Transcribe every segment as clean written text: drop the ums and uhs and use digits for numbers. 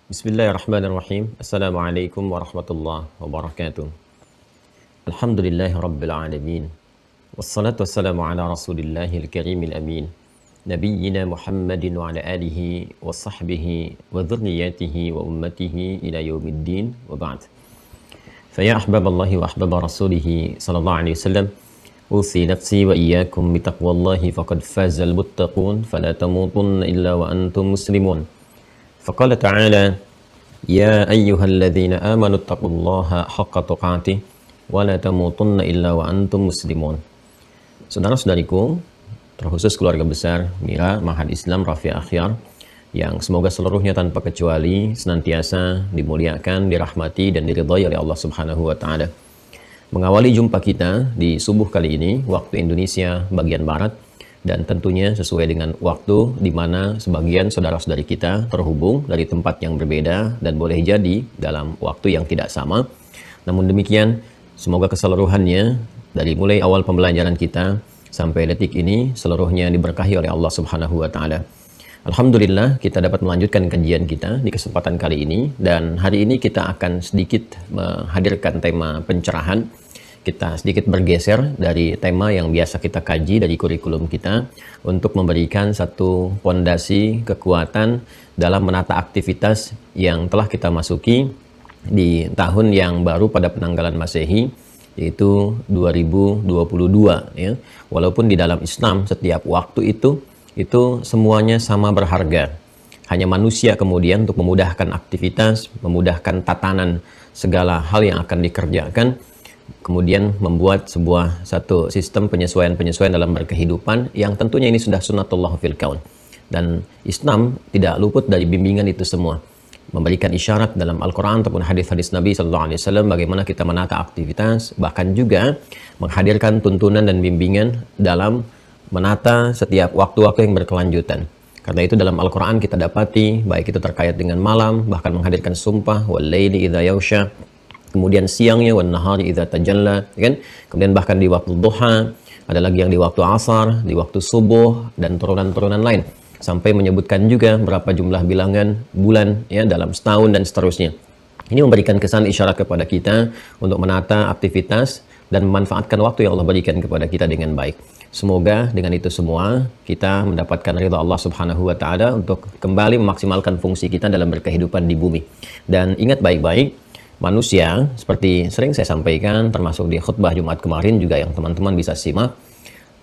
Bismillahirrahmanirrahim. Assalamualaikum warahmatullahi wabarakatuh. Alhamdulillahi rabbil alamin. Wassalatu wassalamu ala rasulillahil karimil amin. Nabiyyina Muhammadin wa ala alihi wa sahbihi wa dhurriyyatihi wa ummatihi ila yaumiddin wa ba'd. Faya ahbaballahi wa ahbaba rasulihi sallallahu alaihi wasallam. Usi nafsi wa iyyakum bitaqwallahi faqad fazal muttaqun fala tamutunna illa wa antum muslimun. فقال تعالى يا أيها الذين آمنوا اتقوا الله حق تقاته ولا تموتن إلا وأنتم مسلمون. Saudara-saudariku, terkhusus keluarga besar Mira Ma'had Islam Rafi Akhyar yang semoga seluruhnya tanpa kecuali senantiasa dimuliakan, dirahmati dan diridhai oleh Allah Subhanahu wa taala. Mengawali jumpa kita di subuh kali ini waktu Indonesia bagian barat, dan tentunya sesuai dengan waktu di mana sebagian saudara-saudari kita terhubung dari tempat yang berbeda dan boleh jadi dalam waktu yang tidak sama. Namun demikian, semoga keseluruhannya dari mulai awal pembelajaran kita sampai detik ini seluruhnya diberkahi oleh Allah Subhanahu wa taala. Alhamdulillah kita dapat melanjutkan kajian kita di kesempatan kali ini, dan hari ini kita akan sedikit menghadirkan tema pencerahan. Kita sedikit bergeser dari tema yang biasa kita kaji dari kurikulum kita untuk memberikan satu pondasi kekuatan dalam menata aktivitas yang telah kita masuki di tahun yang baru pada penanggalan Masehi, yaitu 2022 ya. Walaupun di dalam Islam setiap waktu itu semuanya sama berharga. Hanya manusia kemudian untuk memudahkan aktivitas, memudahkan tatanan segala hal yang akan dikerjakan, kemudian membuat satu sistem penyesuaian dalam berkehidupan yang tentunya ini sudah sunnatullah fil kaun. Dan Islam tidak luput dari bimbingan itu semua. Memberikan isyarat dalam Al-Quran ataupun hadis-hadis Nabi SAW bagaimana kita menata aktivitas, bahkan juga menghadirkan tuntunan dan bimbingan dalam menata setiap waktu-waktu yang berkelanjutan. Karena itu dalam Al-Quran kita dapati, baik itu terkait dengan malam, bahkan menghadirkan sumpah, wal laili idza yaghsha, kemudian siangnya wan nahari idza tajalla, kan? Kemudian bahkan di waktu duha, ada lagi yang di waktu asar, di waktu subuh dan turunan-turunan lain, sampai menyebutkan juga berapa jumlah bilangan bulan ya dalam setahun dan seterusnya. Ini memberikan kesan isyarat kepada kita untuk menata aktivitas dan memanfaatkan waktu yang Allah berikan kepada kita dengan baik. Semoga dengan itu semua kita mendapatkan ridha Allah Subhanahu wa taala untuk kembali memaksimalkan fungsi kita dalam berkehidupan di bumi. Dan ingat baik-baik, manusia, seperti sering saya sampaikan termasuk di khutbah Jumat kemarin juga yang teman-teman bisa simak,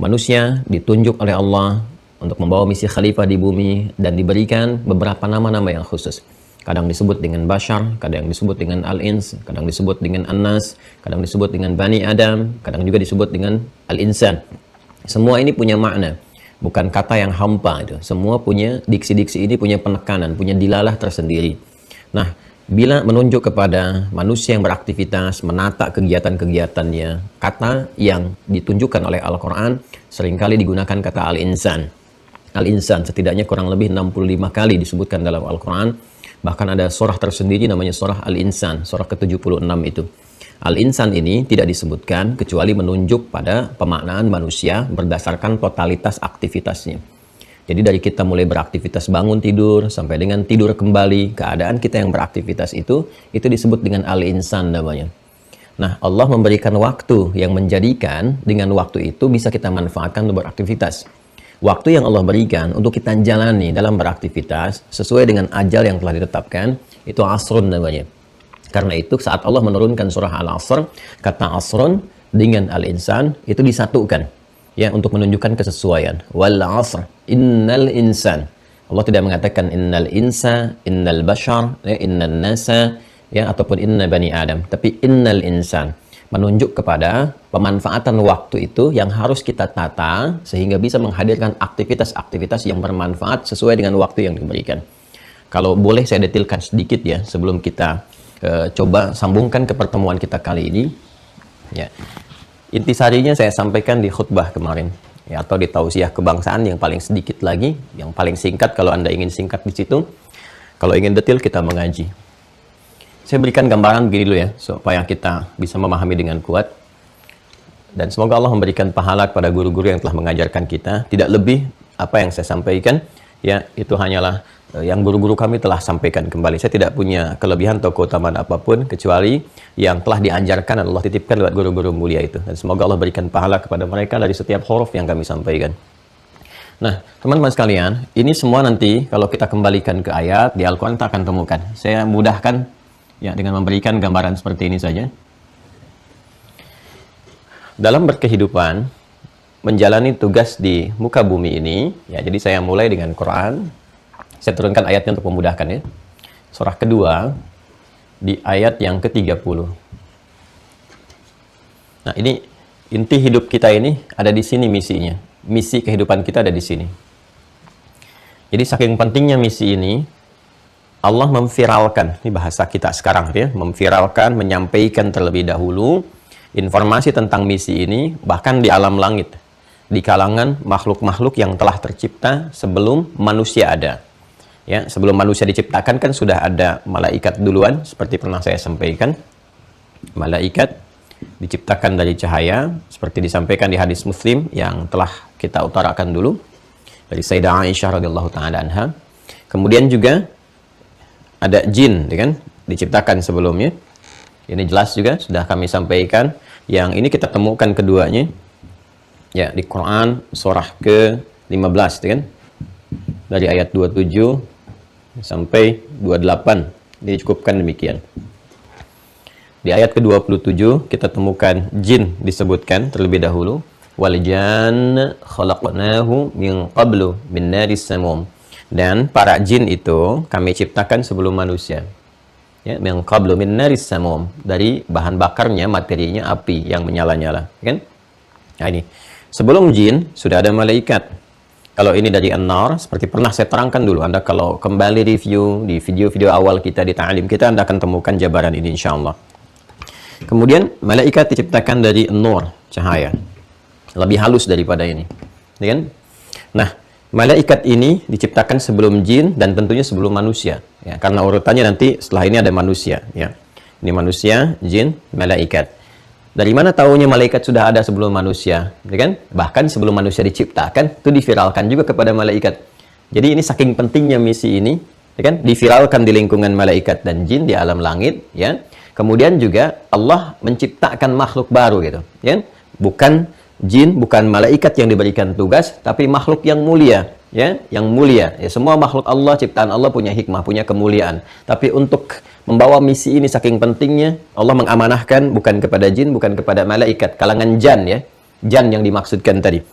manusia ditunjuk oleh Allah untuk membawa misi khalifah di bumi dan diberikan beberapa nama-nama yang khusus. Kadang disebut dengan Bashar, kadang disebut dengan Al-Ins, kadang disebut dengan An-Nas, kadang disebut dengan Bani Adam, kadang juga disebut dengan Al-Insan. Semua ini punya makna, bukan kata yang hampa itu. Semua punya diksi-diksi ini punya penekanan, punya dilalah tersendiri. Nah, bila menunjuk kepada manusia yang beraktivitas, menata kegiatan-kegiatannya, kata yang ditunjukkan oleh Al-Quran seringkali digunakan kata Al-Insan. Al-Insan setidaknya kurang lebih 65 kali disebutkan dalam Al-Quran. Bahkan ada surah tersendiri namanya surah Al-Insan, surah ke-76 itu. Al-Insan ini tidak disebutkan kecuali menunjuk pada pemaknaan manusia berdasarkan totalitas aktivitasnya. Jadi dari kita mulai beraktivitas bangun tidur sampai dengan tidur kembali, keadaan kita yang beraktivitas itu disebut dengan al-insan namanya. Nah, Allah memberikan waktu yang menjadikan dengan waktu itu bisa kita manfaatkan untuk beraktivitas. Waktu yang Allah berikan untuk kita jalani dalam beraktivitas sesuai dengan ajal yang telah ditetapkan, itu asrun namanya. Karena itu saat Allah menurunkan surah Al-Asr, kata asrun dengan al-insan itu disatukan. Ya, untuk menunjukkan kesesuaian. Wal 'asr innal insan. Allah tidak mengatakan innal insa, innal bashar, ya, innan nasa, ya, ataupun inna bani adam, tapi innal insan, menunjuk kepada pemanfaatan waktu itu yang harus kita tata sehingga bisa menghadirkan aktivitas-aktivitas yang bermanfaat sesuai dengan waktu yang diberikan. Kalau boleh saya detilkan sedikit ya sebelum kita coba sambungkan ke pertemuan kita kali ini. Ya. Intisarinya saya sampaikan di khutbah kemarin, ya, atau di tausiah kebangsaan yang paling sedikit lagi, yang paling singkat kalau Anda ingin singkat di situ. Kalau ingin detail kita mengaji. Saya berikan gambaran begini dulu ya, supaya kita bisa memahami dengan kuat. Dan semoga Allah memberikan pahala kepada guru-guru yang telah mengajarkan kita. Tidak lebih apa yang saya sampaikan, ya itu hanyalah yang guru-guru kami telah sampaikan kembali. Saya tidak punya kelebihan atau keutamaan apapun kecuali yang telah diajarkan dan Allah titipkan lewat guru-guru mulia itu. Dan semoga Allah berikan pahala kepada mereka dari setiap huruf yang kami sampaikan. Nah, teman-teman sekalian, ini semua nanti kalau kita kembalikan ke ayat di Al-Quran kita akan temukan. Saya mudahkan ya dengan memberikan gambaran seperti ini saja. Dalam berkehidupan, menjalani tugas di muka bumi ini, ya jadi saya mulai dengan Quran. Saya turunkan ayatnya untuk memudahkan ya. Surah kedua di ayat yang ke-30. Nah, ini inti hidup kita ini ada di sini misinya. Misi kehidupan kita ada di sini. Jadi saking pentingnya misi ini, Allah memviralkan, ini bahasa kita sekarang ya, memviralkan, menyampaikan terlebih dahulu informasi tentang misi ini bahkan di alam langit, di kalangan makhluk-makhluk yang telah tercipta sebelum manusia ada. Ya, sebelum manusia diciptakan kan sudah ada malaikat duluan, seperti pernah saya sampaikan. Malaikat diciptakan dari cahaya, seperti disampaikan di hadis Muslim yang telah kita utarakan dulu dari Sayyidah Aisyah radhiyallahu taala anha. Kemudian juga ada jin, ya kan? Diciptakan sebelumnya. Ini jelas juga sudah kami sampaikan. Yang ini kita temukan keduanya ya di Quran surah ke-15, ya kan? Dari ayat 27 sampai 28. Dicukupkan demikian. Di ayat ke-27 kita temukan jin disebutkan terlebih dahulu. Wal janna khalaqnahu min qablu min naris samum. Dan para jin itu kami ciptakan sebelum manusia. Ya, min qablu min naris samum, dari bahan bakarnya, materinya api yang menyala-nyala, kan? Nah, ini. Sebelum jin sudah ada malaikat. Kalau ini dari An-Nar, seperti pernah saya terangkan dulu, Anda kalau kembali review di video-video awal kita di ta'lim kita, Anda akan temukan jabaran ini insyaallah. Kemudian malaikat diciptakan dari nur, cahaya. Lebih halus daripada ini. Ya kan? Nah, malaikat ini diciptakan sebelum jin dan tentunya sebelum manusia. Ya, karena urutannya nanti setelah ini ada manusia. Ya. Ini manusia, jin, malaikat. Dari mana tahunya malaikat sudah ada sebelum manusia, ya kan? Bahkan sebelum manusia diciptakan, itu diviralkan juga kepada malaikat. Jadi ini saking pentingnya misi ini, ya kan? Diviralkan di lingkungan malaikat dan jin di alam langit, ya. Kemudian juga Allah menciptakan makhluk baru gitu, ya. Bukan jin, bukan malaikat yang diberikan tugas, tapi makhluk yang mulia, ya, yang mulia. Ya, semua makhluk Allah, ciptaan Allah punya hikmah, punya kemuliaan. Tapi untuk membawa misi ini saking pentingnya, Allah mengamanahkan bukan kepada jin, bukan kepada malaikat, kalangan jan ya. Jan yang dimaksudkan tadi.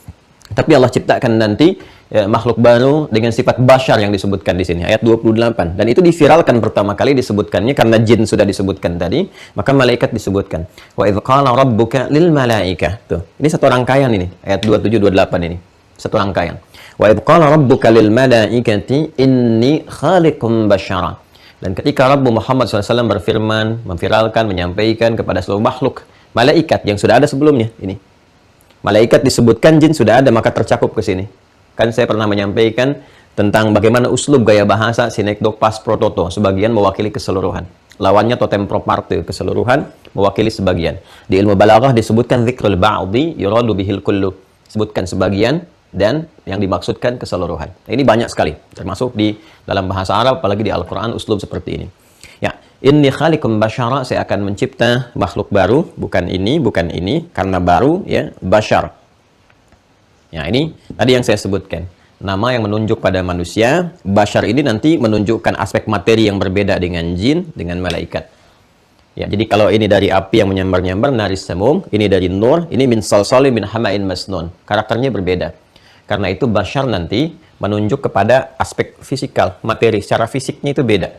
Tapi Allah ciptakan nanti ya, makhluk baru dengan sifat bashar yang disebutkan di sini ayat 28. Dan itu diviralkan pertama kali disebutkannya karena jin sudah disebutkan tadi, maka malaikat disebutkan. Wa idz qala rabbuka lil malaikah. Tuh. Ini satu rangkaian ini, ayat 27 28 ini. Satu rangkaian. Wa idz qala rabbuka lil malaikati inni khaliqum basyara. Dan ketika Rabbu Muhammad SAW berfirman, memviralkan, menyampaikan kepada seluruh makhluk, malaikat yang sudah ada sebelumnya, ini. Malaikat disebutkan, jin sudah ada, maka tercakup ke sini. Kan saya pernah menyampaikan tentang bagaimana uslub gaya bahasa sinekdok pas prototo, sebagian mewakili keseluruhan. Lawannya totem pro parte, keseluruhan mewakili sebagian. Di ilmu balaghah disebutkan dzikrul ba'di yuradu bihil kullu. Sebutkan sebagian dan yang dimaksudkan keseluruhan. Ini banyak sekali, termasuk di dalam bahasa Arab, apalagi di Al-Quran, uslub seperti ini. Ya, inni khaliqum basyara, saya akan mencipta makhluk baru, bukan ini, karena baru, ya, basyar. Ya, ini tadi yang saya sebutkan. Nama yang menunjuk pada manusia, basyar ini nanti menunjukkan aspek materi yang berbeda dengan jin, dengan malaikat. Ya, jadi kalau ini dari api yang menyambar-nyambar, naris samum, ini dari nur, ini min salsalin min hama'in masnun. Karakternya berbeda. Karena itu basyar nanti menunjuk kepada aspek fisikal, materi, secara fisiknya itu beda.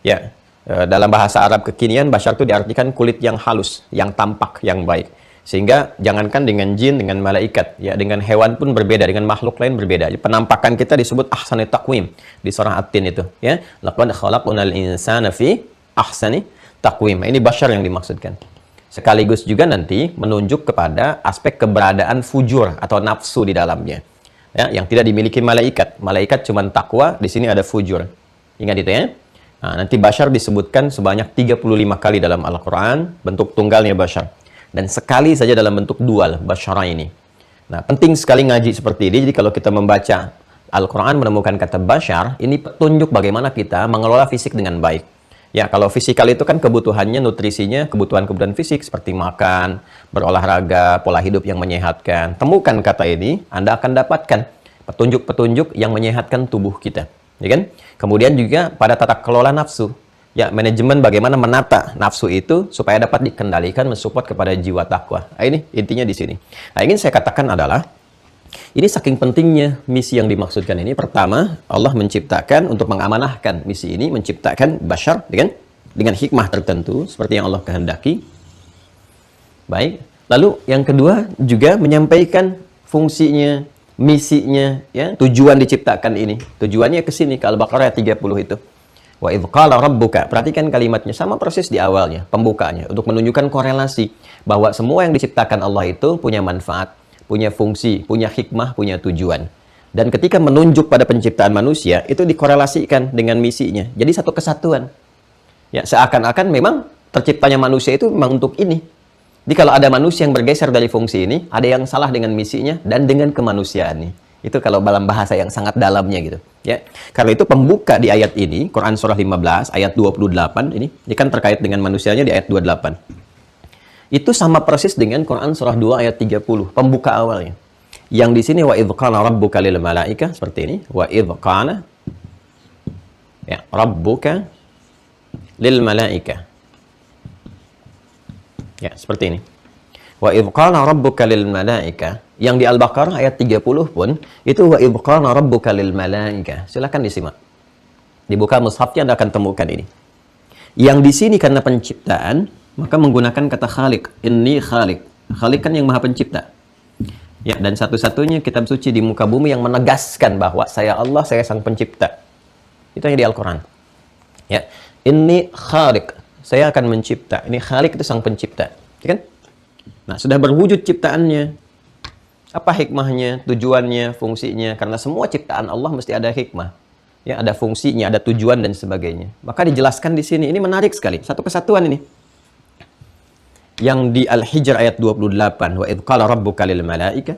Ya, dalam bahasa Arab kekinian, basyar itu diartikan kulit yang halus, yang tampak, yang baik. Sehingga jangankan dengan jin, dengan malaikat, ya dengan hewan pun berbeda, dengan makhluk lain berbeda. Jadi, penampakan kita disebut ahsani taqwim di surah At-Tin itu, ya. Laqad khalaqnal insana fi ahsani taqwim. Ini basyar yang dimaksudkan. Sekaligus juga nanti menunjuk kepada aspek keberadaan fujur atau nafsu di dalamnya. Ya, yang tidak dimiliki malaikat. Malaikat cuma takwa, di sini ada fujur. Ingat itu ya. Nah, nanti basyar disebutkan sebanyak 35 kali dalam Al-Quran, bentuk tunggalnya basyar. Dan sekali saja dalam bentuk dual, basyara ini. Nah, penting sekali ngaji seperti ini. Jadi kalau kita membaca Al-Quran menemukan kata bashar, ini petunjuk bagaimana kita mengelola fisik dengan baik. Ya, kalau fisikal itu kan kebutuhannya, nutrisinya, kebutuhan-kebutuhan fisik seperti makan, berolahraga, pola hidup yang menyehatkan. Temukan kata ini, Anda akan dapatkan petunjuk-petunjuk yang menyehatkan tubuh kita. Ya kan? Kemudian juga pada tata kelola nafsu. Ya, manajemen bagaimana menata nafsu itu supaya dapat dikendalikan, mensupport kepada jiwa takwa. Nah, ini intinya di sini. Nah, ingin saya katakan adalah, ini saking pentingnya misi yang dimaksudkan ini. Pertama, Allah menciptakan untuk mengamanahkan misi ini, menciptakan bashar dengan hikmah tertentu seperti yang Allah kehendaki. Baik. Lalu yang kedua juga menyampaikan fungsinya, misinya, ya, tujuan diciptakan ini. Tujuannya ke sini, ke Al-Baqarah 30 itu. Wa idh qala rabbuka. Perhatikan kalimatnya, sama persis di awalnya, pembukaannya, untuk menunjukkan korelasi bahwa semua yang diciptakan Allah itu punya manfaat, punya fungsi, punya hikmah, punya tujuan. Dan ketika menunjuk pada penciptaan manusia, itu dikorelasikan dengan misinya. Jadi satu kesatuan. Ya, seakan-akan memang terciptanya manusia itu memang untuk ini. Jadi kalau ada manusia yang bergeser dari fungsi ini, ada yang salah dengan misinya dan dengan kemanusiaannya. Itu kalau dalam bahasa yang sangat dalamnya gitu. Ya. Karena itu pembuka di ayat ini, Quran surah 15 ayat 28 ini kan terkait dengan manusianya di ayat 28. Itu sama persis dengan Quran surah 2 ayat 30, pembuka awalnya. Yang di sini wa idz qala rabbuka lil malaika, seperti ini, wa idz qala ya rabbuka lil malaika. Ya, seperti ini. Wa idz qala rabbuka lil malaika. Yang di Al-Baqarah ayat 30 pun itu wa idz qala rabbuka lil malaika. Silakan disimak. Dibuka mushafnya Anda akan temukan ini. Yang di sini karena penciptaan, maka menggunakan kata khaliq. Inni khaliq. Khaliq kan yang maha pencipta. Ya, dan satu-satunya kitab suci di muka bumi yang menegaskan bahwa saya Allah, saya sang pencipta. Itu yang di Al-Quran. Ya. Inni khaliq. Saya akan mencipta. Ini khaliq itu sang pencipta. Ya kan? Nah, sudah berwujud ciptaannya. Apa hikmahnya, tujuannya, fungsinya? Karena semua ciptaan Allah mesti ada hikmah. Ya, ada fungsinya, ada tujuan dan sebagainya. Maka dijelaskan di sini. Ini menarik sekali. Satu kesatuan ini. Yang di Al-Hijr ayat 28, wa idz qala rabbuka lil malaika.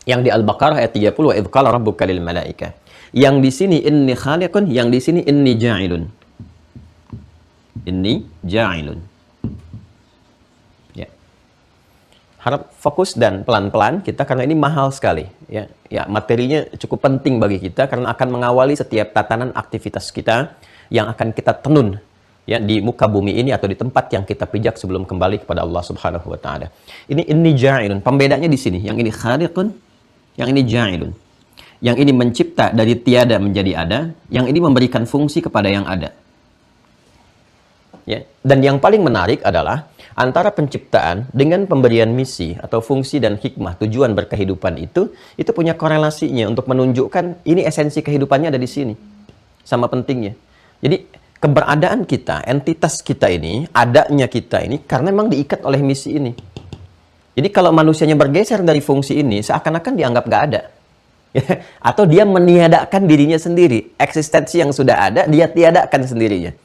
Yang di Al-Baqarah ayat 30, wa idz qala rabbuka lil malaika. Yang di sini inni khaliqun, yang di sini inni ja'ilun. Inni ja'ilun. Ya. Harap fokus dan pelan-pelan kita karena ini mahal sekali. Ya, materinya cukup penting bagi kita karena akan mengawali setiap tatanan aktivitas kita yang akan kita tenun ya di muka bumi ini atau di tempat yang kita pijak sebelum kembali kepada Allah Subhanahu wa taala. Ini ja'ilun. Pembedanya di sini. Yang ini khaliqun, yang ini ja'ilun. Yang ini mencipta dari tiada menjadi ada, yang ini memberikan fungsi kepada yang ada. Ya. Dan yang paling menarik adalah antara penciptaan dengan pemberian misi atau fungsi dan hikmah tujuan berkehidupan itu punya korelasinya untuk menunjukkan ini esensi kehidupannya ada di sini. Sama pentingnya. Jadi keberadaan kita, entitas kita ini, adanya kita ini karena memang diikat oleh misi ini. Jadi kalau manusianya bergeser dari fungsi ini seakan-akan dianggap nggak ada. Atau dia meniadakan dirinya sendiri. Eksistensi yang sudah ada dia tiadakan sendirinya.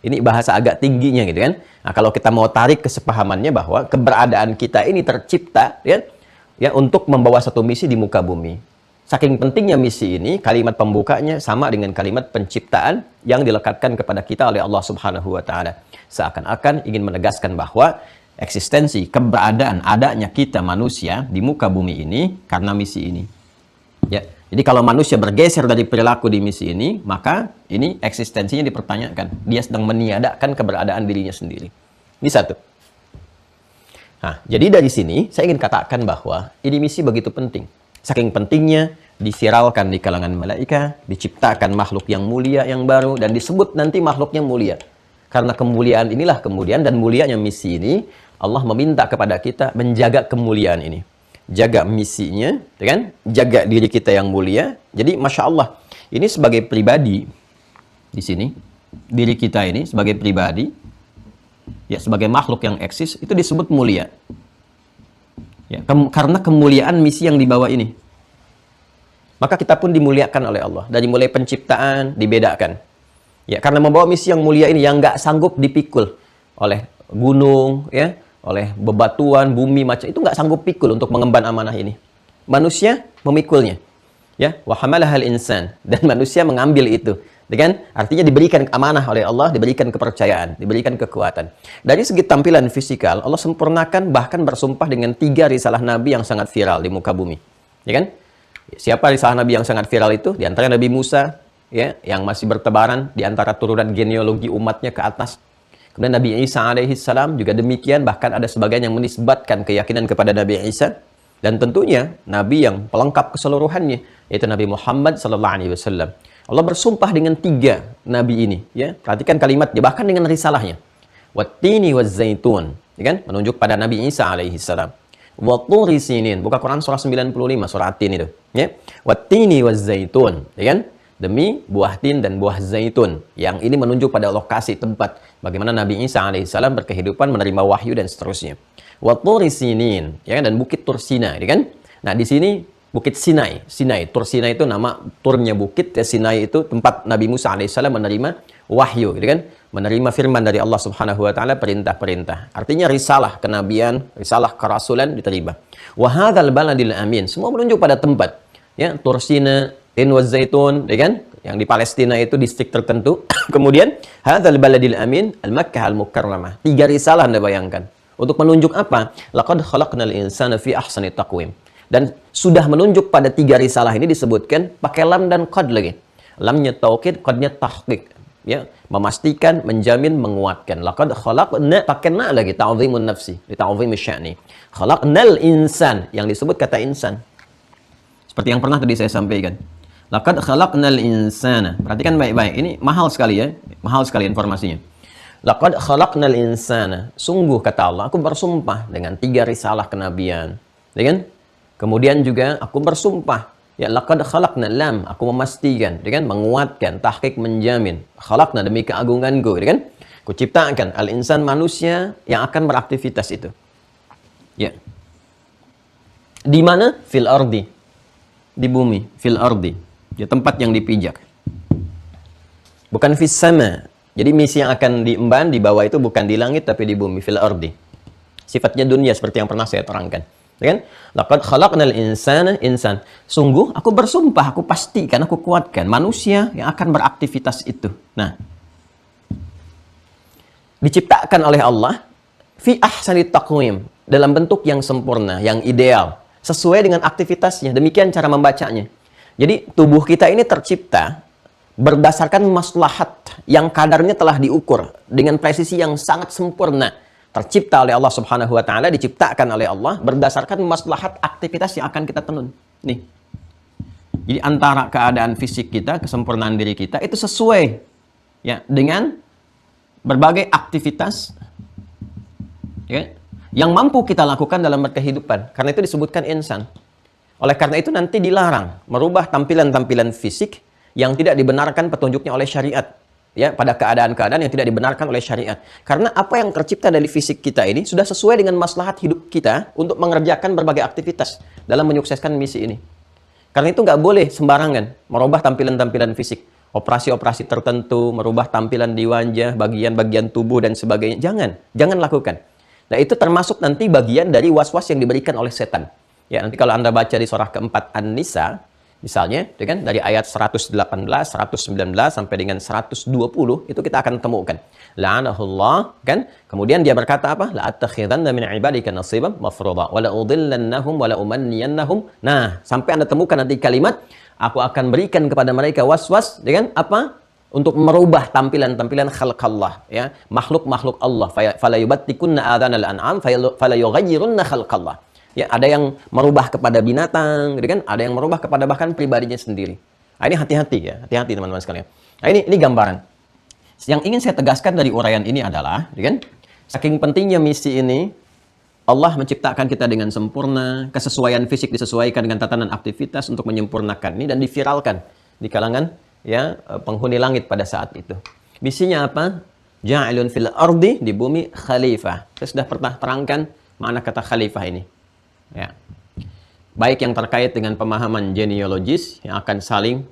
Ini bahasa agak tingginya gitu kan. Nah, kalau kita mau tarik kesepahamannya bahwa keberadaan kita ini tercipta ya untuk membawa satu misi di muka bumi. Saking pentingnya misi ini, kalimat pembukanya sama dengan kalimat penciptaan yang dilekatkan kepada kita oleh Allah Subhanahu wa taala. Seakan-akan ingin menegaskan bahwa eksistensi, keberadaan, adanya kita manusia di muka bumi ini karena misi ini. Ya. Jadi kalau manusia bergeser dari perilaku di misi ini, maka ini eksistensinya dipertanyakan. Dia sedang meniadakan keberadaan dirinya sendiri. Ini satu. Nah, jadi dari sini saya ingin katakan bahwa ini misi begitu penting. Saking pentingnya diviralkan di kalangan malaika, diciptakan makhluk yang mulia yang baru dan disebut nanti makhluknya mulia. Karena kemuliaan inilah kemudian dan mulianya misi ini, Allah meminta kepada kita menjaga kemuliaan ini. Jaga misinya, kan? Jaga diri kita yang mulia. Jadi Masya Allah, ini sebagai pribadi di sini, diri kita ini sebagai pribadi, ya sebagai makhluk yang eksis, itu disebut mulia. Ya, karena kemuliaan misi yang dibawa ini. Maka kita pun dimuliakan oleh Allah. Dari mulai penciptaan, dibedakan. Ya, karena membawa misi yang mulia ini, yang nggak sanggup dipikul oleh gunung, ya, oleh bebatuan, bumi, macam itu nggak sanggup pikul untuk mengemban amanah ini. Manusia memikulnya. Ya, wa hamalahal insan, dan manusia mengambil itu. Dengan artinya diberikan amanah oleh Allah, diberikan kepercayaan, diberikan kekuatan. Dari segi tampilan fisikal, Allah sempurnakan, bahkan bersumpah dengan 3 risalah Nabi yang sangat viral di muka bumi. Ya kan? Siapa risalah Nabi yang sangat viral itu? Di antara Nabi Musa, ya, yang masih bertebaran di antara turunan genealogi umatnya ke atas. Kemudian Nabi Isa alaihissalam juga demikian, bahkan ada sebagian yang menisbatkan keyakinan kepada Nabi Isa. Dan tentunya Nabi yang pelengkap keseluruhannya, yaitu Nabi Muhammad sallallahu alaihi wasallam. Allah bersumpah dengan 3 Nabi ini. Ya, perhatikan kalimatnya, bahkan dengan risalahnya. Wattini wazzaitun, ya kan? Menunjuk pada Nabi Isa alaihissalam. Watturi sinin, buka Quran surah 95, surah At-Tin itu. Ya, wattini wazzaitun, ya kan? Demi buah tin dan buah zaitun. Yang ini menunjuk pada lokasi tempat bagaimana Nabi Isa alaihissalam berkehidupan, menerima wahyu dan seterusnya. Watturi sinin, ya kan? Dan bukit Tursina, ya kan? Nah, di sini Bukit Sinai. Tur Sinai itu nama turnya bukit. Ya, Sinai itu tempat Nabi Musa alaihissalam menerima wahyu, gitu kan? Menerima firman dari Allah Subhanahu wa taala, perintah-perintah. Artinya risalah kenabian, risalah kerasulan diterima. Wa hadzal baladil amin. Semua menunjuk pada tempat. Ya, Tur Sinai, Tin waz Zaitun, ya kan? Yang di Palestina itu distrik tertentu. Kemudian hadzal baladil amin, al-Makkah al-Mukarramah. 3 risalah Anda bayangkan. Untuk menunjuk apa? Laqad khalaqnal insana fi ahsani taqwim. Dan sudah menunjuk pada 3 risalah ini disebutkan pakai lam dan qad lagi. Lamnya taukid, qadnya tahqiq. Ya, memastikan, menjamin, menguatkan. Laqad khalaqna, pakai na lagi, ta'zimun nafsi, li ta'zimi sya'ni. Khalaqnal insan, yang disebut kata insan. Seperti yang pernah tadi saya sampaikan. Laqad khalaqnal insana. Perhatikan baik-baik. Ini mahal sekali ya. Mahal sekali informasinya. Laqad khalaqnal insana. Sungguh kata Allah, aku bersumpah dengan 3 risalah kenabian. Ya kan? Kemudian juga aku bersumpah, ya laqad khalaqna, lam, aku memastikan, ya kan, menguatkan, tahqiq, menjamin. Khalaqna, demi keagunganku, ya kan? Kuciptakan al-insan, manusia yang akan beraktivitas itu. Ya. Di mana? Fil ardi. Di bumi, fil ardi. Ya, tempat yang dipijak. Bukan fis sama. Jadi misi yang akan diemban di bawah itu bukan di langit tapi di bumi, fil ardi. Sifatnya dunia seperti yang pernah saya terangkan. Ya kan? Laqad khalaqnal insana, insan. Sungguh aku bersumpah, aku pastikan, aku kuatkan manusia yang akan beraktivitas itu. Nah, diciptakan oleh Allah fi ahsani taqwim, dalam bentuk yang sempurna, yang ideal, sesuai dengan aktivitasnya. Demikian cara membacanya. Jadi tubuh kita ini tercipta berdasarkan maslahat yang kadarnya telah diukur dengan presisi yang sangat sempurna. Tercipta oleh Allah Subhanahu wa taala, diciptakan oleh Allah berdasarkan maslahat aktivitas yang akan kita tenun. Nih. Jadi antara keadaan fisik kita, kesempurnaan diri kita itu sesuai ya dengan berbagai aktivitas ya, yang mampu kita lakukan dalam berkehidupan. Karena itu disebutkan insan. Oleh karena itu nanti dilarang merubah tampilan-tampilan fisik yang tidak dibenarkan petunjuknya oleh syariat. Ya, pada keadaan-keadaan yang tidak dibenarkan oleh syariat. Karena apa yang tercipta dari fisik kita ini sudah sesuai dengan maslahat hidup kita untuk mengerjakan berbagai aktivitas dalam menyukseskan misi ini. Karena itu nggak boleh sembarangan merubah tampilan-tampilan fisik. Operasi-operasi tertentu, merubah tampilan di wajah, bagian-bagian tubuh dan sebagainya. Jangan lakukan. Nah, itu termasuk nanti bagian dari was-was yang diberikan oleh setan. Ya, nanti kalau Anda baca di surah keempat An-Nisa, misalnya, kan, dari ayat 118, 119 sampai dengan 120 itu kita akan temukan. La'anahullah, kan? Kemudian dia berkata apa? La'attakhidanna min 'ibadika nasiban mafruḍa wa la'udhillannahum wa la'umanniyannahum. Nah, sampai Anda temukan nanti kalimat, aku akan berikan kepada mereka was-was dengan apa? Untuk merubah tampilan-tampilan khalqallah, ya, makhluk-makhluk Allah. Fala yubattikunna adhanal an'am fala yughayyirunna khalqallah. Ya, ada yang merubah kepada binatang, gitu kan? Ada yang merubah kepada bahkan pribadinya sendiri. Nah, ini hati-hati ya, hati-hati teman-teman sekalian. Nah, ini gambaran. Yang ingin saya tegaskan dari uraian ini adalah, gitu kan? Saking pentingnya misi ini, Allah menciptakan kita dengan sempurna, kesesuaian fisik disesuaikan dengan tatanan aktivitas untuk menyempurnakan ini dan diviralkan di kalangan ya penghuni langit pada saat itu. Misinya apa? Ja'ilun fil ardi, di bumi khalifah. Saya sudah pernah terangkan makna kata khalifah ini. Ya. Baik yang terkait dengan pemahaman genealogis yang akan saling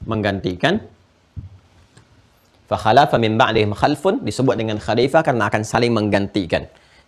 menggantikan. Fa khalafa min ba'dihim khalfun, disebut dengan khalifah karena akan saling menggantikan.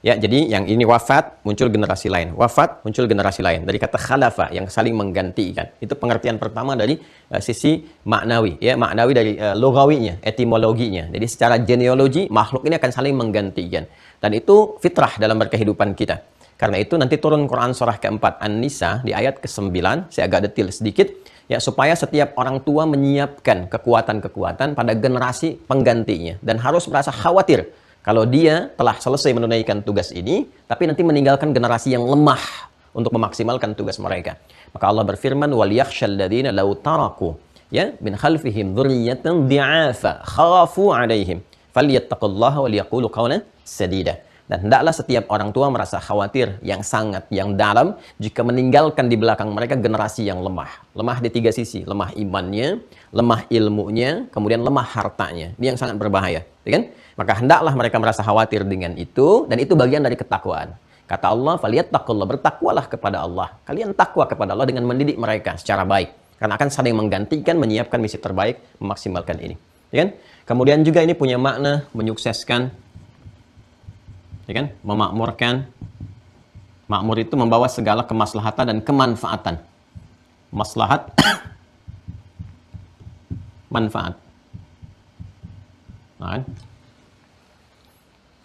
Ya, jadi yang ini wafat, muncul generasi lain. Wafat, muncul generasi lain. Dari kata khalafa, yang saling menggantikan. Itu pengertian pertama dari sisi maknawi. Ya, maknawi dari logawinya, etimologinya. Jadi secara genealogi, makhluk ini akan saling menggantikan. Dan itu fitrah dalam berkehidupan kita. Karena itu nanti turun Quran surah keempat An-Nisa di ayat ke-9, saya agak detail sedikit, ya supaya setiap orang tua menyiapkan kekuatan-kekuatan pada generasi penggantinya. Dan harus merasa khawatir kalau dia telah selesai menunaikan tugas ini, tapi nanti meninggalkan generasi yang lemah untuk memaksimalkan tugas mereka. Maka Allah berfirman, وَلْيَخْشَ الَّذِينَ لَوْ تَرَكُوا مِنْ خَلْفِهِمْ ذُرِّيَّةً ضِعَافًا خَافُوا عَلَيْهِمْ فَلْيَتَّقُوا اللَّهَ وَلْيَقُولُوا قَوْلًا سَدِيدًا. Dan hendaklah setiap orang tua merasa khawatir yang sangat, yang dalam, jika meninggalkan di belakang mereka generasi yang lemah. Lemah di tiga sisi, lemah imannya, lemah ilmunya, kemudian lemah hartanya. Ini yang sangat berbahaya, ya kan? Maka hendaklah mereka merasa khawatir dengan itu, dan itu bagian dari ketakwaan. Kata Allah, "Falyattaqullah", bertakwalah kepada Allah. Kalian takwa kepada Allah dengan mendidik mereka secara baik. Karena akan saling menggantikan, menyiapkan misi terbaik, memaksimalkan ini. Ya kan? Kemudian juga ini punya makna menyukseskan, ya kan? Memakmurkan. Makmur itu membawa segala kemaslahatan dan kemanfaatan. Maslahat, manfaat. Nah, kan?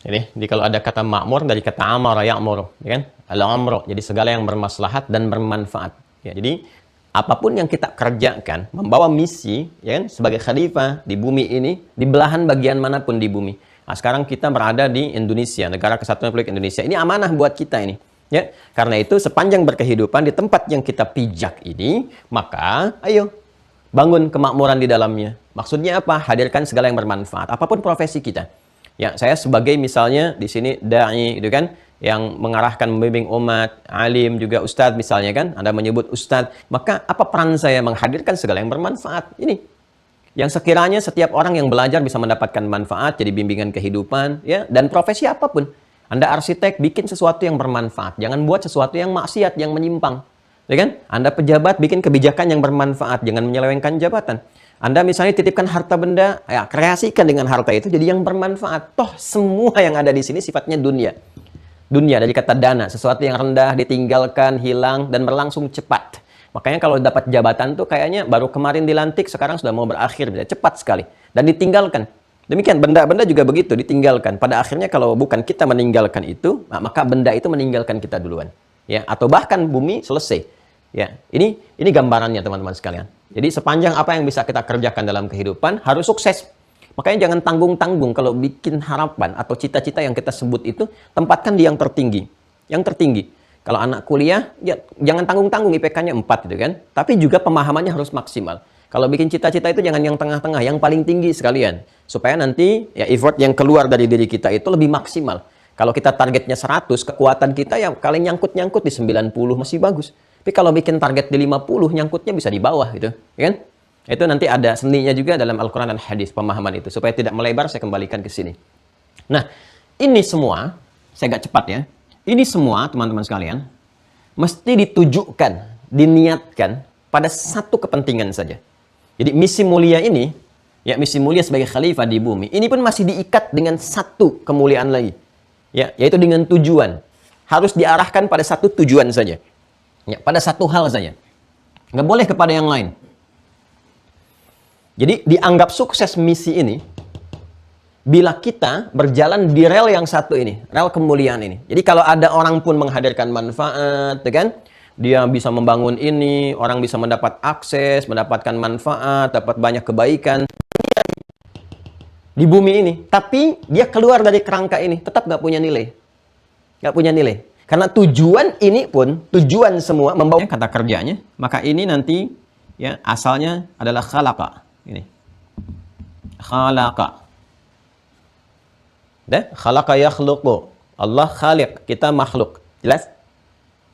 Jadi kalau ada kata makmur dari kata amara ya'mur, ya kan? Al-amru, jadi segala yang bermaslahat dan bermanfaat. Ya, jadi apapun yang kita kerjakan membawa misi, ya kan? Sebagai khalifah di bumi ini, di belahan bagian manapun di bumi. Nah, sekarang kita berada di Indonesia, Negara Kesatuan Republik Indonesia. Ini amanah buat kita ini. Ya, karena itu sepanjang berkehidupan di tempat yang kita pijak ini, maka ayo bangun kemakmuran di dalamnya. Maksudnya apa? Hadirkan segala yang bermanfaat. Apapun profesi kita. Ya, saya sebagai misalnya di sini dai, gitu kan, yang mengarahkan membimbing umat, alim juga ustadz misalnya kan, Anda menyebut ustadz, maka apa peran saya menghadirkan segala yang bermanfaat? Ini yang sekiranya setiap orang yang belajar bisa mendapatkan manfaat, jadi bimbingan kehidupan, ya, dan profesi apapun. Anda arsitek, bikin sesuatu yang bermanfaat, jangan buat sesuatu yang maksiat, yang menyimpang, ya kan? Anda pejabat, bikin kebijakan yang bermanfaat, jangan menyelewengkan jabatan. Anda misalnya titipkan harta benda, ya, kreasikan dengan harta itu jadi yang bermanfaat. Toh semua yang ada di sini sifatnya dunia. Dunia dari kata dana, sesuatu yang rendah, ditinggalkan, hilang, dan berlangsung cepat. Makanya kalau dapat jabatan tuh kayaknya baru kemarin dilantik, sekarang sudah mau berakhir, cepat sekali. Dan ditinggalkan. Demikian benda-benda juga begitu, ditinggalkan. Pada akhirnya kalau bukan kita meninggalkan itu, maka benda itu meninggalkan kita duluan. Ya, atau bahkan bumi selesai. Ya, ini gambarannya teman-teman sekalian. Jadi sepanjang apa yang bisa kita kerjakan dalam kehidupan harus sukses. Makanya jangan tanggung-tanggung kalau bikin harapan atau cita-cita yang kita sebut itu, tempatkan di yang tertinggi. Yang tertinggi. Kalau anak kuliah, ya jangan tanggung-tanggung IPK-nya 4 gitu kan. Tapi juga pemahamannya harus maksimal. Kalau bikin cita-cita itu jangan yang tengah-tengah, yang paling tinggi sekalian. Supaya nanti ya effort yang keluar dari diri kita itu lebih maksimal. Kalau kita targetnya 100, kekuatan kita yang kalian nyangkut-nyangkut di 90 masih bagus. Tapi kalau bikin target di 50, nyangkutnya bisa di bawah gitu, ya kan? Itu nanti ada seninya juga dalam Al-Quran dan Hadis, pemahaman itu. Supaya tidak melebar, saya kembalikan ke sini. Nah, ini semua, saya agak cepat ya. Ini semua, teman-teman sekalian, mesti ditujukan, diniatkan pada satu kepentingan saja. Jadi misi mulia ini, ya misi mulia sebagai khalifah di bumi, ini pun masih diikat dengan satu kemuliaan lagi. Ya, yaitu dengan tujuan. Harus diarahkan pada satu tujuan saja. Ya, pada satu hal saja. Nggak boleh kepada yang lain. Jadi dianggap sukses misi ini bila kita berjalan di rel yang satu ini, rel kemuliaan ini. Jadi kalau ada orang pun menghadirkan manfaat, ya kan? Dia bisa membangun ini, orang bisa mendapat akses, mendapatkan manfaat, dapat banyak kebaikan di bumi ini. Tapi dia keluar dari kerangka ini, tetap nggak punya nilai. Nggak punya nilai. Karena tujuan ini pun, tujuan semua membawa kata kerjanya, maka ini nanti ya asalnya adalah khalaqa. Ini. Khalaqa. Khalaqa yakhluqu. Allah khaliq, kita makhluk. Jelas?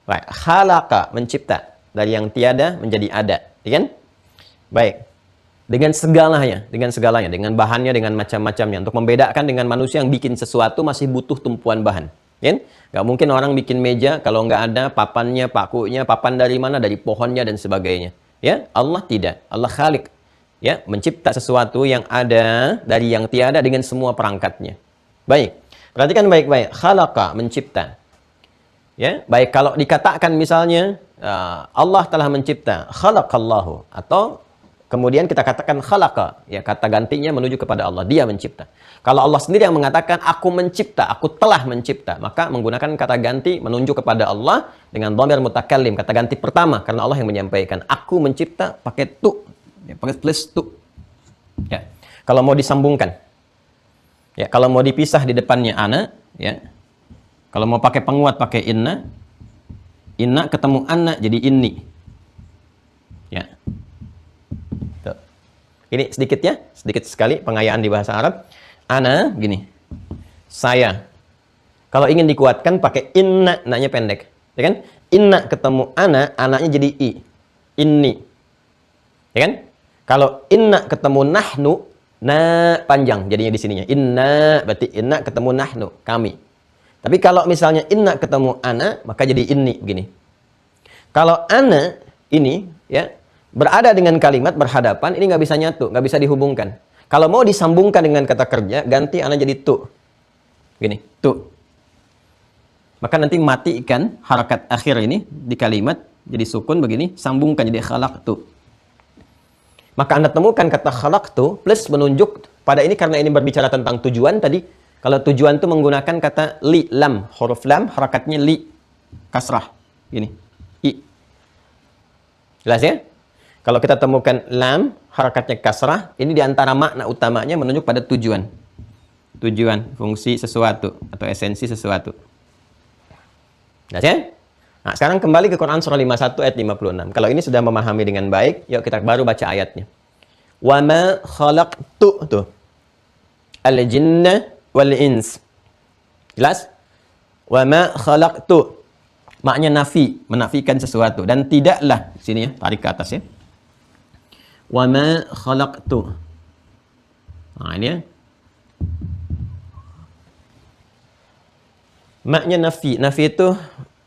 Baik, khalaqa, mencipta. Dari yang tiada menjadi ada. Ya kan? Baik. Dengan segalanya, dengan bahannya, dengan macam-macamnya. Untuk membedakan dengan manusia yang bikin sesuatu masih butuh tumpuan bahan. Ya? Nggak mungkin orang bikin meja kalau nggak ada papannya, pakunya, papan dari mana, dari pohonnya dan sebagainya. Ya, Allah tidak. Allah khalik. Ya, mencipta sesuatu yang ada dari yang tiada dengan semua perangkatnya. Baik. Perhatikan baik-baik. Khalaqa, mencipta. Ya, baik kalau dikatakan misalnya Allah telah mencipta, khalaqallahu, atau kemudian kita katakan khalaqa, ya kata gantinya menuju kepada Allah, dia mencipta. Kalau Allah sendiri yang mengatakan aku mencipta, aku telah mencipta, maka menggunakan kata ganti menunjuk kepada Allah dengan dhamir mutakallim, kata ganti pertama, karena Allah yang menyampaikan aku mencipta pakai tu, ya, pakai plus tu. Ya. Kalau mau disambungkan, ya kalau mau dipisah di depannya ana, ya. Kalau mau pakai penguat pakai inna, inna ketemu anna jadi inni. Ya. Tuh. Ini sedikit ya, sedikit sekali pengayaan di bahasa Arab. Ana gini. Saya. Kalau ingin dikuatkan pakai inna, na-nya pendek. Ya kan? Inna ketemu ana, anaknya jadi i. Inni. Ya kan? Kalau inna ketemu nahnu, na panjang jadinya di sininya. Inna berarti inna ketemu nahnu, kami. Tapi kalau misalnya inna ketemu ana, maka jadi inni begini. Kalau ana ini ya berada dengan kalimat berhadapan, ini nggak bisa nyatu, nggak bisa dihubungkan. Kalau mau disambungkan dengan kata kerja, ganti ana jadi tu. Gini, tu. Maka nanti matikan harakat akhir ini di kalimat jadi sukun begini, sambungkan jadi khalaqtu. Maka Anda temukan kata khalaqtu plus menunjuk pada ini karena ini berbicara tentang tujuan tadi. Kalau tujuan itu menggunakan kata li, lam, huruf lam, harakatnya li, kasrah, gini, i. Jelas ya? Kalau kita temukan lam, harakatnya kasrah, ini diantara makna utamanya menunjuk pada tujuan. Tujuan, fungsi sesuatu, atau esensi sesuatu. Jelas ya? Nah, sekarang kembali ke Quran surah 51 ayat 56. Kalau ini sudah memahami dengan baik, yuk kita baru baca ayatnya. Wa ma khalaqtu, tuh. Al-jinna wal ins. Jelas? Wa ma khalaqtu. Maknanya nafi, menafikan sesuatu dan tidaklah sini ya, tarik ke atas ya. Wa ma khalaqtu. Nah, ini ya. Maknanya nafi. Nafi itu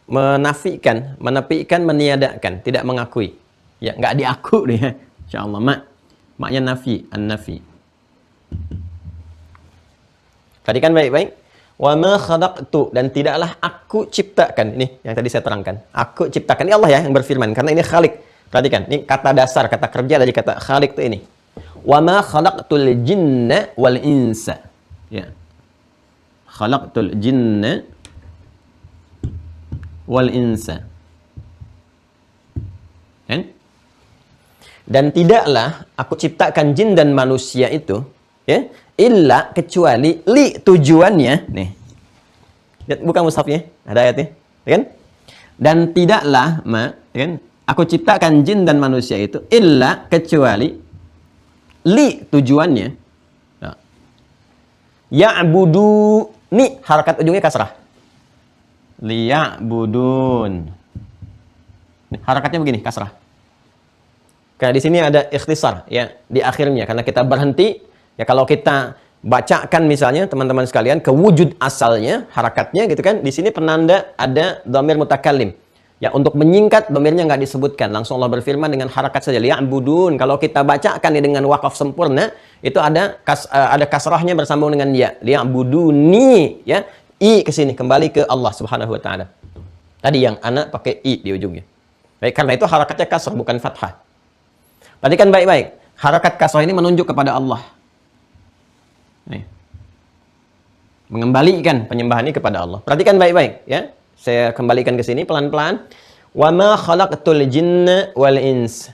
menafikan, menepikan, meniadakan, tidak mengakui. Ya, enggak diaku deh. Insyaallah maknanya nafi, an-nafi. Perhatikan baik-baik. Wa ma khalaqtu, dan tidaklah aku ciptakan. Ini yang tadi saya terangkan. Aku ciptakan. Ini Allah ya yang berfirman karena ini khaliq. Perhatikan, ini kata dasar, kata kerja dari kata khaliq itu ini. Wa ma khalaqtul jinna wal insa. Ya. Khalaqtul jinna wal insa. Kan? Dan tidaklah aku ciptakan jin dan manusia itu, ya, illa kecuali li tujuannya nih. Lihat bukan mushafnya, ada ayatnya, ya kan? Dan tidaklah ya kan? Aku ciptakan jin dan manusia itu illa kecuali li tujuannya. Nah. Ya'budu ni harakat ujungnya kasrah. Liya'budun. Harakatnya begini, kasrah. Karena di sini ada ikhtisar ya di akhirnya karena kita berhenti. Ya kalau kita bacakan misalnya teman-teman sekalian ke wujud asalnya, harakatnya gitu kan, di sini penanda ada dhamir mutakallim. Ya untuk menyingkat dhamirnya nggak disebutkan, langsung Allah berfirman dengan harakat saja liya'budun. Kalau kita bacakan ya dengan wakaf sempurna, itu ada kasrahnya bersambung dengan ya, liya'buduni ya. I ke sini kembali ke Allah Subhanahu wa taala. Tadi yang anak pakai i di ujungnya. Baik, karena itu harakatnya kasrah bukan fathah. Perhatikan baik-baik. Harakat kasrah ini menunjuk kepada Allah. Nih. Mengembalikan penyembahan ini kepada Allah. Perhatikan baik-baik ya. Saya kembalikan ke sini pelan-pelan. Wa ma khalaqtul jinna wal ins.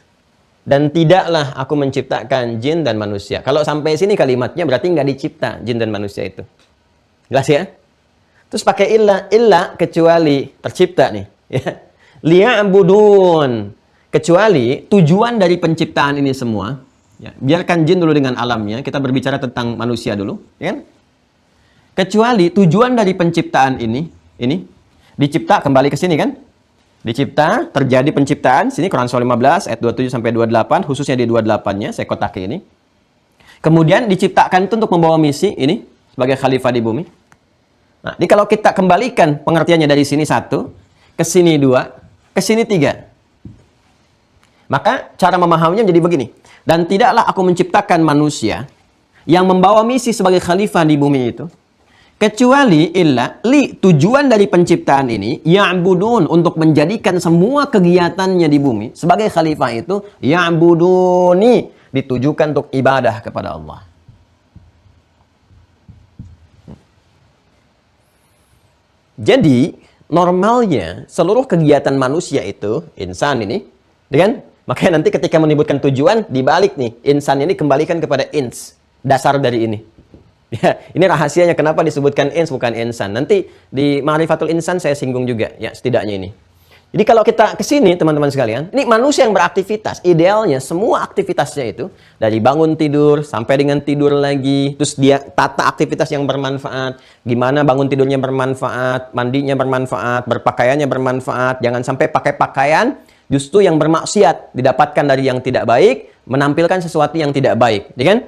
Dan tidaklah aku menciptakan jin dan manusia. Kalau sampai sini kalimatnya berarti nggak dicipta jin dan manusia itu. Jelas ya? Terus pakai illa kecuali tercipta nih ya. Liya'budun. Kecuali tujuan dari penciptaan ini semua, ya, biarkan jin dulu dengan alamnya, kita berbicara tentang manusia dulu, ya kan? Kecuali tujuan dari penciptaan ini dicipta, kembali ke sini kan? Dicipta, terjadi penciptaan, sini Quran surah 15 ayat 27 sampai 28, khususnya di 28-nya saya kotak ini. Kemudian diciptakan itu untuk membawa misi ini sebagai khalifah di bumi. Nah, jadi kalau kita kembalikan pengertiannya dari sini 1, ke sini 2, ke sini 3. Maka cara memahaminya menjadi begini. Dan tidaklah aku menciptakan manusia yang membawa misi sebagai khalifah di bumi itu Kecuali illa tujuan dari penciptaan ini ya'budun, untuk menjadikan semua kegiatannya di bumi sebagai khalifah itu ya'buduni, ditujukan untuk ibadah kepada Allah. Jadi normalnya seluruh kegiatan manusia itu insan ini, kan? Makanya nanti ketika menyebutkan tujuan dibalik nih, insan ini kembalikan kepada ins, dasar dari ini. Ya, ini rahasianya kenapa disebutkan ins bukan insan. Nanti di Ma'rifatul Insan saya singgung juga ya setidaknya ini. Jadi kalau kita ke sini teman-teman sekalian, ini manusia yang beraktivitas, idealnya semua aktivitasnya itu dari bangun tidur sampai dengan tidur lagi, terus dia tata aktivitas yang bermanfaat, gimana bangun tidurnya bermanfaat, mandinya bermanfaat, berpakaiannya bermanfaat, jangan sampai pakai pakaian justru yang bermaksiat, didapatkan dari yang tidak baik, menampilkan sesuatu yang tidak baik, ya kan?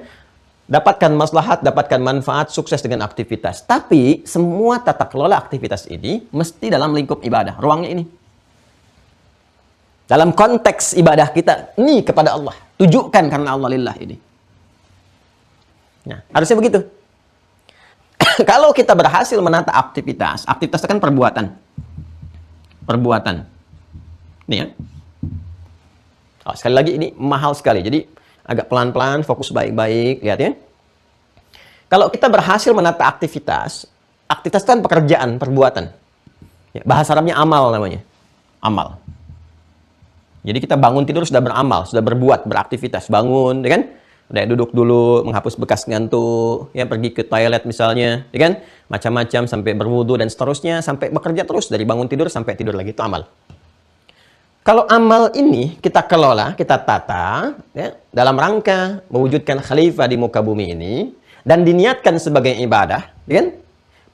Dapatkan maslahat, dapatkan manfaat, sukses dengan aktivitas. Tapi semua tata kelola aktivitas ini mesti dalam lingkup ibadah, ruangnya ini. Dalam konteks ibadah kita, ini kepada Allah. Tujukan karena Allah lillah ini. Nah, harusnya begitu. Kalau kita berhasil menata aktivitas, aktivitas itu kan perbuatan. Perbuatan. Ini ya. Oh, sekali lagi ini mahal sekali. Jadi agak pelan-pelan, fokus baik-baik. Lihat ya. Kalau kita berhasil menata aktivitas, aktivitas itu kan pekerjaan, perbuatan. Ya, bahasa Arabnya amal namanya. Amal. Jadi kita bangun tidur sudah beramal, sudah berbuat, beraktivitas. Bangun, ya kan? Udah duduk dulu, menghapus bekas ngantuk, ya pergi ke toilet misalnya, ya kan? Macam-macam sampai berwudu dan seterusnya, sampai bekerja terus dari bangun tidur sampai tidur lagi, itu amal. Kalau amal ini kita kelola, kita tata, ya, dalam rangka mewujudkan khalifah di muka bumi ini, dan diniatkan sebagai ibadah, ya kan?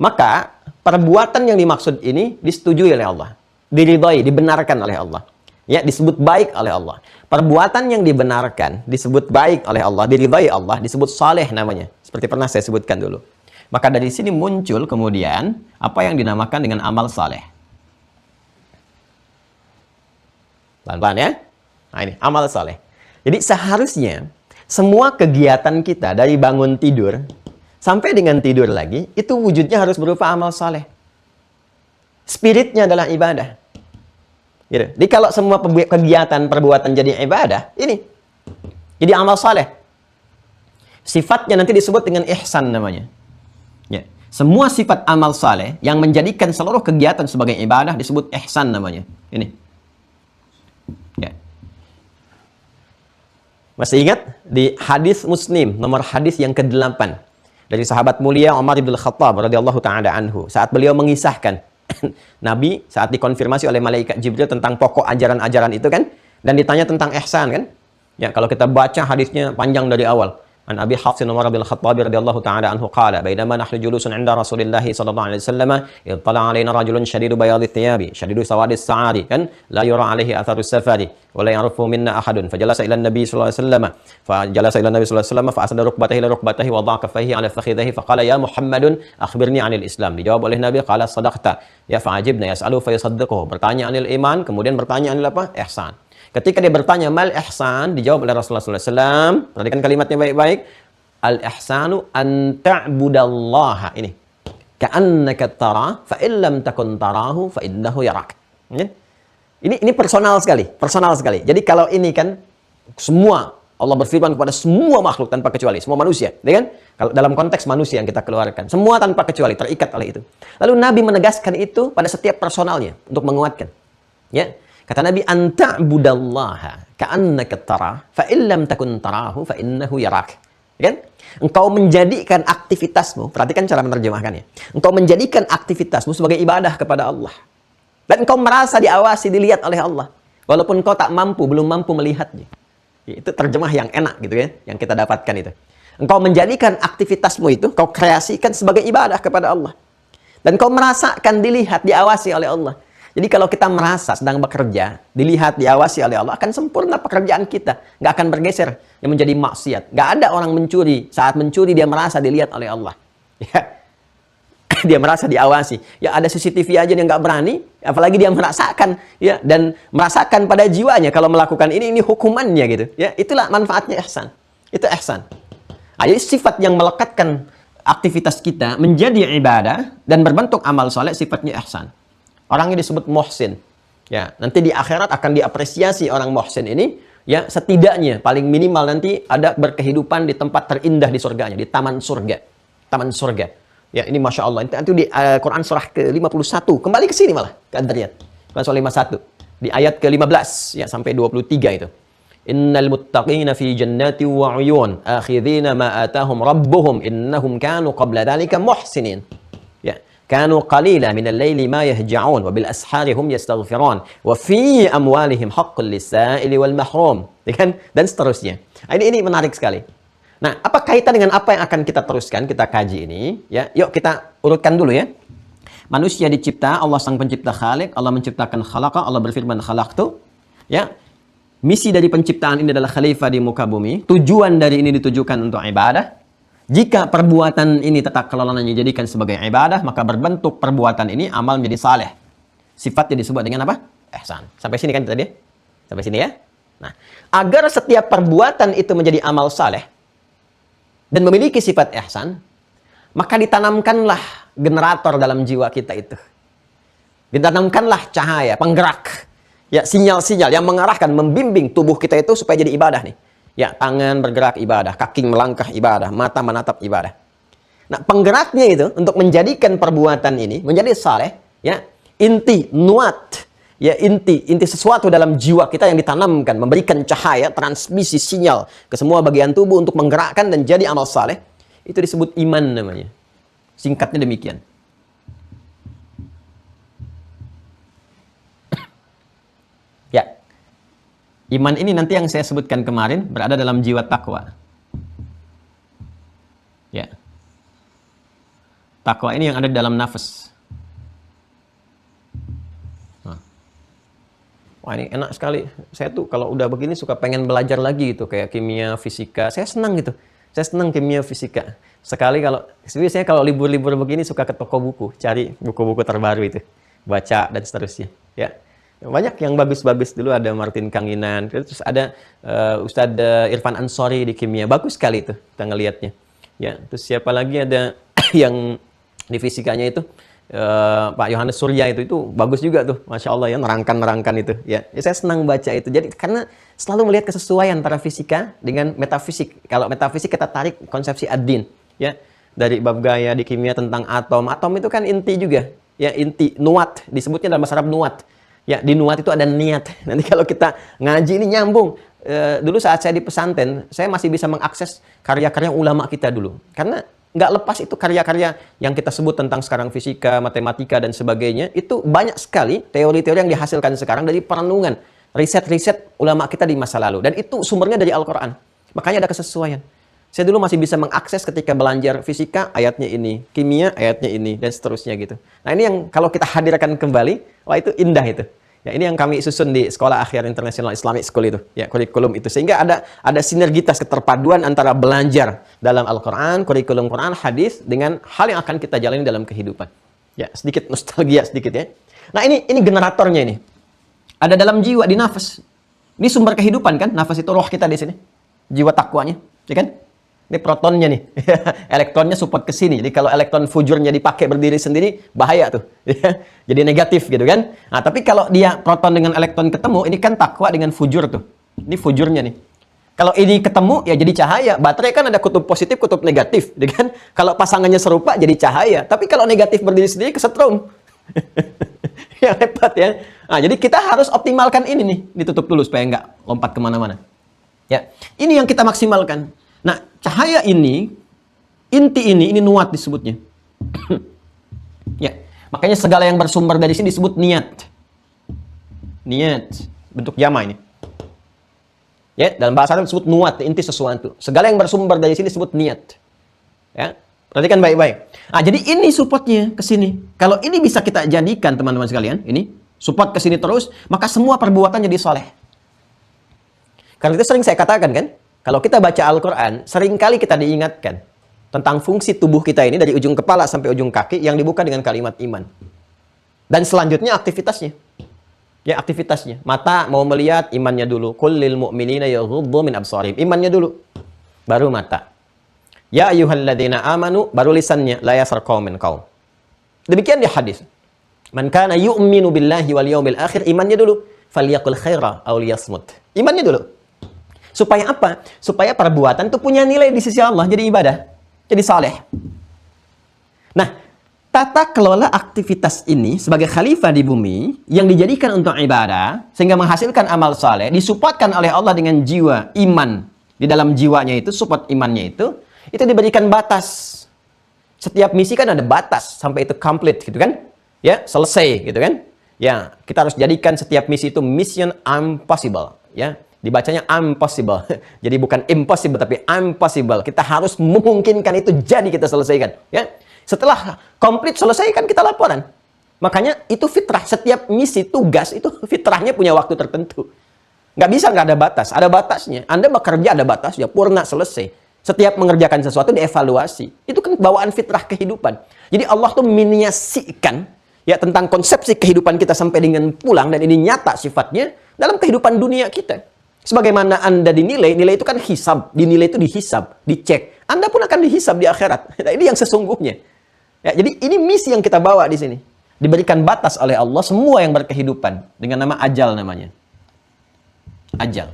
Maka perbuatan yang dimaksud ini disetujui oleh Allah, diridhai, dibenarkan oleh Allah. Ya, disebut baik oleh Allah. Perbuatan yang dibenarkan, disebut baik oleh Allah, diridhai Allah, disebut saleh namanya. Seperti pernah saya sebutkan dulu. Maka dari sini muncul kemudian apa yang dinamakan dengan amal saleh. Pelan-pelan ya. Nah ini, amal saleh. Jadi seharusnya semua kegiatan kita dari bangun tidur sampai dengan tidur lagi, itu wujudnya harus berupa amal saleh. Spiritnya adalah ibadah. Gitu. Jadi kalau semua kegiatan perbuatan jadi ibadah, ini jadi amal saleh. Sifatnya nanti disebut dengan ihsan namanya. Ya. Semua sifat amal saleh yang menjadikan seluruh kegiatan sebagai ibadah disebut ihsan namanya. Ini. Ya. Masih ingat di hadis Muslim nomor hadis yang ke-8 dari sahabat mulia Umar bin Khattab radhiyallahu taala anhu, saat beliau mengisahkan Nabi saat dikonfirmasi oleh malaikat Jibril tentang pokok ajaran-ajaran itu kan, dan ditanya tentang ihsan kan. Ya, kalau kita baca hadisnya panjang dari awal. An Abi Hafs Umar bin Khattab radhiyallahu ta'ala anhu qala bainama nahnu julusun 'inda Rasulillah sallallahu alaihi wasallam ittala 'alaina rajulun shadidu bayadhi thiyabi shadidu sawadis sa'ari kan la yura 'alaihi atharu safari wa la ya'rifu minna ahadun fajalasa ila an-nabi sallallahu alaihi wasallam fajalasa ila an-nabi sallallahu alaihi wasallam fa asada rukbatayhi ila rukbatayhi wa dha'a kaffayhi 'ala fakhidhihi faqala ya Muhammadun akhbirni 'anil Islam. Dijawab oleh Nabi, qala sadaqta. Ya fa'ajibna yas'alu fa yusaddiquhu. Bertanya 'anil iman, kemudian bertanya 'anil apa? Ihsan. Ketika dia bertanya mal ihsan, dijawab oleh Rasulullah SAW. Perhatikan kalimatnya baik-baik. Al ihsanu an ta'budallaha. Ini. Ka'annaka tara fa illam takun tarahu fa innahu yarak. Ini personal sekali, personal sekali. Jadi kalau ini kan semua Allah berfirman kepada semua makhluk tanpa kecuali, semua manusia, ya kan? Kalau dalam konteks manusia yang kita keluarkan, semua tanpa kecuali terikat oleh itu. Lalu Nabi menegaskan itu pada setiap personalnya untuk menguatkan. Ya. Kata Nabi, anta budallaha ka'annaka tara fa illam takun tarahu fa innahu yarak. Kan? Engkau menjadikan aktivitasmu, perhatikan cara menerjemahkannya. Engkau menjadikan aktivitasmu sebagai ibadah kepada Allah. Dan engkau merasa diawasi, dilihat oleh Allah. Walaupun engkau tak mampu, belum mampu melihatnya. Itu terjemah yang enak gitu ya, yang kita dapatkan itu. Engkau menjadikan aktivitasmu itu, kau kreasikan sebagai ibadah kepada Allah. Dan kau merasakan dilihat, diawasi oleh Allah. Jadi kalau kita merasa sedang bekerja, dilihat, diawasi oleh Allah, akan sempurna pekerjaan kita. Nggak akan bergeser yang menjadi maksiat. Nggak ada orang mencuri. Saat mencuri dia merasa dilihat oleh Allah. Ya. Dia merasa diawasi. Ya ada CCTV aja dia nggak berani, apalagi dia merasakan. Ya, dan merasakan pada jiwanya kalau melakukan ini hukumannya gitu. Ya, itulah manfaatnya ihsan. Itu ihsan. Jadi sifat yang melekatkan aktivitas kita menjadi ibadah dan berbentuk amal soleh sifatnya ihsan. Orangnya disebut muhsin. Ya, nanti di akhirat akan diapresiasi orang muhsin ini, ya, setidaknya paling minimal nanti ada berkehidupan di tempat terindah di surganya, di taman surga. Taman surga. Ya, ini Masya Allah. Itu di Quran surah ke-51. Kembali ke sini malah, ke Ad-Dariyat. Quran surah 51. Di ayat ke-15 ya sampai 23 itu. Innal muttaqina fi jannati wa 'uyun akhidhina ma atahum rabbuhum innahum kanu qabla dhalika muhsinin. Ya, kanu qalila min al-laili ma yahja'un wa bil ashari hum yastaghfirun wa fi amwalihim haqqul lis-sa'ili wal mahrum. Ya kan? Dan seterusnya. Ini menarik sekali. Nah, apa kaitan dengan apa yang akan kita teruskan, kita kaji ini? Ya, yuk kita urutkan dulu ya. Manusia dicipta, Allah sang pencipta khalik, Allah menciptakan khalaqa, Allah berfirman khalaqtu. Ya. Misi dari penciptaan ini adalah khalifah di muka bumi. Tujuan dari ini ditujukan untuk ibadah. Jika perbuatan ini tata kelolanya dijadikan sebagai ibadah, maka berbentuk perbuatan ini amal menjadi saleh. Sifatnya disebut dengan apa? Ihsan. Sampai sini kan tadi? Sampai sini ya? Nah, agar setiap perbuatan itu menjadi amal saleh dan memiliki sifat ihsan, maka ditanamkanlah generator dalam jiwa kita itu. Ditanamkanlah cahaya, penggerak. Ya, sinyal-sinyal yang mengarahkan, membimbing tubuh kita itu supaya jadi ibadah nih. Ya, tangan bergerak ibadah, kaki melangkah ibadah, mata menatap ibadah. Nah, penggeraknya itu untuk menjadikan perbuatan ini menjadi saleh, ya, inti nuat, ya, inti sesuatu dalam jiwa kita yang ditanamkan, memberikan cahaya, transmisi sinyal ke semua bagian tubuh untuk menggerakkan dan jadi amal saleh, itu disebut iman namanya. Singkatnya demikian. Ya, iman ini nanti yang saya sebutkan kemarin berada dalam jiwa takwa. Ya, takwa ini yang ada di dalam nafas. Wah, ini enak sekali. Saya tuh kalau udah begini suka pengen belajar lagi gitu, kayak kimia, fisika. Saya senang gitu. Saya senang kimia, fisika. Sekali biasanya kalau libur-libur begini suka ke toko buku, cari buku-buku terbaru itu, baca dan seterusnya. Ya. Banyak yang bagus-bagus, dulu ada Martin Kanginan, terus ada Ustadz Irfan Ansori di kimia, bagus sekali itu kita ngelihatnya. Ya, terus siapa lagi ada yang di fisikanya itu Pak Yohanes Surya itu bagus juga tuh, Masya Allah ya, nerangkan itu. Ya, saya senang baca itu. Jadi karena selalu melihat kesesuaian antara fisika dengan metafisik. Kalau metafisik kita tarik konsepsi ad-din, ya, dari bab gaya di kimia tentang atom. Atom itu kan inti juga, ya, inti nuat, disebutnya dalam bahasa Arab nuat. Ya, di nuat itu ada niat. Nanti kalau kita ngaji ini nyambung. Dulu saat saya di pesantren, saya masih bisa mengakses karya-karya ulama kita dulu. Karena nggak lepas itu karya-karya yang kita sebut tentang sekarang fisika, matematika, dan sebagainya. Itu banyak sekali teori-teori yang dihasilkan sekarang dari perenungan, riset-riset ulama kita di masa lalu. Dan itu sumbernya dari Al-Quran. Makanya ada kesesuaian. Saya dulu masih bisa mengakses ketika belajar fisika, ayatnya ini. Kimia, ayatnya ini. Dan seterusnya gitu. Nah, ini yang kalau kita hadirkan kembali, wah itu indah itu. Ya, ini yang kami susun di Sekolah Akhir International Islamic School itu. Ya, kurikulum itu. Sehingga ada sinergitas, keterpaduan antara belajar dalam Al-Quran, kurikulum Quran, hadis, dengan hal yang akan kita jalani dalam kehidupan. Ya, sedikit nostalgia sedikit ya. Nah, ini generatornya ini. Ada dalam jiwa, di nafas. Ini sumber kehidupan kan? Nafas itu roh kita di sini. Jiwa takwanya. Ya kan? Ini protonnya nih. Elektronnya support ke sini. Jadi kalau elektron fujurnya dipakai berdiri sendiri, bahaya tuh. Jadi negatif gitu kan. Nah, tapi kalau dia proton dengan elektron ketemu, ini kan takwa dengan fujur tuh. Ini fujurnya nih. Kalau ini ketemu, ya jadi cahaya. Baterai kan ada kutub positif, kutub negatif. Gitu kan? Kalau pasangannya serupa, jadi cahaya. Tapi kalau negatif berdiri sendiri, kesetrum. Ya hebat ya. Nah, jadi kita harus optimalkan ini nih. Ditutup dulu supaya nggak lompat kemana-mana. Ya, ini yang kita maksimalkan. Nah, cahaya ini, inti ini nuat disebutnya. Ya, makanya segala yang bersumber dari sini disebut niat. Niat, bentuk jama ini. Ya, dalam bahasa Arab disebut nuat, inti sesuatu. Segala yang bersumber dari sini disebut niat. Ya, perhatikan baik-baik. Nah, jadi ini supportnya ke sini. Kalau ini bisa kita jadikan teman-teman sekalian, ini support ke sini terus, maka semua perbuatan jadi soleh. Karena itu sering saya katakan kan, kalau kita baca Al-Quran, seringkali kita diingatkan tentang fungsi tubuh kita ini dari ujung kepala sampai ujung kaki yang dibuka dengan kalimat iman. Dan selanjutnya aktivitasnya. Ya, aktivitasnya. Mata mau melihat, imannya dulu. Qul lil mu'minina yaghuddu min absarihim. Imannya dulu. Baru mata. Ya ayyuhalladzina amanu, baru lisannya, la yaskhar qaumin min qaum. Demikian di hadis. Man kana yu'minu billahi wal yawmil akhir, imannya dulu. Falyaqul khaira aw liyasmut. Imannya dulu. Supaya apa? Supaya perbuatan itu punya nilai di sisi Allah, jadi ibadah, jadi saleh. Nah, tata kelola aktivitas ini sebagai khalifah di bumi yang dijadikan untuk ibadah sehingga menghasilkan amal saleh, disupportkan oleh Allah dengan jiwa iman. Di dalam jiwanya itu, support imannya itu diberikan batas. Setiap misi kan ada batas sampai itu complete gitu kan? Ya, selesai gitu kan? Ya, kita harus jadikan setiap misi itu mission impossible, ya. Dibacanya impossible. Jadi bukan impossible tapi impossible. Kita harus memungkinkan itu jadi kita selesaikan, ya. Setelah komplit selesaikan kita laporan. Makanya itu fitrah. Setiap misi tugas itu fitrahnya punya waktu tertentu. Nggak bisa nggak ada batas. Ada batasnya. Anda bekerja ada batasnya. Purna selesai. Setiap mengerjakan sesuatu dievaluasi. Itu kan bawaan fitrah kehidupan. Jadi Allah tuh miniasikan ya tentang konsepsi kehidupan kita sampai dengan pulang, dan ini nyata sifatnya dalam kehidupan dunia kita. Sebagaimana Anda dinilai, nilai itu kan hisab. Dinilai itu dihisab, dicek. Anda pun akan dihisab di akhirat. Nah, ini yang sesungguhnya. Ya, jadi ini misi yang kita bawa di sini. Diberikan batas oleh Allah semua yang berkehidupan dengan nama ajal namanya. Ajal.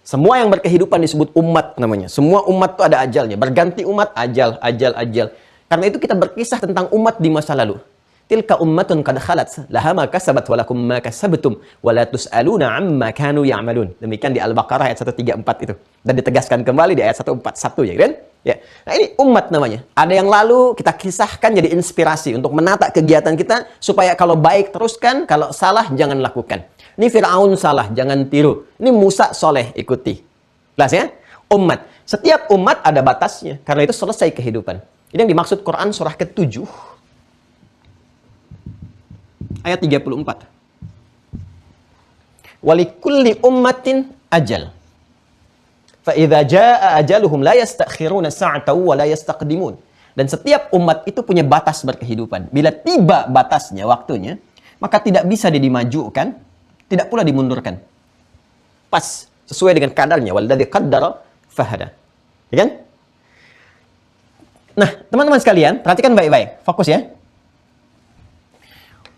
Semua yang berkehidupan disebut umat namanya. Semua umat itu ada ajalnya. Berganti umat, ajal, ajal, ajal. Karena itu kita berkisah tentang umat di masa lalu. Tilka ummatun qad khalat, laha ma kasabat wa lakum ma kasabtum wa la tus'aluna amma kanu ya'malun. Demikian di Al-Baqarah ayat 134 itu. Dan ditegaskan kembali di ayat 141 ya kan? Ya. Nah, ini umat namanya. Ada yang lalu kita kisahkan jadi inspirasi untuk menata kegiatan kita supaya kalau baik teruskan, kalau salah jangan lakukan. Ini Fir'aun salah, jangan tiru. Ini Musa soleh, ikuti. Jelas ya? Umat. Setiap umat ada batasnya. Karena itu selesai kehidupan. Ini yang dimaksud Quran surah ke-7. Ayat 34. Walikulli ummatin ajal. Fa idza jaa ajaluhum la yastakhiruna sa'atan wa la yastaqdimun. Dan setiap umat itu punya batas berkehidupan. Bila tiba batasnya, waktunya, maka tidak bisa dimajukan, tidak pula dimundurkan. Pas sesuai dengan kadarnya. Walladzi qaddara fahada. Ya kan? Nah, teman-teman sekalian, perhatikan baik-baik. Fokus ya.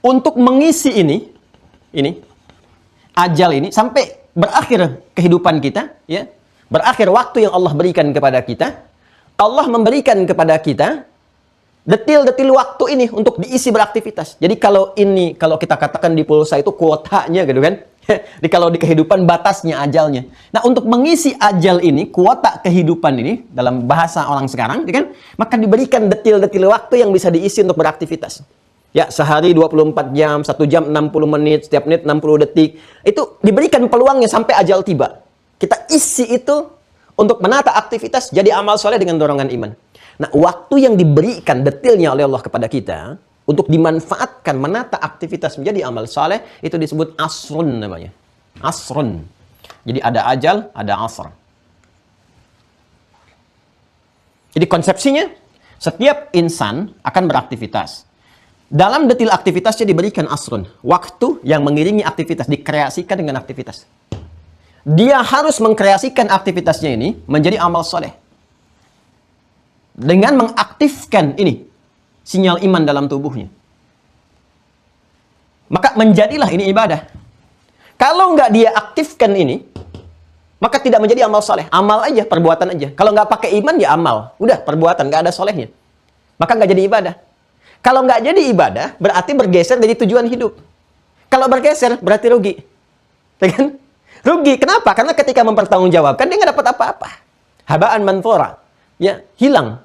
Untuk mengisi ini ajal ini sampai berakhir kehidupan kita, ya, berakhir waktu yang Allah berikan kepada kita, Allah memberikan kepada kita detil-detil waktu ini untuk diisi beraktivitas. Jadi kalau kita katakan di pulsa itu kuotanya gitu kan, kalau di kehidupan batasnya ajalnya. Nah, untuk mengisi ajal ini, kuota kehidupan ini dalam bahasa orang sekarang, ya kan, maka diberikan detil-detil waktu yang bisa diisi untuk beraktivitas. Ya, sehari 24 jam, 1 jam 60 menit, setiap menit 60 detik. Itu diberikan peluangnya sampai ajal tiba. Kita isi itu untuk menata aktivitas jadi amal soleh dengan dorongan iman. Nah, waktu yang diberikan detilnya oleh Allah kepada kita untuk dimanfaatkan menata aktivitas menjadi amal soleh, itu disebut asrun namanya. Asrun. Jadi ada ajal, ada asr. Jadi konsepsinya, setiap insan akan beraktivitas. Dalam detil aktivitasnya diberikan asrun. Waktu yang mengiringi aktivitas, dikreasikan dengan aktivitas. Dia harus mengkreasikan aktivitasnya ini menjadi amal soleh. Dengan mengaktifkan ini, sinyal iman dalam tubuhnya. Maka menjadilah ini ibadah. Kalau nggak dia aktifkan ini, maka tidak menjadi amal soleh. Amal aja, perbuatan aja. Kalau nggak pakai iman, ya amal. Udah, perbuatan, nggak ada solehnya. Maka nggak jadi ibadah. Kalau nggak jadi ibadah, berarti bergeser dari tujuan hidup. Kalau bergeser, berarti rugi. Ya kan? Rugi. Kenapa? Karena ketika mempertanggungjawabkan, dia nggak dapat apa-apa. Habaan manthura. Ya, hilang.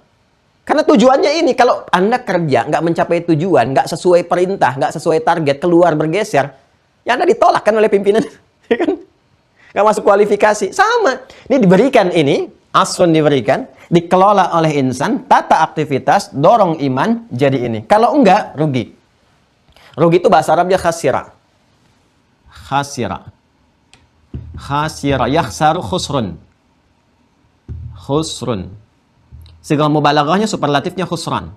Karena tujuannya ini, kalau Anda kerja, nggak mencapai tujuan, nggak sesuai perintah, nggak sesuai target, keluar bergeser, ya Anda ditolak kan oleh pimpinan. Ya kan? Nggak masuk kualifikasi. Sama. Ini diberikan ini, asrun diberikan, dikelola oleh insan, tata aktivitas, dorong iman, jadi ini. Kalau enggak, rugi. Rugi itu bahasa Arabnya khasira. Khasira. Khasira. Yakhsaru khusrun. Khusrun. Sigal mubalaghahnya superlatifnya khusran.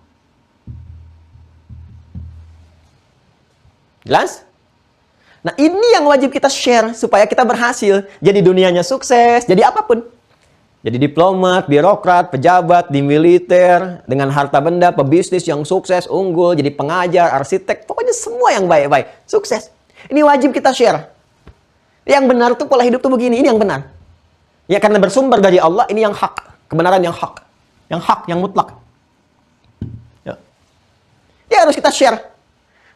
Jelas? Nah, ini yang wajib kita share supaya kita berhasil. Jadi dunianya sukses, jadi apapun. Jadi diplomat, birokrat, pejabat di militer, dengan harta benda, pebisnis yang sukses, unggul, jadi pengajar, arsitek, pokoknya semua yang baik-baik, sukses. Ini wajib kita share. Yang benar tuh pola hidup tuh begini, ini yang benar. Ya karena bersumber dari Allah, ini yang hak, kebenaran yang hak. Yang hak, yang mutlak. Ya harus kita share.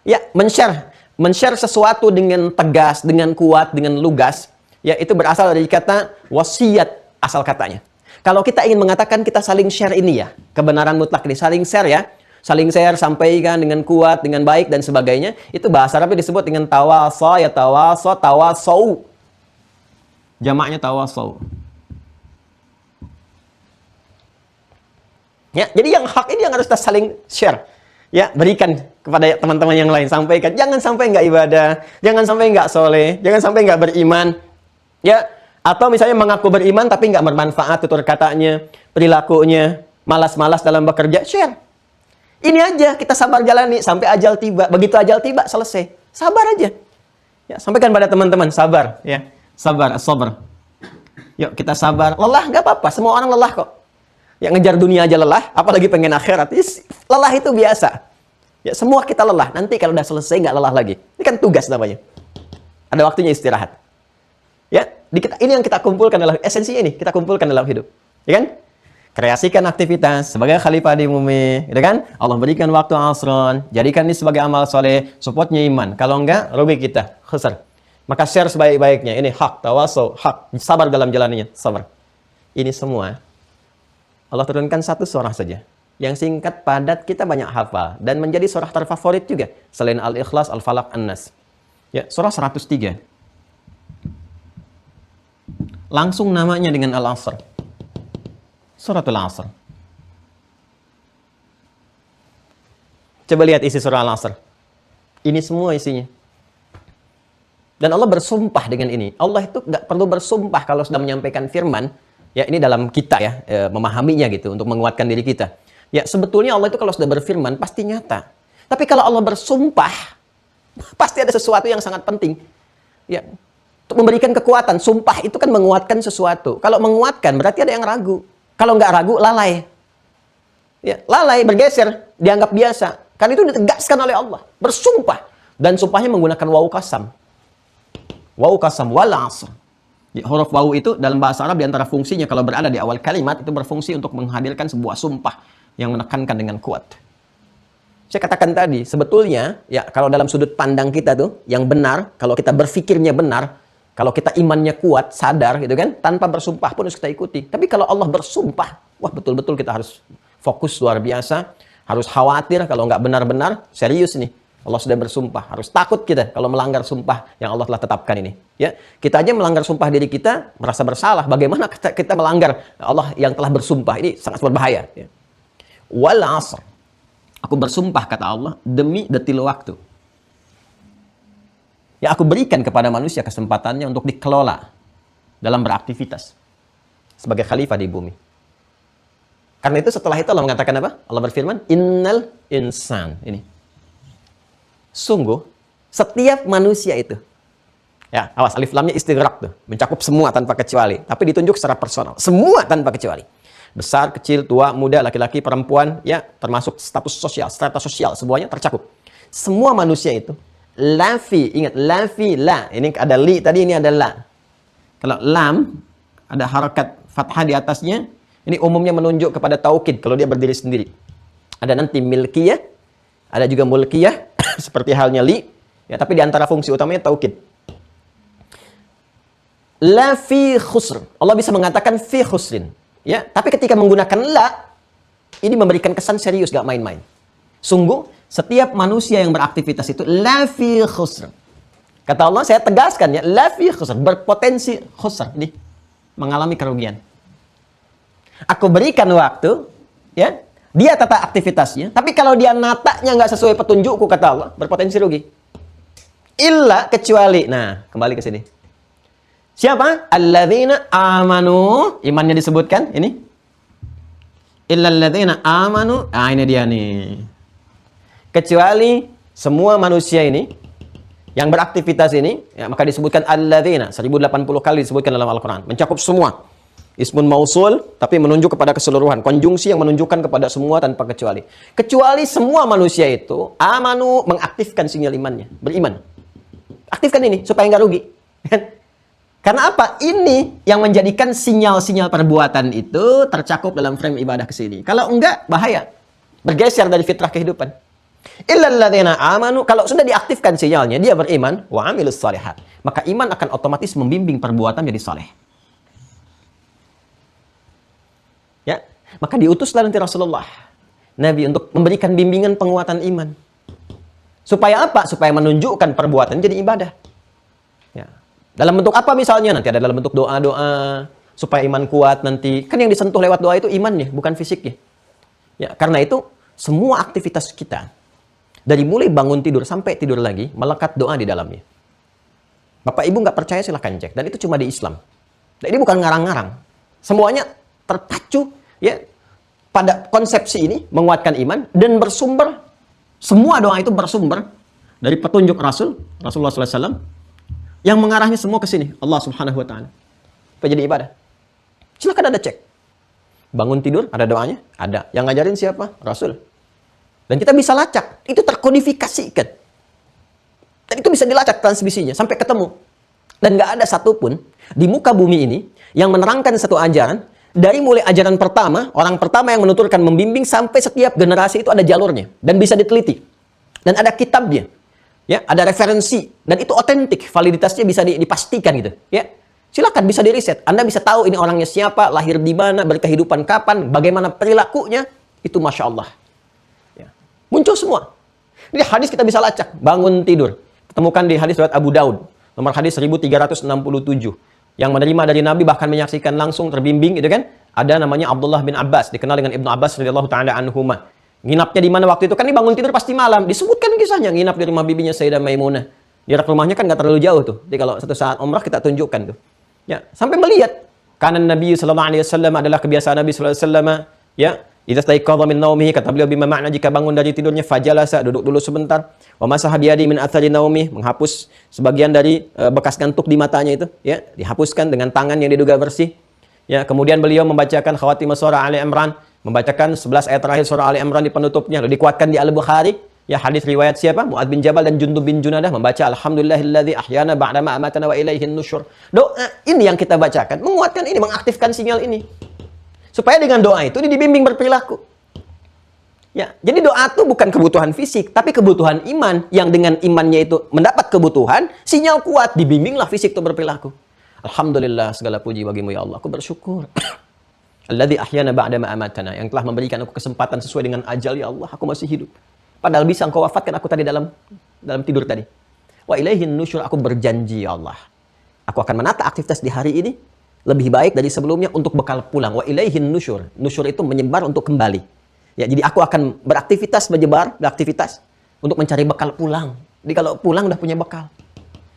Ya, men-share sesuatu dengan tegas, dengan kuat, dengan lugas. Ya, itu berasal dari kata wasiat, asal katanya. Kalau kita ingin mengatakan kita saling share ini ya, kebenaran mutlak ini, saling share ya. Saling share, sampaikan dengan kuat, dengan baik, dan sebagainya. Itu bahasa Arabnya disebut dengan tawasa, ya tawasa, tawasau. Jamaknya tawasau. Ya, jadi yang hak ini yang harus kita saling share. Ya, berikan kepada teman-teman yang lain, sampaikan. Jangan sampai nggak ibadah, jangan sampai nggak soleh, jangan sampai nggak beriman. Ya, atau misalnya mengaku beriman tapi nggak bermanfaat tutur katanya, perilakunya, malas-malas dalam bekerja, share. Ini aja kita sabar jalani sampai ajal tiba. Begitu ajal tiba, selesai. Sabar aja. Ya, sampaikan pada teman-teman, sabar. Ya, sabar, sabar. Yuk kita sabar. Lelah nggak apa-apa, semua orang lelah kok. Yang ngejar dunia aja lelah, apalagi pengen akhirat. Lelah itu biasa. Ya, semua kita lelah. Nanti kalau udah selesai, nggak lelah lagi. Ini kan tugas namanya. Ada waktunya istirahat. Ya, ini yang kita kumpulkan dalam esensi ini. Kita kumpulkan dalam hidup. Ya kan? Kreasikan aktivitas sebagai khalifah di bumi. Ya kan? Allah berikan waktu asron. Jadikan ini sebagai amal soleh. Supportnya iman. Kalau enggak, rugi kita. Khusar. Maka share sebaik-baiknya. Ini hak, tawasul, hak. Sabar dalam jalannya. Sabar. Ini semua Allah turunkan satu surah saja. Yang singkat, padat, kita banyak hafal. Dan menjadi surah terfavorit juga. Selain Al-Ikhlas, Al-Falaq, An-Nas. Ya, surah 103. Langsung namanya dengan Al-Asr. Suratul Asr. Coba lihat isi surah Al-Asr. Ini semua isinya. Dan Allah bersumpah dengan ini. Allah itu nggak perlu bersumpah kalau sudah menyampaikan firman. Ya, ini dalam kita ya, memahaminya gitu, untuk menguatkan diri kita. Ya, sebetulnya Allah itu kalau sudah berfirman, pasti nyata. Tapi kalau Allah bersumpah, pasti ada sesuatu yang sangat penting. Ya, untuk memberikan kekuatan. Sumpah itu kan menguatkan sesuatu. Kalau menguatkan, berarti ada yang ragu. Kalau nggak ragu, lalai. Ya, lalai, bergeser, dianggap biasa. Karena itu ditegaskan oleh Allah. Bersumpah. Dan sumpahnya menggunakan waw kasam. Waw kasam, wal asr. Ya, huruf wawu itu dalam bahasa Arab diantara fungsinya kalau berada di awal kalimat itu berfungsi untuk menghadirkan sebuah sumpah yang menekankan dengan kuat. Saya katakan tadi, sebetulnya ya kalau dalam sudut pandang kita tuh yang benar, kalau kita berpikirnya benar, kalau kita imannya kuat, sadar gitu kan, tanpa bersumpah pun harus kita ikuti. Tapi kalau Allah bersumpah, wah betul-betul kita harus fokus luar biasa, harus khawatir kalau nggak benar-benar, serius nih. Allah sudah bersumpah, harus takut kita kalau melanggar sumpah yang Allah telah tetapkan ini. Ya, kita aja melanggar sumpah diri kita, merasa bersalah. Bagaimana kita melanggar Allah yang telah bersumpah? Ini sangat berbahaya. Ya. Wal asr. Aku bersumpah, kata Allah, demi detil waktu. Ya, aku berikan kepada manusia kesempatannya untuk dikelola dalam beraktivitas sebagai khalifah di bumi. Karena itu setelah itu Allah mengatakan apa? Allah berfirman, innal insan. Ini. Sungguh, setiap manusia itu, ya, awas, alif lamnya istighraq tuh, mencakup semua tanpa kecuali, tapi ditunjuk secara personal, semua tanpa kecuali. Besar, kecil, tua, muda, laki-laki, perempuan, ya, termasuk status sosial, strata sosial, semuanya tercakup. Semua manusia itu, lafi, ingat, lafi, la, ini ada li, tadi ini ada la. Kalau lam, ada harakat fathah di atasnya, ini umumnya menunjuk kepada taukid, kalau dia berdiri sendiri. Ada nanti milkiyah, ada juga mulkiyah, seperti halnya li, ya, tapi di antara fungsi utamanya taukid. La fi khusr. Allah bisa mengatakan fi khusrin. Ya, tapi ketika menggunakan la, ini memberikan kesan serius, gak main-main. Sungguh, setiap manusia yang beraktivitas itu la fi khusr. Kata Allah, saya tegaskan ya, la fi khusr, berpotensi khusr, ini mengalami kerugian. Aku berikan waktu, ya, dia tata aktivitasnya, tapi kalau dia natanya nggak sesuai petunjukku, kata Allah, berpotensi rugi. Illa, kecuali. Nah, kembali ke sini. Siapa? Alladzina amanu. Imannya disebutkan, ini. Illa alladzina amanu. Ah, ini dia nih. Kecuali semua manusia ini, yang beraktivitas ini, ya, maka disebutkan alladzina. 1080 kali disebutkan dalam Al-Quran. Mencakup semua. Ismun mausul, tapi menunjuk kepada keseluruhan. Konjungsi yang menunjukkan kepada semua tanpa kecuali. Kecuali semua manusia itu, amanu, mengaktifkan sinyal imannya. Beriman. Aktifkan ini, supaya nggak rugi. Karena apa? Ini yang menjadikan sinyal-sinyal perbuatan itu tercakup dalam frame ibadah ke sini. Kalau enggak, bahaya. Bergeser dari fitrah kehidupan. Illalladzina amanu, kalau sudah diaktifkan sinyalnya, dia beriman, wa amilus shalihat. Maka iman akan otomatis membimbing perbuatan jadi saleh. Ya, maka diutuslah nanti Rasulullah Nabi untuk memberikan bimbingan penguatan iman. Supaya apa? Supaya menunjukkan perbuatan jadi ibadah. Ya. Dalam bentuk apa misalnya? Nanti ada dalam bentuk doa-doa supaya iman kuat nanti. Kan yang disentuh lewat doa itu imannya, bukan fisiknya. Ya, karena itu semua aktivitas kita dari mulai bangun tidur sampai tidur lagi melekat doa di dalamnya. Bapak Ibu nggak percaya silahkan cek. Dan itu cuma di Islam. Dan ini bukan ngarang-ngarang. Semuanya terpacu ya pada konsepsi ini menguatkan iman dan bersumber, semua doa itu bersumber dari petunjuk Rasulullah SAW yang mengarahnya semua ke sini, Allah Subhanahu Wa Taala. Supaya jadi ibadah. Silakan ada cek. Bangun tidur ada doanya, ada. Yang ngajarin siapa? Rasul. Dan kita bisa lacak, itu terkodifikasikan. Dan itu bisa dilacak transmisinya sampai ketemu. Dan nggak ada satupun di muka bumi ini yang menerangkan satu ajaran dari mulai ajaran pertama, orang pertama yang menuturkan membimbing sampai setiap generasi itu ada jalurnya dan bisa diteliti. Dan ada kitabnya. Ya, ada referensi dan itu otentik, validitasnya bisa dipastikan gitu, ya. Silakan bisa diriset. Anda bisa tahu ini orangnya siapa, lahir di mana, berkehidupan kapan, bagaimana perilakunya, itu Masya Allah. Ya. Muncul semua. Jadi hadis kita bisa lacak, bangun tidur. Temukan di hadis riwayat Abu Daud, nomor hadis 1367. Yang menerima dari Nabi bahkan menyaksikan langsung terbimbing itu kan. Ada namanya Abdullah bin Abbas, dikenal dengan Ibnu Abbas radhiyallahu taala anhuma. Nginapnya di mana waktu itu? Kan dia bangun tidur pasti malam. Disebutkan kisahnya nginap di rumah bibinya Sayyidah Maimunah. Jarak rumahnya kan nggak terlalu jauh tuh. Jadi kalau satu saat umrah kita tunjukkan tuh. Ya, sampai melihat kanan Nabi sallallahu alaihi wasallam adalah kebiasaan Nabi sallallahu alaihi wasallam, ya. Idza staiqadha min naumihi, kata beliau, bima makna jika bangun dari tidurnya, fajalasa, duduk dulu sebentar, wa masaha biyadi min athari naumi, menghapus sebagian dari bekas ngantuk di matanya itu, ya, dihapuskan dengan tangan yang diduga bersih. Ya, kemudian beliau membacakan khawatimah surah Ali Imran, membacakan 11 ayat terakhir surah Ali Imran di penutupnya, lalu dikuatkan di Al-Bukhari, ya, hadis riwayat siapa? Mu'adz bin Jabal dan Jundub bin Junadah membaca alhamdulillahilladzi ahyana ba'dama amatana wa ilaihin nusyur. Doa ini yang kita bacakan, menguatkan ini, mengaktifkan sinyal ini. Supaya dengan doa itu dibimbing berperilaku. Ya, jadi doa itu bukan kebutuhan fisik, tapi kebutuhan iman yang dengan imannya itu mendapat kebutuhan, sinyal kuat, dibimbinglah fisik itu berperilaku. Alhamdulillah, segala puji bagimu ya Allah. Aku bersyukur. Alladzi ahyana ba'dama amatana, yang telah memberikan aku kesempatan sesuai dengan ajal ya Allah, aku masih hidup. Padahal bisa engkau wafatkan aku tadi dalam tidur tadi. Wa ilaihin nusyur, aku berjanji ya Allah. Aku akan menata aktivitas di hari ini lebih baik dari sebelumnya untuk bekal pulang. Wa ilaihin nusyur. Nusyur itu menyebar untuk kembali. Ya, jadi aku akan beraktivitas untuk mencari bekal pulang. Jadi kalau pulang udah punya bekal.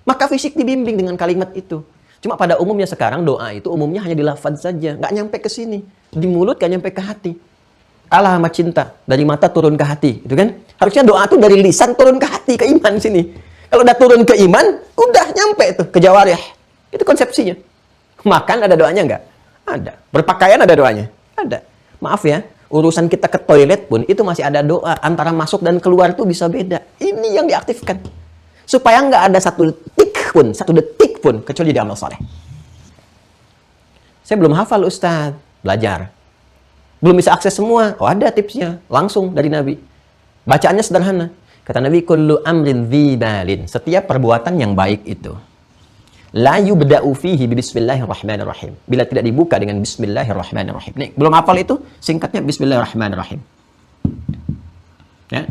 Maka fisik dibimbing dengan kalimat itu. Cuma pada umumnya sekarang doa itu umumnya hanya di lafaz saja, nggak nyampe ke sini. Di mulut nggak nyampe ke hati. Kalah sama cinta, dari mata turun ke hati, itu kan? Harusnya doa itu dari lisan turun ke hati, ke iman sini. Kalau udah turun ke iman, udah nyampe tuh ke jawarih. Itu konsepsinya. Makan ada doanya nggak? Ada. Berpakaian ada doanya? Ada. Maaf ya, urusan kita ke toilet pun itu masih ada doa. Antara masuk dan keluar itu bisa beda. Ini yang diaktifkan. Supaya nggak ada satu detik pun kecuali di amal soleh. Saya belum hafal Ustaz, belajar. Belum bisa akses semua. Oh, ada tipsnya, langsung dari Nabi. Bacaannya sederhana. Kata Nabi, kullu amrin dzibalin. Setiap perbuatan yang baik itu la yubda'u fihi bismillahirrahmanirrahim. Bila tidak dibuka dengan bismillahirrahmanirrahim. Nih, belum hafal itu, singkatnya bismillahirrahmanirrahim. Ya.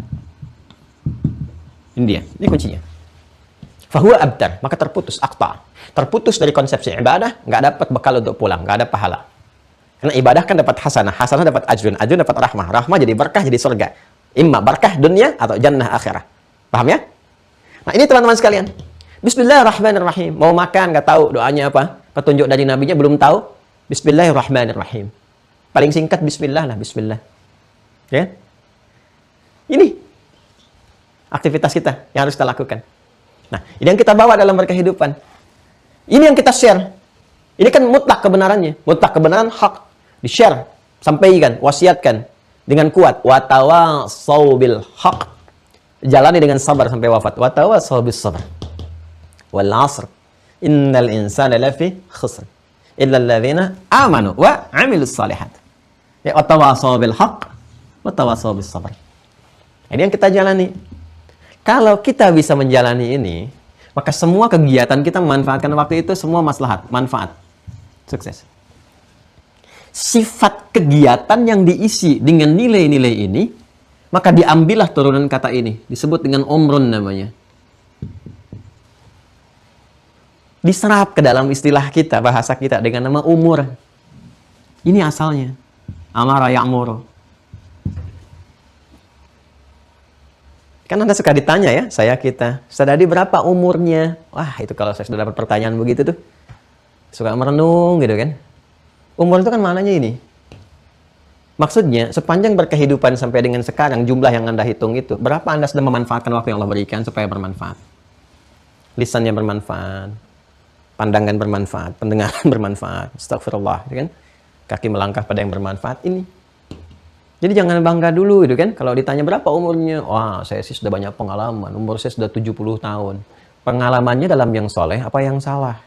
Ini dia, ini kuncinya. Fahuwa abtar, maka terputus, akta. Terputus dari konsepsi ibadah, nggak dapat bekal untuk pulang, nggak ada pahala. Karena ibadah kan dapat hasanah, hasanah dapat ajrun, ajrun dapat rahmah, rahmah jadi berkah, jadi surga. Imma berkah dunia atau jannah akhirah. Paham ya? Nah, ini teman-teman sekalian. Bismillahirrahmanirrahim. Mau makan, nggak tahu doanya apa. Petunjuk dari nabinya belum tahu. Bismillahirrahmanirrahim. Paling singkat bismillah lah, bismillah. Ya? Ini aktivitas kita yang harus kita lakukan. Nah, ini yang kita bawa dalam berkehidupan. Ini yang kita share. Ini kan mutlak kebenarannya. Mutlak kebenaran hak. Di-share, sampaikan, wasiatkan dengan kuat. Wa tawassaw bil haq. Jalani dengan sabar sampai wafat. Wa tawassaw bis sabr. Wal 'asr. Innal insana lafi khusr. Illa alladhina amanu wa 'amilus shalihat. Ya, wa tawassaw bil haq, wa tawassaw bis sabr. Ini yang kita jalani. Kalau kita bisa menjalani ini, maka semua kegiatan kita memanfaatkan waktu itu semua maslahat, manfaat. Sukses. Sifat kegiatan yang diisi dengan nilai-nilai ini, maka diambillah turunan kata ini. Disebut dengan umrun namanya. Diserap ke dalam istilah kita, bahasa kita dengan nama umur. Ini asalnya. Amara ya'muru. Kan Anda suka ditanya ya, kita. Ustaz Adi berapa umurnya? Wah, itu kalau saya sudah dapat pertanyaan begitu tuh. Suka merenung gitu kan. Umur itu kan maknanya ini. Maksudnya, sepanjang berkehidupan sampai dengan sekarang, jumlah yang Anda hitung itu, berapa Anda sudah memanfaatkan waktu yang Allah berikan supaya bermanfaat? Lisannya bermanfaat, pandangan bermanfaat, pendengaran bermanfaat, astagfirullah, gitu kan? Kaki melangkah pada yang bermanfaat ini. Jadi jangan bangga dulu, gitu kan? Kalau ditanya berapa umurnya, wah saya sih sudah banyak pengalaman, umur saya sudah 70 tahun. Pengalamannya dalam yang soleh, apa yang salah?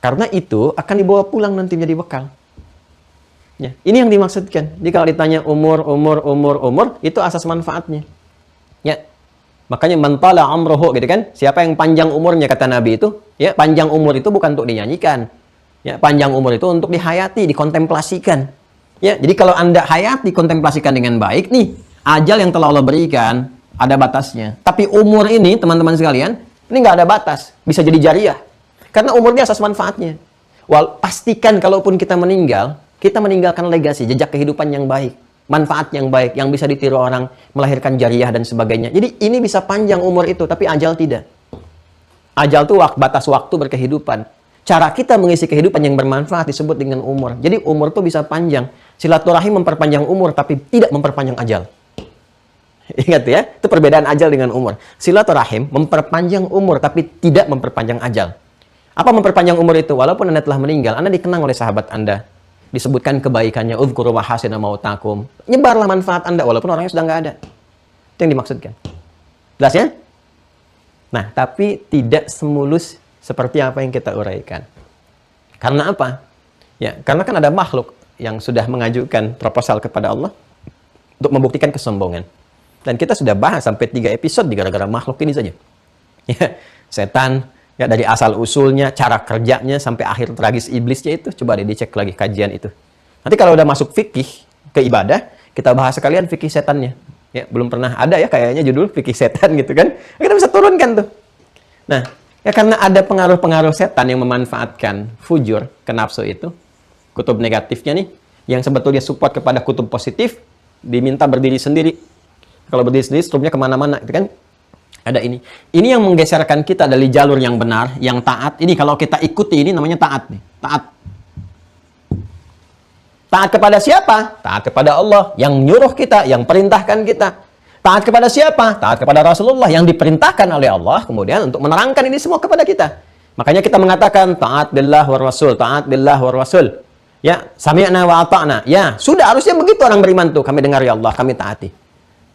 Karena itu akan dibawa pulang nanti menjadi bekal. Ya, ini yang dimaksudkan. Jadi kalau ditanya umur, itu asas manfaatnya. Ya, makanya mentala amrohu gitu kan. Siapa yang panjang umurnya kata Nabi itu, ya panjang umur itu bukan untuk dinyanyikan. Ya, panjang umur itu untuk dihayati, dikontemplasikan. Ya, jadi kalau Anda hayati, kontemplasikan dengan baik nih, ajal yang telah Allah berikan ada batasnya. Tapi umur ini teman-teman sekalian, ini nggak ada batas, bisa jadi jariah. Karena umurnya asas manfaatnya. Pastikan kalaupun kita meninggalkan legasi, jejak kehidupan yang baik, manfaat yang baik, yang bisa ditiru orang, melahirkan jariah dan sebagainya. Jadi ini bisa panjang umur itu, tapi ajal tidak. Ajal itu batas waktu berkehidupan. Cara kita mengisi kehidupan yang bermanfaat disebut dengan umur. Jadi umur itu bisa panjang. Silaturahim memperpanjang umur, tapi tidak memperpanjang ajal. Ingat ya, itu perbedaan ajal dengan umur. Silaturahim memperpanjang umur, tapi tidak memperpanjang ajal. Apa memperpanjang umur itu? Walaupun Anda telah meninggal, Anda dikenang oleh sahabat Anda. Disebutkan kebaikannya, udhkuru wa hasina mautakum. Nyebarlah manfaat Anda, walaupun orangnya sudah nggak ada. Itu yang dimaksudkan. Jelas ya? Nah, tapi tidak semulus seperti apa yang kita uraikan. Karena apa? Ya, karena kan ada makhluk yang sudah mengajukan proposal kepada Allah untuk membuktikan kesombongan. Dan kita sudah bahas sampai 3 episode gara-gara makhluk ini saja. Ya, setan, ya dari asal usulnya, cara kerjanya sampai akhir tragis iblisnya itu, coba deh dicek lagi kajian itu. Nanti kalau udah masuk fikih ke ibadah, kita bahas sekalian fikih setannya. Ya, belum pernah ada ya kayaknya judul fikih setan gitu kan. Kita bisa turunkan tuh. Nah, ya karena ada pengaruh-pengaruh setan yang memanfaatkan fujur ke nafsu itu, kutub negatifnya nih, yang sebetulnya support kepada kutub positif, diminta berdiri sendiri. Kalau berdiri sendiri, strupnya kemana-mana, gitu kan? Ada ini. Ini yang menggeserkan kita dari jalur yang benar, yang taat. Ini kalau kita ikuti, ini namanya taat nih. Taat. Taat kepada siapa? Taat kepada Allah. Yang nyuruh kita, yang perintahkan kita. Taat kepada siapa? Taat kepada Rasulullah. Yang diperintahkan oleh Allah, kemudian untuk menerangkan ini semua kepada kita. Makanya kita mengatakan, taat billah wa rasul. Taat billah wa rasul. Ya, sami'na wa ata'na. Ya, sudah harusnya begitu orang beriman tuh. Kami dengar ya Allah, kami taati.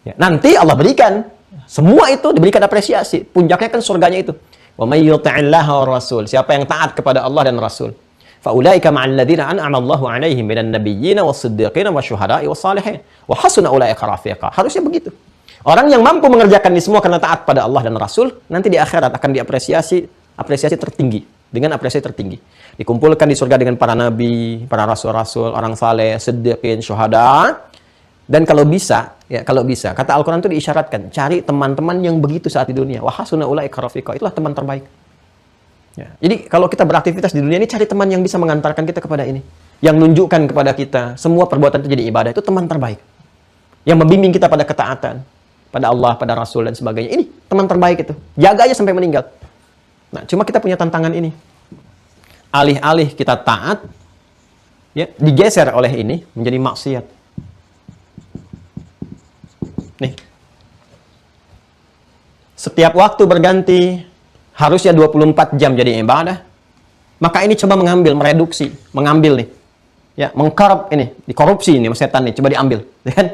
Ya, nanti Allah berikan. Semua itu diberikan apresiasi. Puncaknya kan surganya itu. Wa may yuti'illaha wa rasul. Siapa yang taat kepada Allah dan Rasul. Fa ulaika ma'al ladzina an'ama Allahu 'alaihim minan nabiyyina was-siddiqina wasyuhada'i was-salihin. Wa hasuna ulaika rafiqa. Harusnya begitu. Orang yang mampu mengerjakan ini semua karena taat pada Allah dan Rasul, nanti di akhirat akan apresiasi tertinggi. Dengan apresiasi tertinggi. Dikumpulkan di surga dengan para nabi, para rasul-rasul, orang saleh, siddiqin, syuhada. Dan kalau bisa, kata Al-Quran itu diisyaratkan, cari teman-teman yang begitu saat di dunia. Wa hasuna ulaika rafiqa. Itulah teman terbaik. Ya. Jadi kalau kita beraktivitas di dunia ini, cari teman yang bisa mengantarkan kita kepada ini. Yang menunjukkan kepada kita, semua perbuatan itu jadi ibadah. Itu teman terbaik. Yang membimbing kita pada ketaatan. Pada Allah, pada Rasul, dan sebagainya. Ini teman terbaik itu. Jaga aja sampai meninggal. Nah, cuma kita punya tantangan ini. Alih-alih kita taat, ya, digeser oleh ini menjadi maksiat. Nih. Setiap waktu berganti, harusnya 24 jam jadi ibadah. Maka ini coba mereduksi, mengambil nih. Ya, mengkorup ini, dikorupsi ini sama setan nih, coba diambil, ya kan?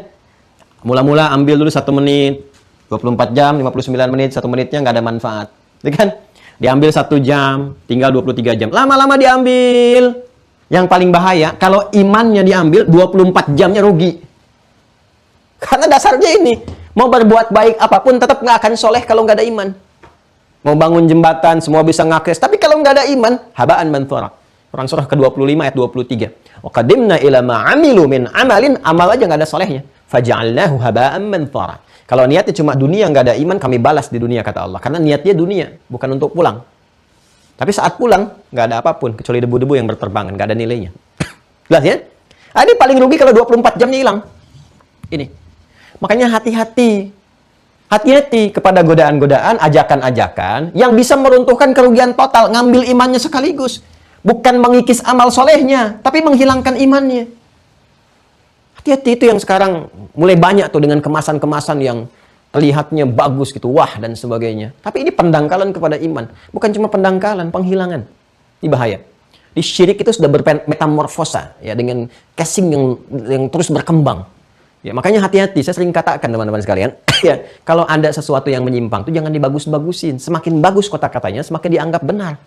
Mula-mula ambil dulu 1 menit, 24 jam, 59 menit, 1 menitnya nggak ada manfaat, ya kan? Diambil 1 jam, tinggal 23 jam. Lama-lama diambil. Yang paling bahaya, kalau imannya diambil, 24 jamnya rugi. Karena dasarnya ini, mau berbuat baik apapun tetap nggak akan soleh kalau nggak ada iman. Mau bangun jembatan, semua bisa ngakses, tapi kalau nggak ada iman, habaan manthura. Quran surah ke-25 ayat 23. Wa qadimna ila ma 'amilu min amalin, amal aja nggak ada solehnya. Faja'alnahu haba'an manthura. Kalau niatnya cuma dunia, nggak ada iman, kami balas di dunia, kata Allah. Karena niatnya dunia, bukan untuk pulang. Tapi saat pulang, nggak ada apapun, kecuali debu-debu yang berterbangan, nggak ada nilainya. Jelas ya? Ini paling rugi kalau 24 jamnya hilang. Ini. Makanya hati-hati. Hati-hati kepada godaan-godaan, ajakan-ajakan yang bisa meruntuhkan kerugian total, ngambil imannya sekaligus. Bukan mengikis amal solehnya, tapi menghilangkan imannya. Hati-hati, itu yang sekarang mulai banyak tuh dengan kemasan-kemasan yang terlihatnya bagus gitu, wah dan sebagainya. Tapi ini pendangkalan kepada iman. Bukan cuma pendangkalan, penghilangan. Ini bahaya. Di syirik itu sudah bermetamorfosa ya, dengan casing yang terus berkembang. Ya, makanya hati-hati, saya sering katakan teman-teman sekalian, ya, kalau ada sesuatu yang menyimpang itu jangan dibagus-bagusin. Semakin bagus kata-katanya, semakin dianggap benar.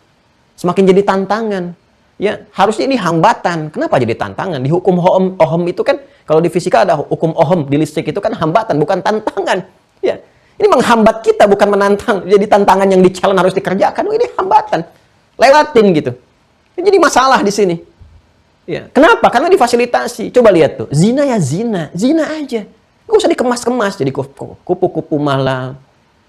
Semakin jadi tantangan. Ya, harusnya ini hambatan. Kenapa jadi tantangan? Di hukum Ohm itu kan, kalau di fisika ada hukum Ohm, di listrik itu kan hambatan, bukan tantangan. Ya, ini menghambat kita, bukan menantang. Jadi tantangan yang di-challenge harus dikerjakan. Ini hambatan. Lewatin gitu. Jadi masalah di sini. Ya, kenapa? Karena difasilitasi. Coba lihat tuh, zina ya zina aja. Nggak usah dikemas-kemas jadi kupu-kupu malam.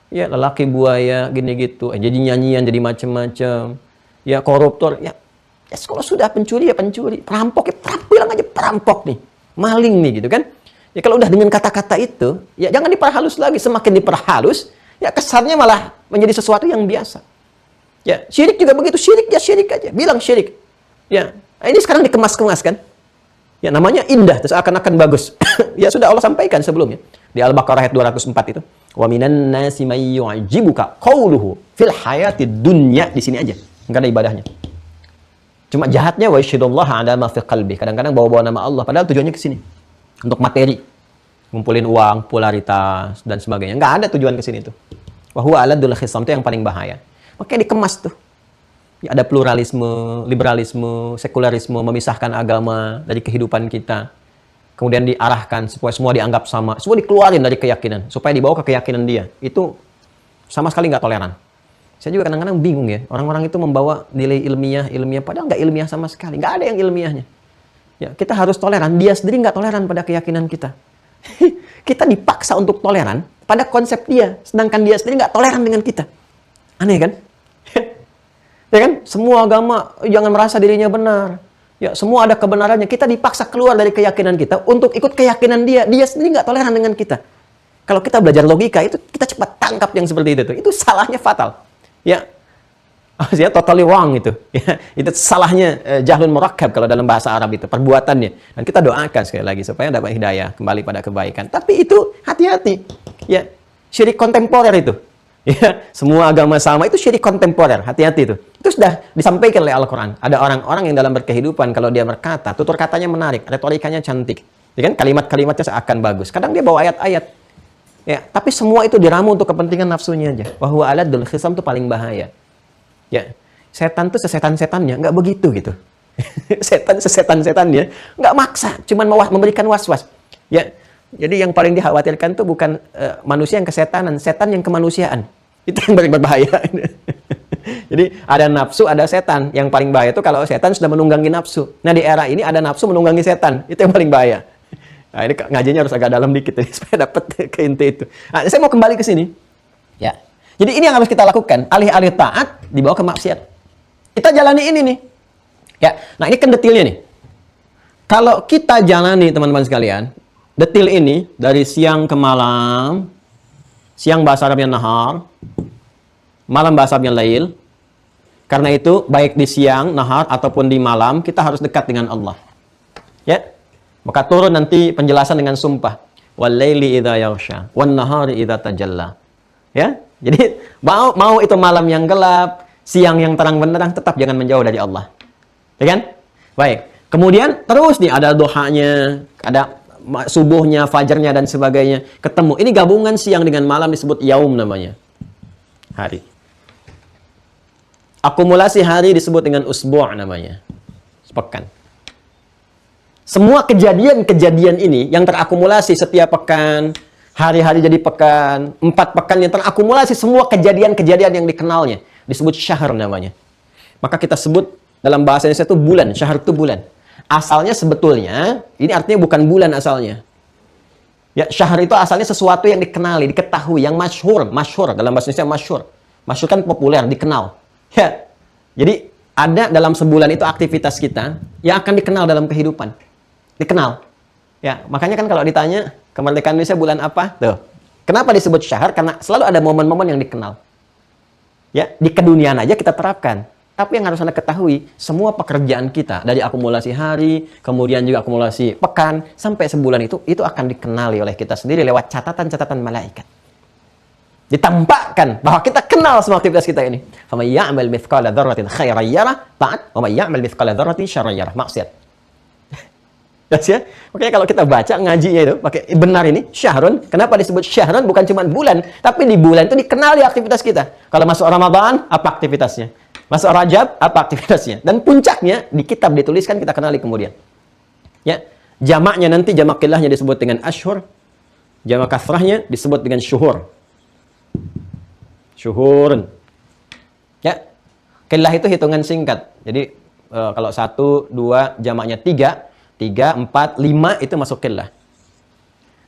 Ya, lelaki buaya gini gitu. Jadi nyanyian, jadi macem-macem. Ya, koruptor. Ya, kalau sudah pencuri ya pencuri, perampok ya bilang aja perampok nih, maling nih gitu kan. Ya kalau udah dengan kata-kata itu, ya jangan diperhalus lagi. Semakin diperhalus, ya kesannya malah menjadi sesuatu yang biasa. Ya, syirik juga begitu, syirik ya syirik aja, bilang syirik. Ya, ini sekarang dikemas-kemas kan. Ya namanya indah, terus akan bagus. Ya sudah Allah sampaikan sebelumnya di Al-Baqarah ayat 204 itu. Wa minan nasi may yu'jibuka qawluhu fil hayatid dunya, di sini aja. Enggak ada ibadahnya. Cuma jahatnya wa yasyhadullah ala ma fi qalbi. Kadang-kadang bawa-bawa nama Allah padahal tujuannya ke sini. Untuk materi. Ngumpulin uang, popularitas dan sebagainya. Enggak ada tujuan ke sini tuh. Wa huwa aladul khisam, itu yang paling bahaya. Makanya dikemas tuh. Ya, ada pluralisme, liberalisme, sekularisme, memisahkan agama dari kehidupan kita. Kemudian diarahkan supaya semua dianggap sama. Semua dikeluarin dari keyakinan supaya dibawa ke keyakinan dia. Itu sama sekali nggak toleran. Saya juga kadang-kadang bingung ya, orang-orang itu membawa nilai ilmiah, padahal nggak ilmiah sama sekali, nggak ada yang ilmiahnya. Ya, kita harus toleran, dia sendiri nggak toleran pada keyakinan kita. Kita dipaksa untuk toleran pada konsep dia, sedangkan dia sendiri nggak toleran dengan kita. Aneh kan? Ya kan? Semua agama jangan merasa dirinya benar. Ya, semua ada kebenarannya. Kita dipaksa keluar dari keyakinan kita untuk ikut keyakinan dia. Dia sendiri nggak toleran dengan kita. Kalau kita belajar logika itu kita cepat tangkap yang seperti itu. Itu salahnya fatal. Ya, maksudnya totally wrong itu. Ya, itu salahnya jahlun murakkab kalau dalam bahasa Arab itu, perbuatannya. Dan kita doakan sekali lagi supaya dapat hidayah kembali pada kebaikan. Tapi itu hati-hati. Ya, syirik kontemporer itu. Ya, semua agama sama itu syirik kontemporer. Hati-hati itu. Itu sudah disampaikan oleh Al-Qur'an. Ada orang-orang yang dalam berkehidupan kalau dia berkata, tutur katanya menarik, retorikanya cantik. Ya kan? Kalimat-kalimatnya seakan bagus. Kadang dia bawa ayat-ayat. Ya, tapi semua itu diramu untuk kepentingan nafsunya aja. Wa huwa aladul khisam itu paling bahaya. Ya, setan tuh sesetan-setannya nggak begitu gitu. Setan sesetan-setannya nggak maksa, cuman mau memberikan was-was. Ya, jadi yang paling dikhawatirkan tuh bukan manusia yang kesetanan, setan yang kemanusiaan. Itu yang paling berbahaya. Jadi ada nafsu, ada setan. Yang paling bahaya itu kalau setan sudah menunggangi nafsu. Nah di era ini ada nafsu menunggangi setan. Itu yang paling bahaya. Nah, ini ngajinya harus agak dalam dikit ya, supaya dapat ke inti itu. Nah, saya mau kembali ke sini. Ya. Jadi ini yang harus kita lakukan. Alih-alih taat, dibawa ke maksiat. Kita jalani ini nih. Ya. Nah, ini kan detailnya nih. Kalau kita jalani, teman-teman sekalian, detail ini dari siang ke malam, siang bahasa Arabnya nahar, malam bahasa Arabnya lail. Karena itu, baik di siang, nahar, ataupun di malam, kita harus dekat dengan Allah. Ya. Maka turun nanti penjelasan dengan sumpah. Wal-laili idza yaghsha, wan-nahari idza tajalla. Ya. Jadi mau itu malam yang gelap, Siang yang terang benderang tetap jangan menjauh dari Allah. Ya kan? Baik. Kemudian terus nih ada duhanya, ada subuhnya, fajarnya dan sebagainya. Ketemu. Ini gabungan siang dengan malam disebut yaum namanya. Hari. Akumulasi hari disebut dengan usbu' namanya. Sepekan. Semua kejadian-kejadian ini yang terakumulasi setiap pekan, hari-hari jadi pekan, 4 pekan yang terakumulasi semua kejadian-kejadian yang dikenalnya. Disebut syahr namanya. Maka kita sebut dalam bahasa Indonesia itu bulan. Syahr itu bulan. Asalnya sebetulnya, ini artinya bukan bulan asalnya. Ya, syahr itu asalnya sesuatu yang dikenali, diketahui, yang masyhur. Masyhur, dalam bahasa Indonesia masyhur. Masyhur kan populer, dikenal. Ya, jadi ada dalam sebulan itu aktivitas kita yang akan dikenal dalam kehidupan. Dikenal. Ya, makanya kan kalau ditanya, kemerdekaan Indonesia bulan apa? Tuh. Kenapa disebut syahr? Karena selalu ada momen-momen yang dikenal. Ya, di keduniaan aja kita terapkan. Tapi yang harus Anda ketahui, semua pekerjaan kita, dari akumulasi hari, kemudian juga akumulasi pekan, sampai sebulan itu akan dikenali oleh kita sendiri lewat catatan-catatan malaikat. Ditampakkan bahwa kita kenal semua aktivitas kita ini. فَمَنْ يَعْمَلْ مِثْقَالَ ذَرَّةٍ خَيْرًا يَرَهُ taat, وَمَنْ يَعْمَلْ مِثْقَالَ ذَرَّةٍ شَرًّا يَرَهُ maksiat. Ya? Makanya kalau kita baca ngajinya itu, pakai benar ini, syahrun. Kenapa disebut syahrun? Bukan cuma bulan, tapi di bulan itu dikenali aktivitas kita. Kalau masuk Ramadan, apa aktivitasnya? Masuk Rajab, apa aktivitasnya? Dan puncaknya, di kitab dituliskan, kita kenali kemudian. Ya, jamaknya nanti, jamak qillahnya disebut dengan ashhur. Jamak kasrahnya disebut dengan syuhur. Syuhurun. Ya, qillah itu hitungan singkat. Jadi, kalau 1, 2, jamaknya 3, 3, 4, 5 itu masuk qillah.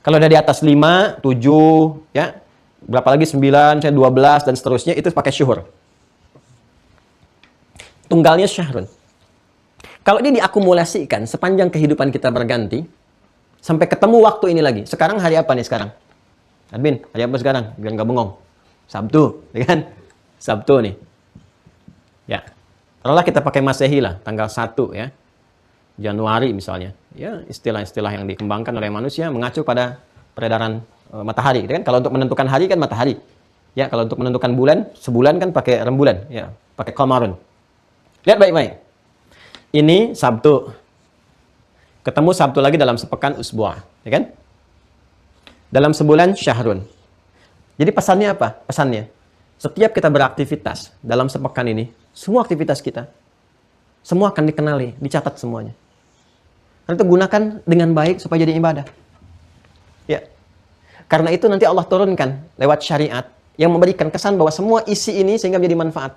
Kalau udah di atas 5, 7, ya, berapa lagi 9, 12, dan seterusnya, itu pakai syuhur. Tunggalnya syahrun. Kalau ini diakumulasikan sepanjang kehidupan kita berganti, sampai ketemu waktu ini lagi. Sekarang hari apa nih sekarang? Admin, hari apa sekarang? Biar nggak bengong. Sabtu, ya kan? Sabtu nih. Ya. Taruhlah kita pakai Masehi lah, tanggal 1 ya. Januari misalnya. Ya, istilah-istilah yang dikembangkan oleh manusia mengacu pada peredaran matahari, kan? Kalau untuk menentukan hari kan matahari. Ya, kalau untuk menentukan bulan, sebulan kan pakai rembulan, ya, pakai qamarun. Lihat baik-baik. Ini Sabtu. Ketemu Sabtu lagi dalam sepekan usbu', ya kan? Dalam sebulan syahrun. Jadi pesannya apa? Pesannya, setiap kita beraktivitas dalam sepekan ini, semua aktivitas kita, semua akan dikenali, dicatat semuanya. Dan itu gunakan dengan baik supaya jadi ibadah. Ya. Karena itu nanti Allah turunkan lewat syariat yang memberikan kesan bahwa semua isi ini sehingga menjadi manfaat.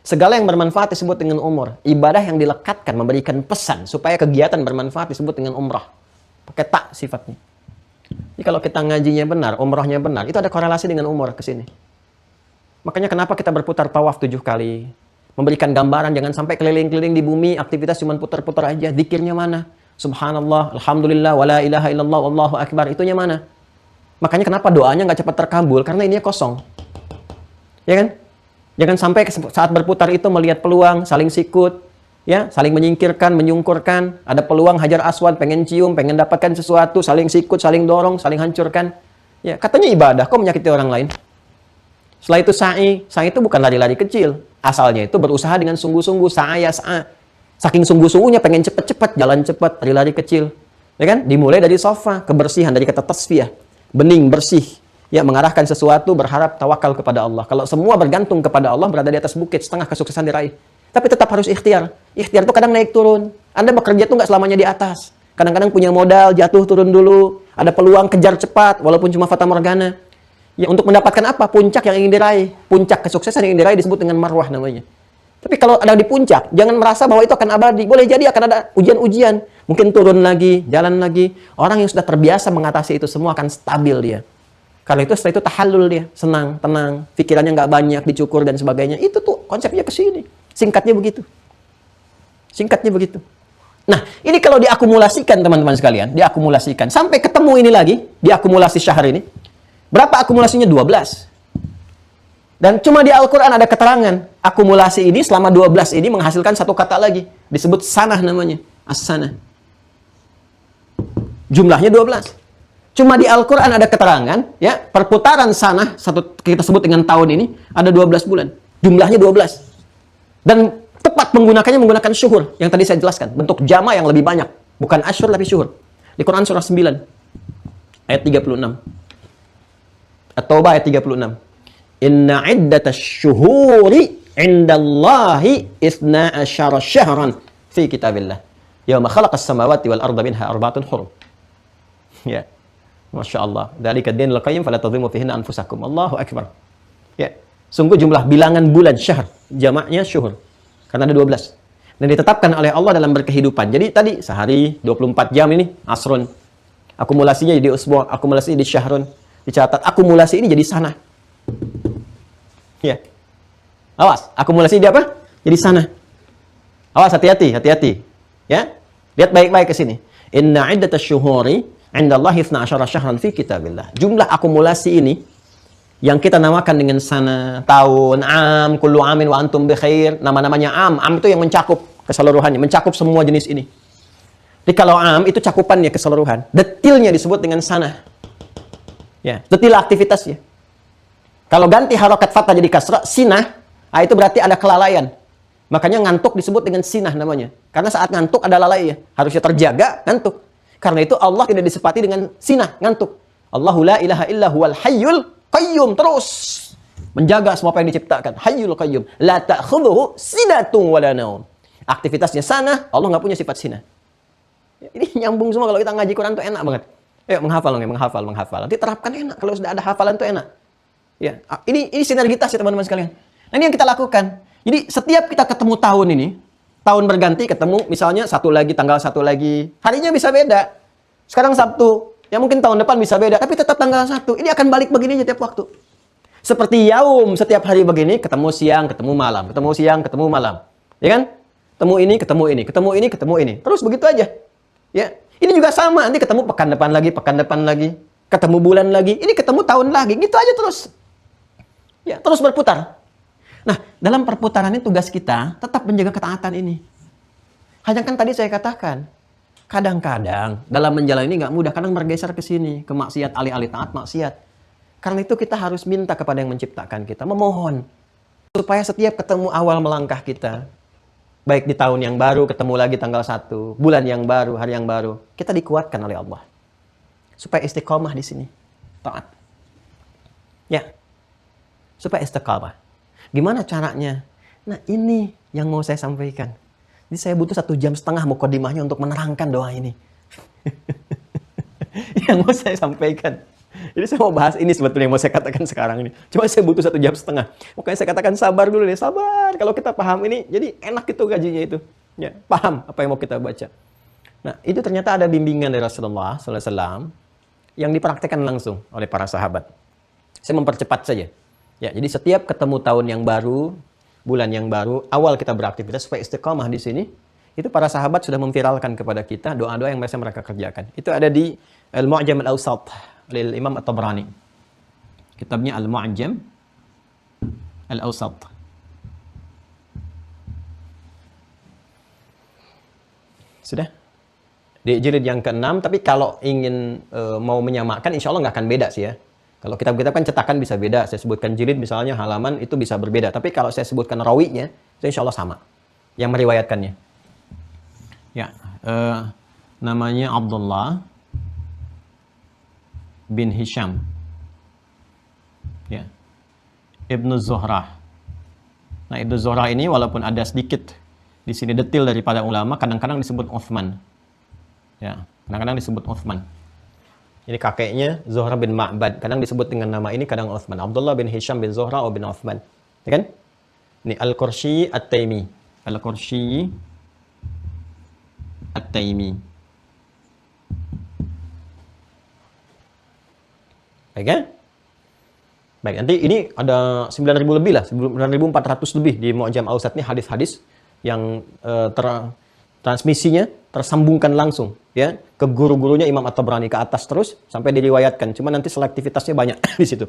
Segala yang bermanfaat disebut dengan umur. Ibadah yang dilekatkan memberikan pesan supaya kegiatan bermanfaat disebut dengan umrah. Pakai tak sifatnya. Jadi kalau kita ngajinya benar, umrahnya benar, itu ada korelasi dengan umur ke sini. Makanya kenapa kita berputar tawaf 7 kali. Memberikan gambaran, jangan sampai keliling-keliling di bumi, aktivitas cuma putar-putar aja. Zikirnya mana? Subhanallah, Alhamdulillah, wala ilaha illallah, Allahu Akbar. Itunya mana? Makanya kenapa doanya nggak cepat terkabul? Karena ininya kosong. Ya kan? Jangan sampai saat berputar itu melihat peluang, saling sikut, ya, saling menyingkirkan, menyungkurkan. Ada peluang hajar aswad, pengen cium, pengen dapatkan sesuatu, saling sikut, saling dorong, saling hancurkan. Ya, katanya ibadah, kok menyakiti orang lain? Setelah itu sa'i itu bukan lari-lari kecil. Asalnya itu berusaha dengan sungguh-sungguh, sa'a. Saking sungguh-sungguhnya pengen cepet-cepet, jalan cepet, lari-lari kecil. Ya kan? Dimulai dari sofa, kebersihan, dari kata tasfiyah. Bening, bersih. Ya, mengarahkan sesuatu, berharap tawakal kepada Allah. Kalau semua bergantung kepada Allah, berada di atas bukit, setengah kesuksesan diraih. Tapi tetap harus ikhtiar. Ikhtiar itu kadang naik turun. Anda bekerja itu nggak selamanya di atas. Kadang-kadang punya modal, jatuh turun dulu. Ada peluang, kejar cepat, walaupun cuma fata morgana. Ya, untuk mendapatkan apa? Puncak yang ingin diraih. Puncak kesuksesan yang ingin diraih disebut dengan marwah namanya. Tapi kalau ada di puncak, jangan merasa bahwa itu akan abadi. Boleh jadi akan ada ujian-ujian. Mungkin turun lagi, jalan lagi. Orang yang sudah terbiasa mengatasi itu semua akan stabil dia. Karena itu setelah itu tahallul dia, senang, tenang, pikirannya nggak banyak, dicukur dan sebagainya. Itu tuh konsepnya ke sini. Singkatnya begitu. Singkatnya begitu. Nah, ini kalau diakumulasikan teman-teman sekalian, diakumulasikan sampai ketemu ini lagi, diakumulasi syahr ini. Berapa akumulasinya? 12. Dan cuma di Al-Qur'an ada keterangan, akumulasi ini selama 12 ini menghasilkan satu kata lagi, disebut sanah namanya, as-sanah. Jumlahnya 12. Cuma di Al-Quran ada keterangan, ya, perputaran sanah, kita sebut dengan tahun ini, ada 12 bulan. Jumlahnya 12. Dan tepat menggunakannya menggunakan syuhur yang tadi saya jelaskan, bentuk jama yang lebih banyak, bukan asyhur tapi syuhur. Di Quran surah 9 ayat 36. At-Taubah ayat 36. Inna iddatasy syuhuri 'indallahi 12 syahran fi kitabillah. Yauma khalaqas samawati wal arda minha arba'atun hurum. Ya. Masya Allah. Dzalika ad-dinul qayyim fala tadhimu fihinna anfusakum. Allahu akbar. Ya. Sungguh jumlah bilangan bulan syahr, jamaknya syuhur. Karena ada 12. Dan ditetapkan oleh Allah dalam berkehidupan. Jadi tadi sehari 24 jam ini asrun. Akumulasinya jadi usbu', akumulasinya jadi syahrun. Dicatat akumulasi ini jadi sana. Ya. Awas, akumulasi jadi apa? Jadi sana. Awas, hati-hati, hati-hati. Ya. Lihat baik-baik ke sini. Inna iddatasy syuhuri 'indallahi 12 syahran fi kitabillah. Jumlah akumulasi ini yang kita namakan dengan sana, tahun, am, kullu amin wa antum bi khair. Nama-namanya am. Am itu yang mencakup keseluruhannya, mencakup semua jenis ini. Jadi kalau am itu cakupannya keseluruhan. Detilnya disebut dengan sana. Ya, detil aktivitasnya. Kalau ganti harokat fathah jadi kasrah, sinah, itu berarti ada kelalaian. Makanya ngantuk disebut dengan sinah namanya. Karena saat ngantuk ada lalai ya. Harusnya terjaga, ngantuk. Karena itu Allah tidak disifati dengan sinah, ngantuk. Allahu la ilaha illa huwal hayyul qayyum. Terus menjaga semua apa yang diciptakan. Hayyul qayyum. La ta'khudhuhu sinatun wa la naum. Aktivitasnya sana, Allah nggak punya sifat sinah. Ini nyambung semua. Kalau kita ngaji Quran tuh enak banget. Ayo menghafal, menghafal. Nanti terapkan enak. Kalau sudah ada hafalan tuh enak. Ya, ini sinergitas ya teman-teman sekalian. Nah, ini yang kita lakukan. Jadi setiap kita ketemu tahun ini, tahun berganti ketemu, misalnya satu lagi, tanggal satu lagi, harinya bisa beda. Sekarang Sabtu, ya mungkin tahun depan bisa beda, tapi tetap tanggal 1. Ini akan balik begini setiap waktu. Seperti yaum, setiap hari begini, ketemu siang, ketemu malam, ketemu siang, ketemu malam. Ya kan? Ketemu ini, ketemu ini, ketemu ini, ketemu ini. Terus begitu aja. Ya. Ini juga sama, nanti ketemu pekan depan lagi, ketemu bulan lagi, ini ketemu tahun lagi, gitu aja terus. Ya, terus berputar. Nah, dalam perputaran ini tugas kita tetap menjaga ketaatan ini. Hanya kan tadi saya katakan, kadang-kadang dalam menjalani ini nggak mudah, kadang bergeser ke sini, ke maksiat, alih-alih taat maksiat. Karena itu kita harus minta kepada yang menciptakan kita, memohon supaya setiap ketemu awal melangkah kita, baik di tahun yang baru, ketemu lagi tanggal 1, bulan yang baru, hari yang baru, kita dikuatkan oleh Allah. Supaya istiqomah di sini. Taat. Ya. Supaya istiqomah. Gimana caranya? Nah, ini yang mau saya sampaikan. Jadi saya butuh 1,5 jam mukadimahnya untuk menerangkan doa ini. Yang mau saya sampaikan. Jadi saya mau bahas ini sebetulnya yang mau saya katakan sekarang ini. Cuma saya butuh 1,5 jam. Makanya saya katakan sabar dulu deh, sabar. Kalau kita paham ini, jadi enak itu gajinya itu. Ya, paham apa yang mau kita baca. Nah, itu ternyata ada bimbingan dari Rasulullah SAW yang dipraktekkan langsung oleh para sahabat. Saya mempercepat saja. Ya, jadi setiap ketemu tahun yang baru, bulan yang baru, awal kita beraktivitas supaya istiqamah di sini, itu para sahabat sudah memviralkan kepada kita doa-doa yang biasa mereka kerjakan. Itu ada di Al-Mu'jam Al-Awsat oleh Imam At-Tabrani. Kitabnya Al-Mu'jam Al-Awsat. Sudah? Di jilid yang ke-6, tapi kalau ingin mau menyamakan, insya Allah nggak akan beda sih ya. Kalau kitab-kitab kan cetakan bisa beda. Saya sebutkan jilid misalnya, halaman itu bisa berbeda. Tapi kalau saya sebutkan rawinya, itu insya Allah sama. Yang meriwayatkannya. Ya, namanya Abdullah bin Hisham. Ya. Ibnu Zuhrah. Nah, Ibnu Zuhrah ini walaupun ada sedikit di sini detail daripada ulama, kadang-kadang disebut Uthman. Ya, kadang-kadang disebut Uthman. Ini kakeknya Zuhra bin Ma'bad. Kadang disebut dengan nama ini, kadang Uthman. Abdullah bin Hisham bin Zuhra atau bin Uthman. Ya kan? Ini Al-Qurshi At-Taimi. Al-Qurshi At-Taimi. Baik kan? Baik, nanti ini ada 9.000 lebih lah. 9.400 lebih di Mu'jam Awsat ini hadis-hadis yang transmisinya tersambungkan langsung ya ke guru-gurunya Imam At-Tabrani ke atas terus sampai diriwayatkan. Cuma nanti selektivitasnya banyak di situ.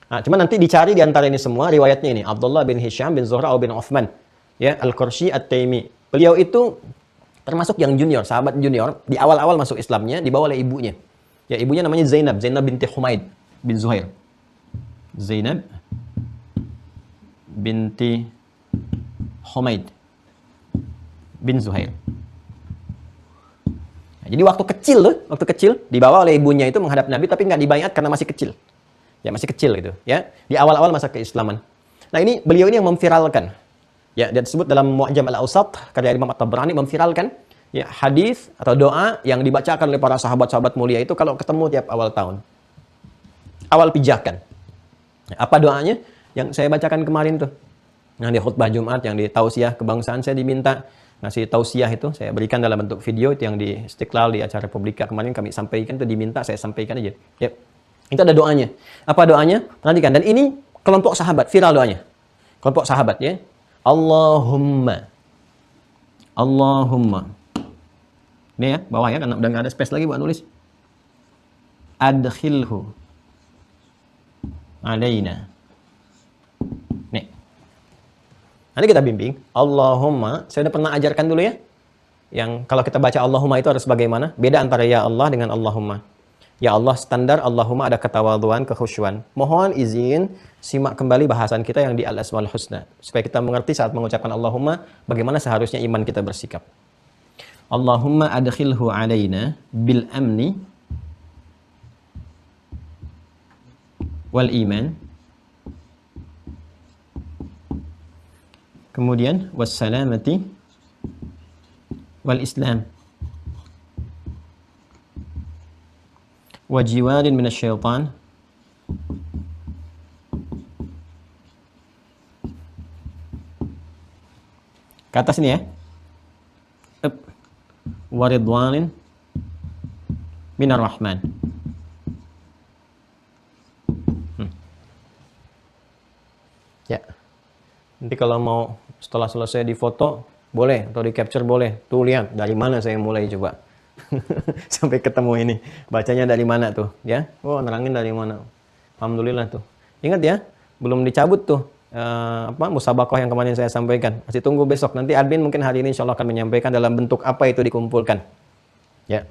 Nah, cuma nanti dicari di antara ini semua riwayatnya ini Abdullah bin Hisham bin Zuhra bin Uthman ya Al-Qurshi At-Taimi. Beliau itu termasuk yang junior, sahabat junior di awal-awal masuk Islamnya dibawa oleh ibunya. Ya ibunya namanya Zainab binti Humaid bin Zuhair. Zainab binti Humaid bin Zuhair. Nah, jadi waktu kecil dibawa oleh ibunya itu menghadap Nabi tapi nggak dibayat karena masih kecil. Ya masih kecil gitu, ya. Di awal-awal masa keislaman. Nah, ini beliau ini yang memviralkan. Ya, dia disebut dalam Mu'jam al-Awsat karya Imam At-Tabrani memviralkan ya hadis atau doa yang dibacakan oleh para sahabat-sahabat mulia itu kalau ketemu tiap awal tahun. Awal pijakan. Apa doanya? Yang saya bacakan kemarin tuh. Yang di khutbah Jumat, yang di tausiah kebangsaan, saya diminta ngasih tausiah itu, saya berikan dalam bentuk video itu yang di Istiqlal di acara Publika kemarin kami sampaikan, itu diminta, saya sampaikan aja. Ya. Itu ada doanya. Apa doanya? Perhatikan. Dan ini kelompok sahabat, viral doanya. Kelompok sahabat ya. Allahumma. Ini ya, bawah ya, karena udah nggak ada space lagi buat nulis. Adkhilhu alaina. Nih. Nanti kita bimbing. Allahumma, saya udah pernah ajarkan dulu ya. Yang kalau kita baca Allahumma itu harus bagaimana? Beda antara ya Allah dengan Allahumma. Ya Allah standar, Allahumma ada ketawaduan, kekhusyuan. Mohon izin simak kembali bahasan kita yang di Al-Asmaul Husna supaya kita mengerti saat mengucapkan Allahumma bagaimana seharusnya iman kita bersikap. Allahumma adkhilhu alaina bil amni wal iman. Kemudian wassalamati wal islam. Wa jiwarin minasyaitan. Ke atas ini ya. Wa ridwanin minar rahman. Ya. Nanti kalau mau setelah selesai difoto boleh atau di capture boleh. Tuh lihat dari mana saya mulai coba. Sampai ketemu ini. Bacanya dari mana tuh, ya? Oh, nerangin dari mana. Alhamdulillah tuh. Ingat ya, belum dicabut tuh musabaqah yang kemarin saya sampaikan. Masih tunggu besok. Nanti admin mungkin hari ini insyaallah akan menyampaikan dalam bentuk apa itu dikumpulkan. Ya.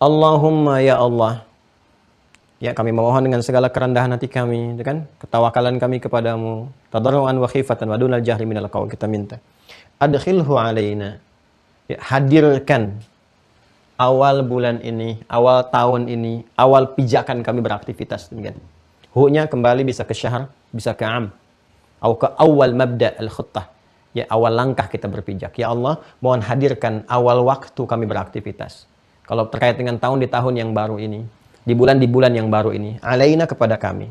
Allahumma ya Allah. Ya, kami memohon dengan segala kerendahan hati kami, ya kan? Ketawakalan kami kepadamu. Tadarruan wa khifatan wa dunal jahri minal qaul, kita minta. Adkhilhu alaina. Ya, hadirkan awal bulan ini, awal tahun ini, awal pijakan kami beraktivitas. Demikian. Hu-nya kembali bisa ke syahr, bisa ke am. Atau ke awal mabda al-khuttah. Ya, awal langkah kita berpijak. Ya Allah, mohon hadirkan awal waktu kami beraktivitas. Kalau terkait dengan tahun, di tahun yang baru ini. Di bulan yang baru ini. Alaina kepada kami.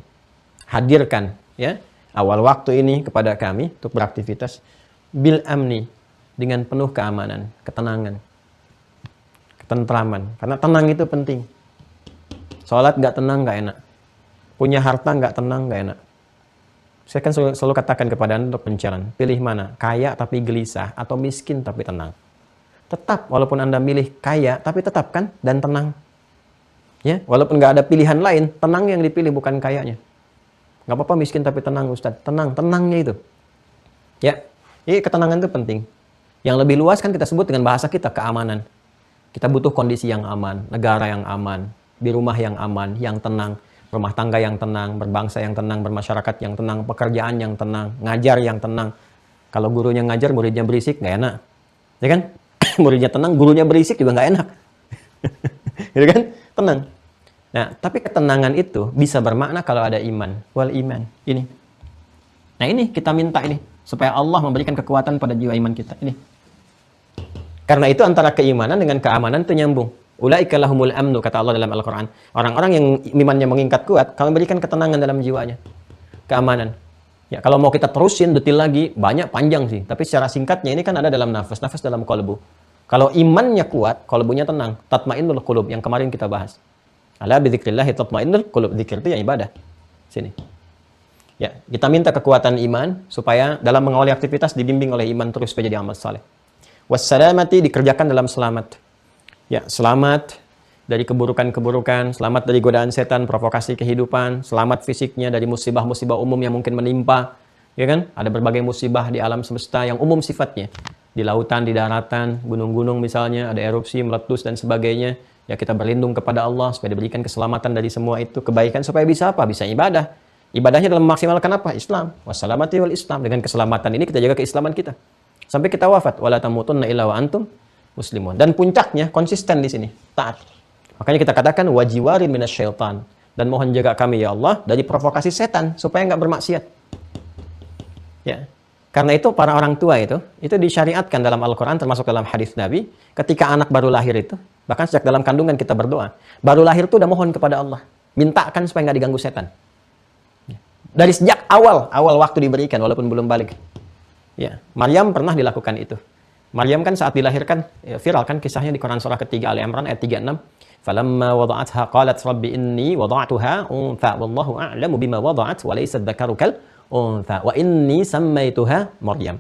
Hadirkan ya awal waktu ini kepada kami untuk beraktivitas. Bil amni. Dengan penuh keamanan, ketenangan. Ketentraman. Karena tenang itu penting. Sholat nggak tenang nggak enak. Punya harta nggak tenang nggak enak. Saya kan selalu katakan kepada Anda untuk pencarian. Pilih mana? Kaya tapi gelisah atau miskin tapi tenang. Tetap walaupun Anda milih kaya tapi tetap kan dan tenang. Ya, walaupun nggak ada pilihan lain, tenang yang dipilih bukan kayanya. Nggak apa-apa miskin tapi tenang Ustaz. Tenangnya itu. Ya, ini ketenangan itu penting. Yang lebih luas kan kita sebut dengan bahasa kita keamanan. Kita butuh kondisi yang aman, negara yang aman, di rumah yang aman, yang tenang, rumah tangga yang tenang, berbangsa yang tenang, bermasyarakat yang tenang, pekerjaan yang tenang, ngajar yang tenang. Kalau gurunya ngajar, muridnya berisik, nggak enak. Ya kan? Muridnya tenang, gurunya berisik juga nggak enak. Gitu kan? Tenang. Nah, tapi ketenangan itu bisa bermakna kalau ada iman. Wal iman. Ini. Nah, ini kita minta ini. Supaya Allah memberikan kekuatan pada jiwa iman kita. Ini. Karena itu antara keimanan dengan keamanan itu nyambung. Ulaika lahumul amnu, kata Allah dalam Al-Quran. Orang-orang yang imannya mengikat kuat, kami berikan ketenangan dalam jiwanya. Keamanan. Ya, kalau mau kita terusin detil lagi, banyak panjang sih. Tapi secara singkatnya ini kan ada dalam nafas. Nafas dalam qalbu. Kalau imannya kuat, qalbunya tenang. Tatmainnul qulub yang kemarin kita bahas. Ala bidzikrillahi tatmainnul qulub. Zikir itu yang ibadah. Sini. Ya, kita minta kekuatan iman supaya dalam mengawali aktivitas dibimbing oleh iman terus supaya jadi amal saleh. Wassalamati dikerjakan dalam selamat. Ya, selamat dari keburukan-keburukan, selamat dari godaan setan, provokasi kehidupan, selamat fisiknya dari musibah-musibah umum yang mungkin menimpa. Ya kan? Ada berbagai musibah di alam semesta yang umum sifatnya. Di lautan, di daratan, gunung-gunung misalnya, ada erupsi, meletus, dan sebagainya. Ya, kita berlindung kepada Allah supaya diberikan keselamatan dari semua itu. Kebaikan supaya bisa apa? Bisa ibadah. Ibadahnya dalam memaksimalkan apa? Islam. Wassalamati wal Islam. Dengan keselamatan ini kita jaga keislaman kita. Sampai kita wafat. Wala tamutunna illa wa antum muslimun. Dan puncaknya konsisten di sini. Taat. Makanya kita katakan wajiwarin minasyaitan. Dan mohon jaga kami ya Allah dari provokasi setan supaya nggak bermaksiat. Ya. Karena itu para orang tua itu disyariatkan dalam Al-Quran termasuk dalam hadis Nabi ketika anak baru lahir itu, bahkan sejak dalam kandungan kita berdoa. Baru lahir itu udah mohon kepada Allah. Mintakan supaya nggak diganggu setan. Dari sejak awal waktu diberikan walaupun belum balik. Ya, Maryam pernah dilakukan itu. Maryam kan saat dilahirkan viral kan kisahnya di Quran surah ketiga Ali Imran ayat 36. Falamma wada'atha qalat rabbi inni wada'tuha untha wallahu a'lamu bima wada'at wa laysa dzakaru kal untha wa inni sammaituha Maryam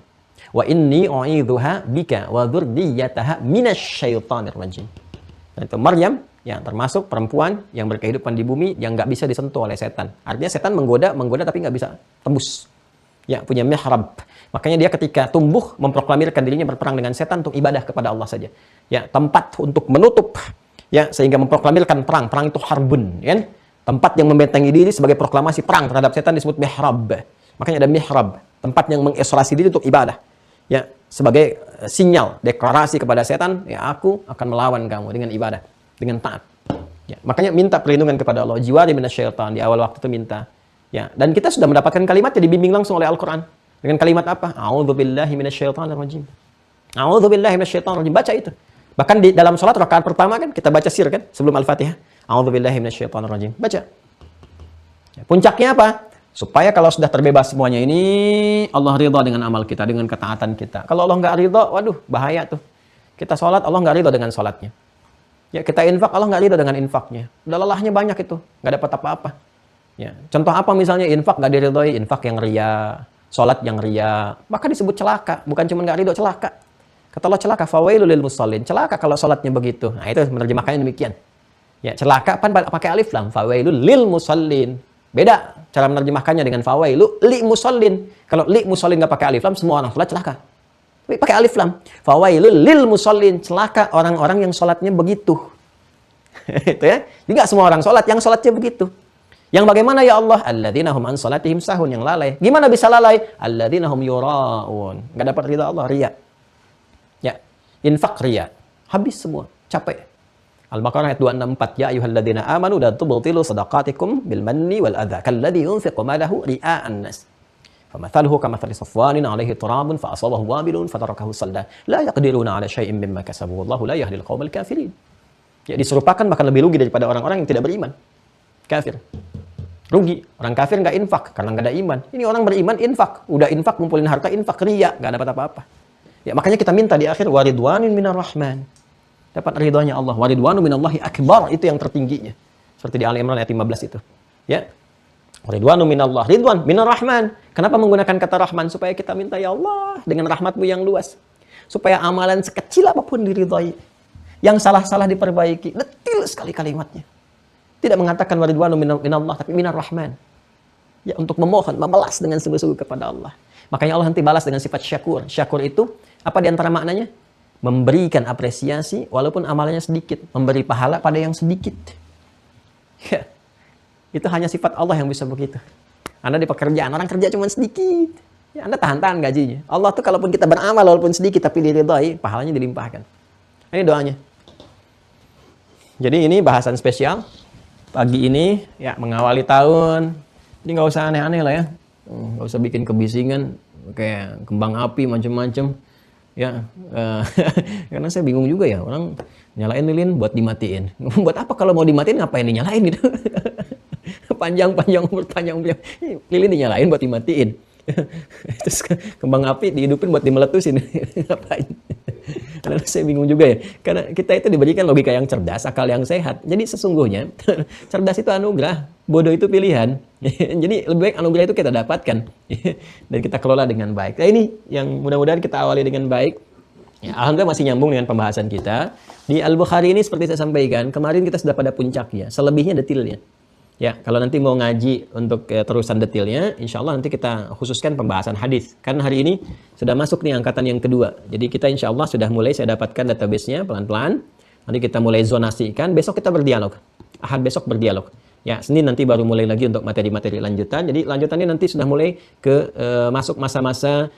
wa inni u'idzuha bika wa dzurriyyataha minasyaitonir rajim. Dan itu Maryam yang termasuk perempuan yang berkehidupan di bumi yang nggak bisa disentuh oleh setan. Artinya setan menggoda tapi nggak bisa tembus. Ya, punya mihrab. Makanya dia ketika tumbuh memproklamirkan dirinya berperang dengan setan untuk ibadah kepada Allah saja. Ya, tempat untuk menutup. Ya, sehingga memproklamirkan perang. Perang itu harbun, kan? Tempat yang membentengi diri sebagai proklamasi perang terhadap setan disebut mihrab. Makanya ada mihrab, tempat yang mengisolasi diri untuk ibadah. Ya, sebagai sinyal, deklarasi kepada setan, ya aku akan melawan kamu dengan ibadah. Dengan taat. Ya, makanya minta perlindungan kepada Allah. Jiwari minasyaitan di awal waktu itu minta. Ya, dan kita sudah mendapatkan kalimatnya dibimbing langsung oleh Al-Qur'an. Dengan kalimat apa? A'udzubillahi minasyaitonir rajim. A'udzubillahi minasyaitonir rajim. Baca itu. Bahkan di dalam salat rakaat pertama kan kita baca sir kan sebelum Al-Fatihah. A'udzubillahi minasyaitonir rajim. Baca. Ya, puncaknya apa? Supaya kalau sudah terbebas semuanya ini Allah ridha dengan amal kita, dengan ketaatan kita. Kalau Allah nggak ridha, waduh bahaya tuh. Kita salat Allah nggak ridha dengan salatnya. Ya, kita infak, Allah nggak ridho dengan infaknya. Udah lelahnya banyak itu, nggak dapat apa-apa. Ya, contoh apa misalnya infak nggak diridhoi, infak yang ria, sholat yang ria, maka disebut celaka. Bukan cuma nggak ridho, celaka. Kata Allah celaka, fawailul lil musallin. Celaka kalau sholatnya begitu. Nah itu menerjemahkannya demikian. Ya, celaka kan pakai alif lam, fawailul lil musallin. Beda cara menerjemahkannya dengan fawailu li musallin. Kalau li musallin nggak pakai alif lam, semua orang sholat celaka. Pakai alif lam. Fawailul lil musallin, celaka orang-orang yang sholatnya begitu. Itu ya. Jadi nggak semua orang sholat, yang sholatnya begitu. Yang bagaimana ya Allah? Alladzina hum an sholatihim sahun, yang lalai. Gimana bisa lalai? Alladzina hum yura'un. Nggak dapat ridha Allah, riya. Ya, infak riya. Habis semua, capek. Al-Baqarah ayat 264. Ya ayyuhalladzina amanu la tubtilu shadaqatikum bil manni wal adza kalladzi yunfiqu malahu ria'an nas. فمثله كمثل صفوان عليه تراب فأصابه وابل فتركه صلدا لا يقدرون على شيء مما كسبوا والله لا يهدي القوم الكافرين. Ya, diserupakan bahkan lebih rugi daripada orang-orang yang tidak beriman. Kafir. Rugi. Orang kafir nggak infak karena nggak ada iman. Ini orang beriman infak. Udah infak ngumpulin harta infak riya, nggak dapat apa-apa. Ya, makanya kita minta di akhir waridwanin minar rahman. Dapat ridhonya Allah. Waridwanu minallahi akbar, itu yang tertingginya. Seperti di Ali Imran ayat 15 itu. Ya. Ridwanu minallah, ridwan minar rahman. Kenapa menggunakan kata rahman? Supaya kita minta ya Allah dengan rahmatmu yang luas. Supaya amalan sekecil apapun diridhai. Yang salah-salah diperbaiki. Detil sekali kalimatnya. Tidak mengatakan waridwanu minallah, tapi minar rahman. Ya, untuk memohon, membalas dengan sungguh-sungguh kepada Allah. Makanya Allah nanti balas dengan sifat syakur. Syakur itu, apa di antara maknanya? Memberikan apresiasi walaupun amalnya sedikit. Memberi pahala pada yang sedikit. Ya. Itu hanya sifat Allah yang bisa begitu. Anda di pekerjaan, orang kerja cuma sedikit. Ya, Anda tahan-tahan gajinya. Allah tuh kalaupun kita beramal walaupun sedikit tapi diridhai, pahalanya dilimpahkan. Ini doanya. Jadi ini bahasan spesial. Pagi ini, ya mengawali tahun. Ini nggak usah aneh-aneh lah ya. Nggak usah bikin kebisingan. Kayak kembang api macam-macam. Ya, karena saya bingung juga ya. Orang nyalain lilin buat dimatiin. Buat apa kalau mau dimatiin ngapain dinyalain gitu. Panjang-panjang lilin dinyalain buat dimatiin. Terus kembang api dihidupin buat dimeletusin. Ngapain? Karena saya bingung juga ya. Karena kita itu diberikan logika yang cerdas, akal yang sehat. Jadi sesungguhnya cerdas itu anugerah, bodoh itu pilihan. Jadi lebih baik anugerah itu kita dapatkan dan kita kelola dengan baik. Nah ini yang mudah-mudahan kita awali dengan baik. Ya, alhamdulillah masih nyambung dengan pembahasan kita. Di Al-Bukhari ini seperti saya sampaikan, kemarin kita sudah pada puncaknya, selebihnya detailnya. Ya, kalau nanti mau ngaji untuk terusan detailnya, insya Allah nanti kita khususkan pembahasan hadis. Karena hari ini sudah masuk nih angkatan yang kedua. Jadi kita insya Allah sudah mulai, saya dapatkan database-nya pelan-pelan. Nanti kita mulai zonasikan, besok kita berdialog. Ahad besok berdialog. Ya, Senin nanti baru mulai lagi untuk materi-materi lanjutan. Jadi lanjutannya nanti sudah mulai ke masuk masa-masa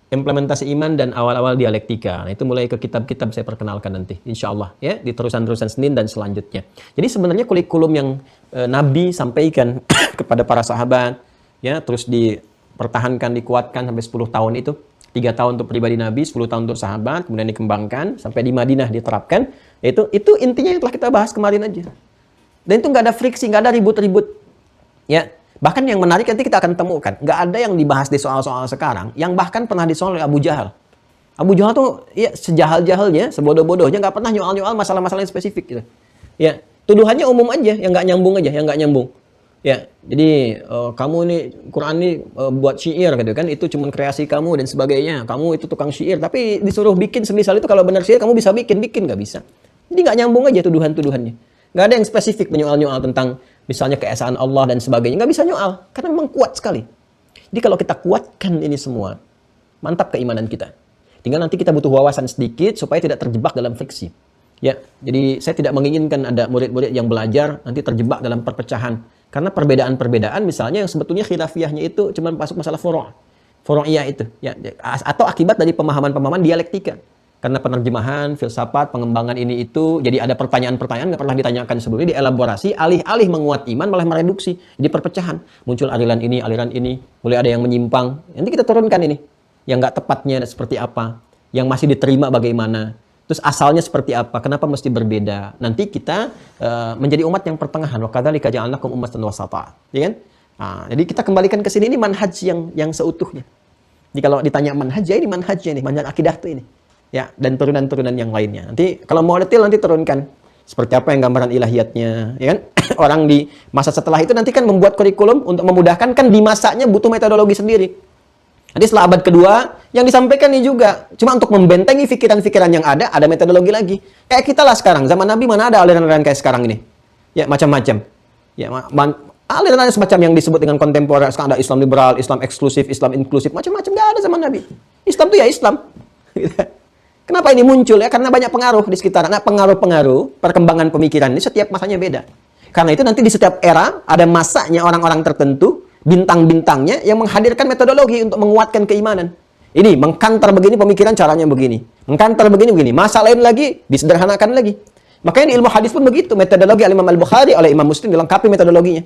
implementasi iman dan awal-awal dialektika. Nah, itu mulai ke kitab-kitab saya perkenalkan nanti, insya Allah ya, di terusan-terusan Senin dan selanjutnya. Jadi sebenarnya kurikulum yang Nabi sampaikan kepada para sahabat, ya, terus dipertahankan, dikuatkan sampai 10 tahun itu. 3 tahun untuk pribadi Nabi, 10 tahun untuk sahabat, kemudian dikembangkan sampai di Madinah diterapkan. Itu intinya yang telah kita bahas kemarin aja. Dan itu nggak ada friksi, nggak ada ribut-ribut, ya. Bahkan yang menarik nanti kita akan temukan, nggak ada yang dibahas di soal-soal sekarang, yang bahkan pernah disoal oleh Abu Jahal. Abu Jahal tuh ya sejahal-jahalnya, sebodoh-bodohnya nggak pernah nyoal-nyoal masalah-masalah yang spesifik gitu. Ya, tuduhannya umum aja, yang nggak nyambung aja, yang nggak nyambung. Ya, jadi kamu ini Quran ini buat syair gitu kan, itu cuma kreasi kamu dan sebagainya. Kamu itu tukang syair, tapi disuruh bikin semisal itu kalau benar syair kamu bisa bikin nggak bisa. Jadi nggak nyambung aja tuduhan-tuduhannya. Nggak ada yang spesifik menyoal-nyoal tentang misalnya keesaan Allah dan sebagainya. Nggak bisa nyoal, karena memang kuat sekali. Jadi kalau kita kuatkan ini semua, mantap keimanan kita. Tinggal nanti kita butuh wawasan sedikit supaya tidak terjebak dalam friksi. Ya, jadi saya tidak menginginkan ada murid-murid yang belajar nanti terjebak dalam perpecahan. Karena perbedaan-perbedaan misalnya yang sebetulnya khilafiyahnya itu cuma masuk masalah furu'iyah itu. Ya, atau akibat dari pemahaman-pemahaman dialektika. Karena penerjemahan, filsafat, pengembangan ini itu, jadi ada pertanyaan-pertanyaan nggak pernah ditanyakan sebelumnya, dielaborasi, alih-alih menguat iman malah mereduksi, jadi perpecahan. Muncul aliran ini, mulai ada yang menyimpang. Nanti kita turunkan ini, yang nggak tepatnya seperti apa, yang masih diterima bagaimana, terus asalnya seperti apa, kenapa mesti berbeda. Nanti kita menjadi umat yang pertengahan. Wa kadzalika ja'alnakum ummatan wasata, ya kan? Nah, jadi kita kembalikan ke sini, ini manhaj yang seutuhnya. Jadi kalau ditanya manhaj, ya ini manhajnya nih, manhaj akidah tuh ini. Ya, dan turunan-turunan yang lainnya. Nanti kalau mau detail nanti turunkan seperti apa yang gambaran ilahiyatnya, ya kan? Orang di masa setelah itu nanti kan membuat kurikulum untuk memudahkan, kan di masanya butuh metodologi sendiri. Nanti setelah abad kedua yang disampaikan ini juga cuma untuk membentengi pikiran-pikiran yang ada metodologi lagi. Kayak kita lah sekarang, zaman Nabi mana ada aliran-aliran kayak sekarang ini. Ya, macam-macam. Ya, aliran semacam yang disebut dengan kontemporer. Sekarang ada Islam liberal, Islam eksklusif, Islam inklusif, macam-macam nggak ada zaman Nabi. Islam tuh ya Islam. Kenapa ini muncul ya? Karena banyak pengaruh di sekitar. Nah, pengaruh-pengaruh perkembangan pemikiran ini setiap masanya beda. Karena itu nanti di setiap era ada masanya orang-orang tertentu, bintang-bintangnya yang menghadirkan metodologi untuk menguatkan keimanan. Ini mengkantar begini pemikiran caranya begini. Mengkantar begini. Masa lain lagi disederhanakan lagi. Makanya di ilmu hadis pun begitu. Metodologi Imam Al-Bukhari oleh Imam Muslim dilengkapi metodologinya.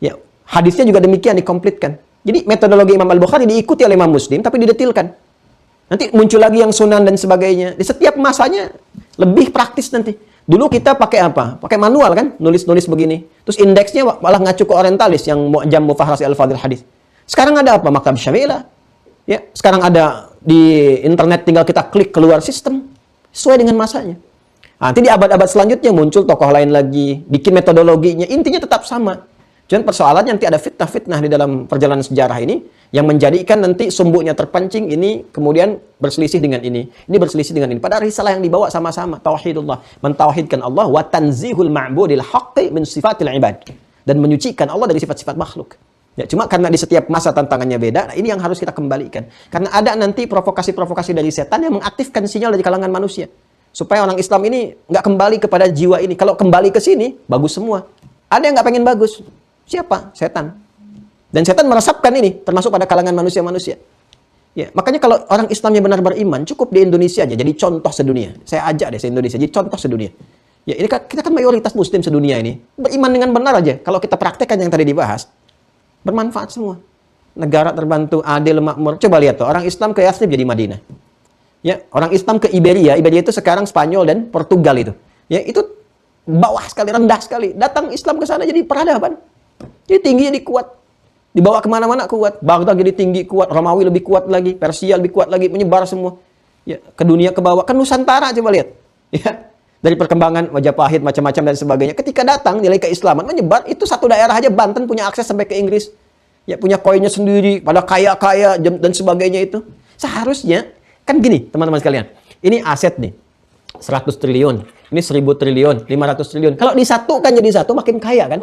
Ya, hadisnya juga demikian dikomplitkan. Jadi metodologi Imam Al-Bukhari diikuti oleh Imam Muslim tapi didetilkan. Nanti muncul lagi yang sunan dan sebagainya. Di setiap masanya lebih praktis nanti. Dulu kita pakai apa? Pakai manual kan? Nulis-nulis begini. Terus indeksnya malah ngacu ke orientalis yang Mu'jam Mufahrasi Al-Fadhil Hadis. Sekarang ada apa? Maktab Syamilah. Ya, sekarang ada di internet tinggal kita klik keluar sistem sesuai dengan masanya. Nanti di abad-abad selanjutnya muncul tokoh lain lagi, bikin metodologinya. Intinya tetap sama. Cuman persoalannya nanti ada fitnah-fitnah di dalam perjalanan sejarah ini yang menjadikan nanti sumbunya terpancing, ini kemudian berselisih dengan ini berselisih dengan ini. Padahal risalah yang dibawa sama-sama tauhidullah, mentauhidkan Allah wa tanzihul ma'budil haqqi min sifatil ibad, dan menyucikan Allah dari sifat-sifat makhluk. Ya, cuma karena di setiap masa tantangannya beda, nah ini yang harus kita kembalikan. Karena ada nanti provokasi-provokasi dari setan yang mengaktifkan sinyal dari kalangan manusia supaya orang Islam ini nggak kembali kepada jiwa ini. Kalau kembali ke sini bagus semua. Ada yang nggak pengen bagus. Siapa? Setan. Dan setan meresapkan ini, termasuk pada kalangan manusia-manusia. Ya, makanya kalau orang Islamnya benar beriman, cukup di Indonesia aja jadi contoh sedunia. Saya ajak deh se-Indonesia jadi contoh sedunia. Ya, ini kita kan mayoritas muslim sedunia ini. Beriman dengan benar aja. Kalau kita praktekkan yang tadi dibahas, bermanfaat semua. Negara terbantu, adil, makmur. Coba lihat tuh, orang Islam ke Yathrib jadi Madinah. Ya, orang Islam ke Iberia. Iberia itu sekarang Spanyol dan Portugal itu. Ya, itu bawah sekali, rendah sekali. Datang Islam ke sana jadi peradaban. Jadi tinggi, jadi kuat. Dibawa kemana-mana kuat. Baghdad jadi tinggi, kuat. Romawi lebih kuat lagi. Persia lebih kuat lagi. Menyebar semua. Ya, ke dunia, ke bawah. Ke Nusantara coba lihat. Ya, dari perkembangan Majapahit, macam-macam dan sebagainya. Ketika datang nilai keislaman menyebar. Itu satu daerah aja, Banten punya akses sampai ke Inggris. Ya, punya koinnya sendiri. Pada kaya-kaya dan sebagainya itu. Seharusnya, kan gini teman-teman sekalian. Ini aset nih. 100 triliun. Ini 1000 triliun. 500 triliun. Kalau disatukan jadi satu, makin kaya kan?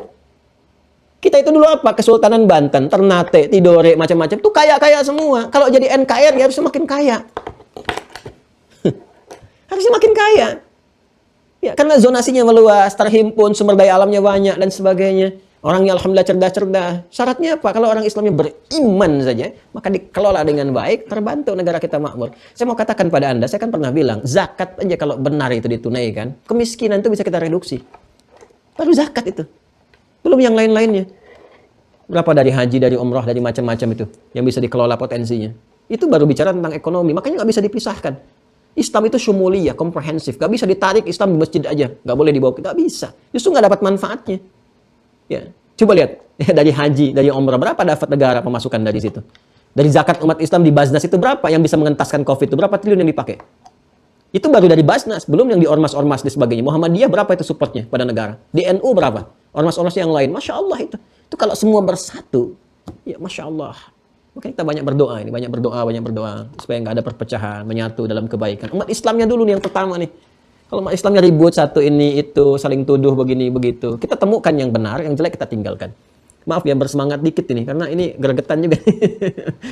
Kita itu dulu apa? Kesultanan Banten, Ternate, Tidore, macam-macam. Itu kaya-kaya semua. Kalau jadi NKRI harusnya makin kaya. Harusnya makin kaya. Ya, karena zonasinya meluas, terhimpun, sumber daya alamnya banyak dan sebagainya. Orangnya alhamdulillah cerdas-cerdas. Syaratnya apa? Kalau orang Islamnya beriman saja, maka dikelola dengan baik, terbantu negara kita makmur. Saya mau katakan pada Anda, saya kan pernah bilang, zakat aja kalau benar itu ditunaikan, kemiskinan itu bisa kita reduksi. Baru zakat itu. Belum yang lain-lainnya. Berapa dari haji, dari umrah, dari macam-macam itu yang bisa dikelola potensinya. Itu baru bicara tentang ekonomi, makanya nggak bisa dipisahkan. Islam itu syumuliyah, komprehensif. Nggak bisa ditarik Islam di masjid aja. Nggak boleh dibawa, nggak bisa. Justru nggak dapat manfaatnya. Ya, coba lihat ya, dari haji, dari umrah berapa dapat negara pemasukan dari situ? Dari zakat umat Islam di Basnas itu berapa yang bisa mengentaskan COVID itu? Berapa triliun yang dipakai? Itu baru dari Basnas, belum yang di ormas-ormas dan sebagainya. Muhammadiyah berapa itu supportnya pada negara? Di NU berapa? Ormas-ormas yang lain, masya Allah itu. Itu kalau semua bersatu, ya masya Allah. Makanya kita banyak berdoa ini, banyak berdoa supaya nggak ada perpecahan, menyatu dalam kebaikan. Umat Islamnya dulu nih yang pertama nih. Kalau umat Islamnya ribut satu ini itu, saling tuduh begini begitu, kita temukan yang benar, yang jelek kita tinggalkan. Maaf ya bersemangat dikit ini karena ini gregetan juga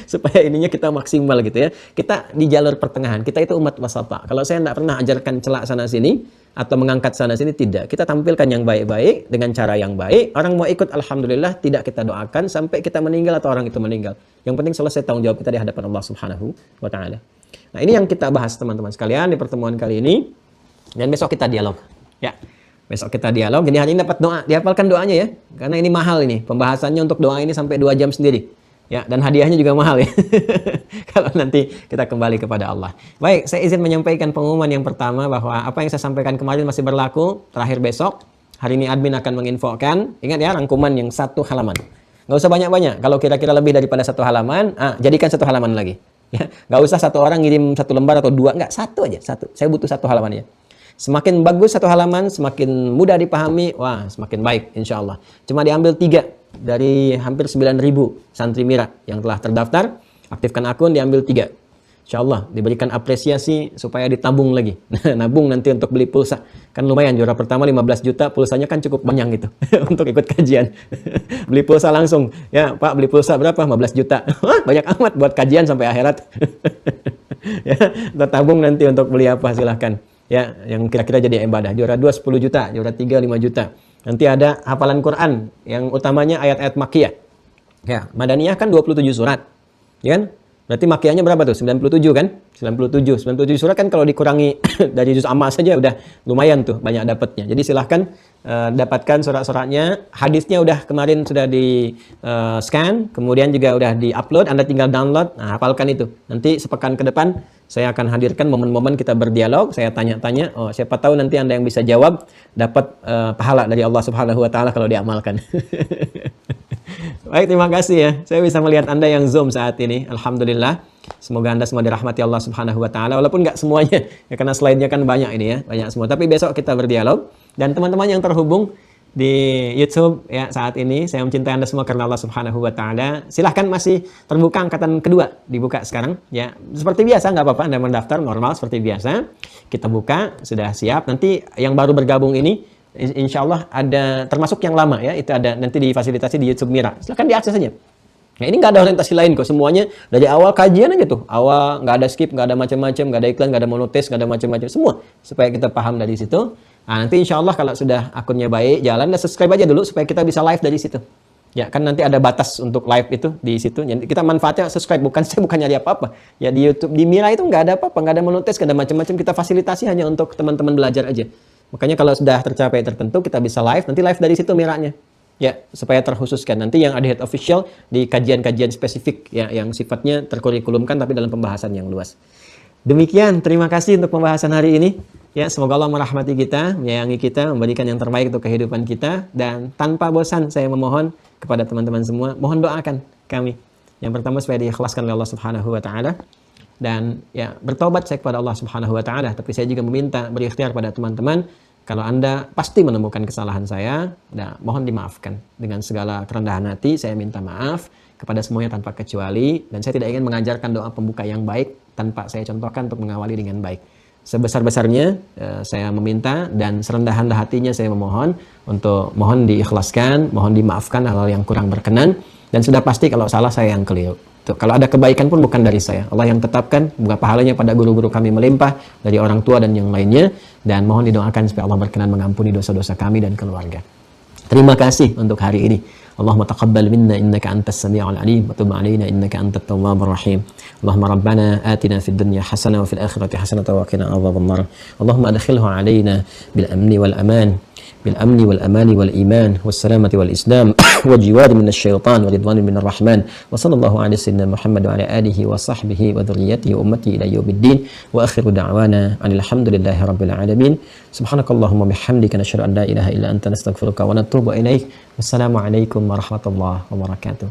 supaya ininya kita maksimal gitu ya. Kita di jalur pertengahan, kita itu umat wasata. Kalau saya tidak pernah ajarkan celak sana sini atau mengangkat sana sini, tidak. Kita tampilkan yang baik-baik dengan cara yang baik. Orang mau ikut alhamdulillah, tidak kita doakan sampai kita meninggal atau orang itu meninggal. Yang penting selesai tanggung jawab kita di hadapan Allah Subhanahu wa taala. Nah, ini yang kita bahas teman-teman sekalian di pertemuan kali ini. Dan besok kita dialog. Ya. Besok kita dialog. Jadi hari ini dapat doa, dihafalkan doanya ya. Karena ini mahal ini. Pembahasannya untuk doa ini sampai 2 jam sendiri. Ya, dan hadiahnya juga mahal ya. Kalau nanti kita kembali kepada Allah. Baik, saya izin menyampaikan pengumuman yang pertama bahwa apa yang saya sampaikan kemarin masih berlaku. Terakhir besok. Hari ini admin akan menginfokan. Ingat ya, rangkuman yang 1 halaman. Nggak usah banyak-banyak. Kalau kira-kira lebih daripada 1 halaman, jadikan 1 halaman lagi. Ya, nggak usah 1 orang ngirim 1 lembar atau 2. Nggak, 1 aja. 1. Saya butuh 1 halaman ya. Semakin bagus 1 halaman, semakin mudah dipahami, wah semakin baik insya Allah. Cuma diambil 3 dari hampir 9.000 santri Mira yang telah terdaftar. Aktifkan akun, diambil 3. Insya Allah diberikan apresiasi supaya ditabung lagi. Nabung nanti untuk beli pulsa. Kan lumayan, juara pertama 15 juta, pulsanya kan cukup banyak gitu untuk ikut kajian. Beli pulsa langsung. Ya Pak, beli pulsa berapa? 15 juta. Banyak amat buat kajian sampai akhirat. Ya, kita tabung nanti untuk beli apa silahkan. Ya, yang kira-kira jadi ibadah. Juara 2 10 juta, juara 3 5 juta. Nanti ada hafalan Quran yang utamanya ayat-ayat Makkiyah. Ya, Madaniyah kan 27 surat. Ya kan? Berarti Makkiyahnya berapa tuh? 97 kan? 97 surat kan kalau dikurangi dari juz amma saja udah lumayan tuh banyak dapatnya. Jadi silahkan dapatkan surat-suratnya. Hadisnya udah kemarin sudah di scan, kemudian juga udah di-upload, Anda tinggal download. Nah, hafalkan itu. Nanti sepekan ke depan saya akan hadirkan momen-momen kita berdialog, saya tanya-tanya, oh siapa tahu nanti Anda yang bisa jawab dapat pahala dari Allah Subhanahu wa taala kalau diamalkan. Baik, terima kasih ya. Saya bisa melihat Anda yang Zoom saat ini. Alhamdulillah. Semoga Anda semua dirahmati Allah Subhanahu wa taala. Walaupun nggak semuanya, ya karena slide-nya kan banyak ini ya, banyak semua. Tapi besok kita berdialog dan teman-teman yang terhubung di YouTube ya saat ini, saya mencintai Anda semua karena Allah Subhanahu wa taala. Silahkan masih terbuka angkatan kedua, dibuka sekarang ya. Seperti biasa nggak apa-apa Anda mendaftar normal seperti biasa. Kita buka, sudah siap. Nanti yang baru bergabung ini insya Allah ada termasuk yang lama ya, itu ada nanti difasilitasi di YouTube Mira. Silahkan diakses saja. Nah, ini nggak ada orientasi lain kok, semuanya dari awal kajian aja tuh. Awal nggak ada skip, nggak ada macam-macam, nggak ada iklan, nggak ada monotes, nggak ada macam-macam, semua supaya kita paham dari situ. Nah, nanti insya Allah kalau sudah akunnya baik, jalan, dan subscribe aja dulu supaya kita bisa live dari situ. Ya kan nanti ada batas untuk live itu di situ. Jadi kita manfaatnya subscribe, saya bukan nyari apa-apa. Ya di YouTube, di Mira itu nggak ada apa-apa, nggak ada monotes, nggak ada macam-macam. Kita fasilitasi hanya untuk teman-teman belajar aja. Makanya kalau sudah tercapai tertentu kita bisa live, nanti live dari situ Miranya. Ya, supaya terkhususkan. Nanti yang ada head official di kajian-kajian spesifik ya yang sifatnya terkurikulumkan tapi dalam pembahasan yang luas. Demikian, terima kasih untuk pembahasan hari ini. Ya, semoga Allah merahmati kita, menyayangi kita, memberikan yang terbaik untuk kehidupan kita, dan tanpa bosan saya memohon kepada teman-teman semua, mohon doakan kami. Yang pertama supaya diikhlaskan oleh Allah Subhanahu wa taala, dan ya bertobat saya kepada Allah Subhanahu wa taala, tapi saya juga meminta berikhtiar pada teman-teman, kalau Anda pasti menemukan kesalahan saya, nah, mohon dimaafkan. Dengan segala kerendahan hati saya minta maaf kepada semuanya tanpa kecuali, dan saya tidak ingin mengajarkan doa pembuka yang baik tanpa saya contohkan untuk mengawali dengan baik. Sebesar-besarnya saya meminta dan serendah-rendah hatinya saya memohon untuk mohon diikhlaskan, mohon dimaafkan hal-hal yang kurang berkenan, dan sudah pasti kalau salah saya yang keliru. Tuh, kalau ada kebaikan pun bukan dari saya. Allah yang tetapkan, bukan pahalanya pada guru-guru kami melimpah, dari orang tua dan yang lainnya. Dan mohon didoakan supaya Allah berkenan mengampuni dosa-dosa kami dan keluarga. Terima kasih untuk hari ini. Allahumma taqabbal minna innaka antas sami'ul alim wa tub 'alaina innaka antat tawwabur rahim. Allahumma rabbana atina fid dunya hasanah wa fil akhirati hasanah wa qina adzabannar. Allahumma adkhilhu 'alaina bil amni wal aman. بالأمن والأمان والإيمان والسلامة والإسلام والجوار من الشيطان ورضوان من الرحمن وصلى الله على سيدنا محمد وعلى آله وصحبه وذريته وأمته إلى يوم الدين وآخر دعوانا أن الحمد لله رب العالمين سبحانك اللهم وبحمدك نشهد أن لا إله إلا أنت نستغفرك ونتوب إليك والسلام عليكم ورحمة الله وبركاته.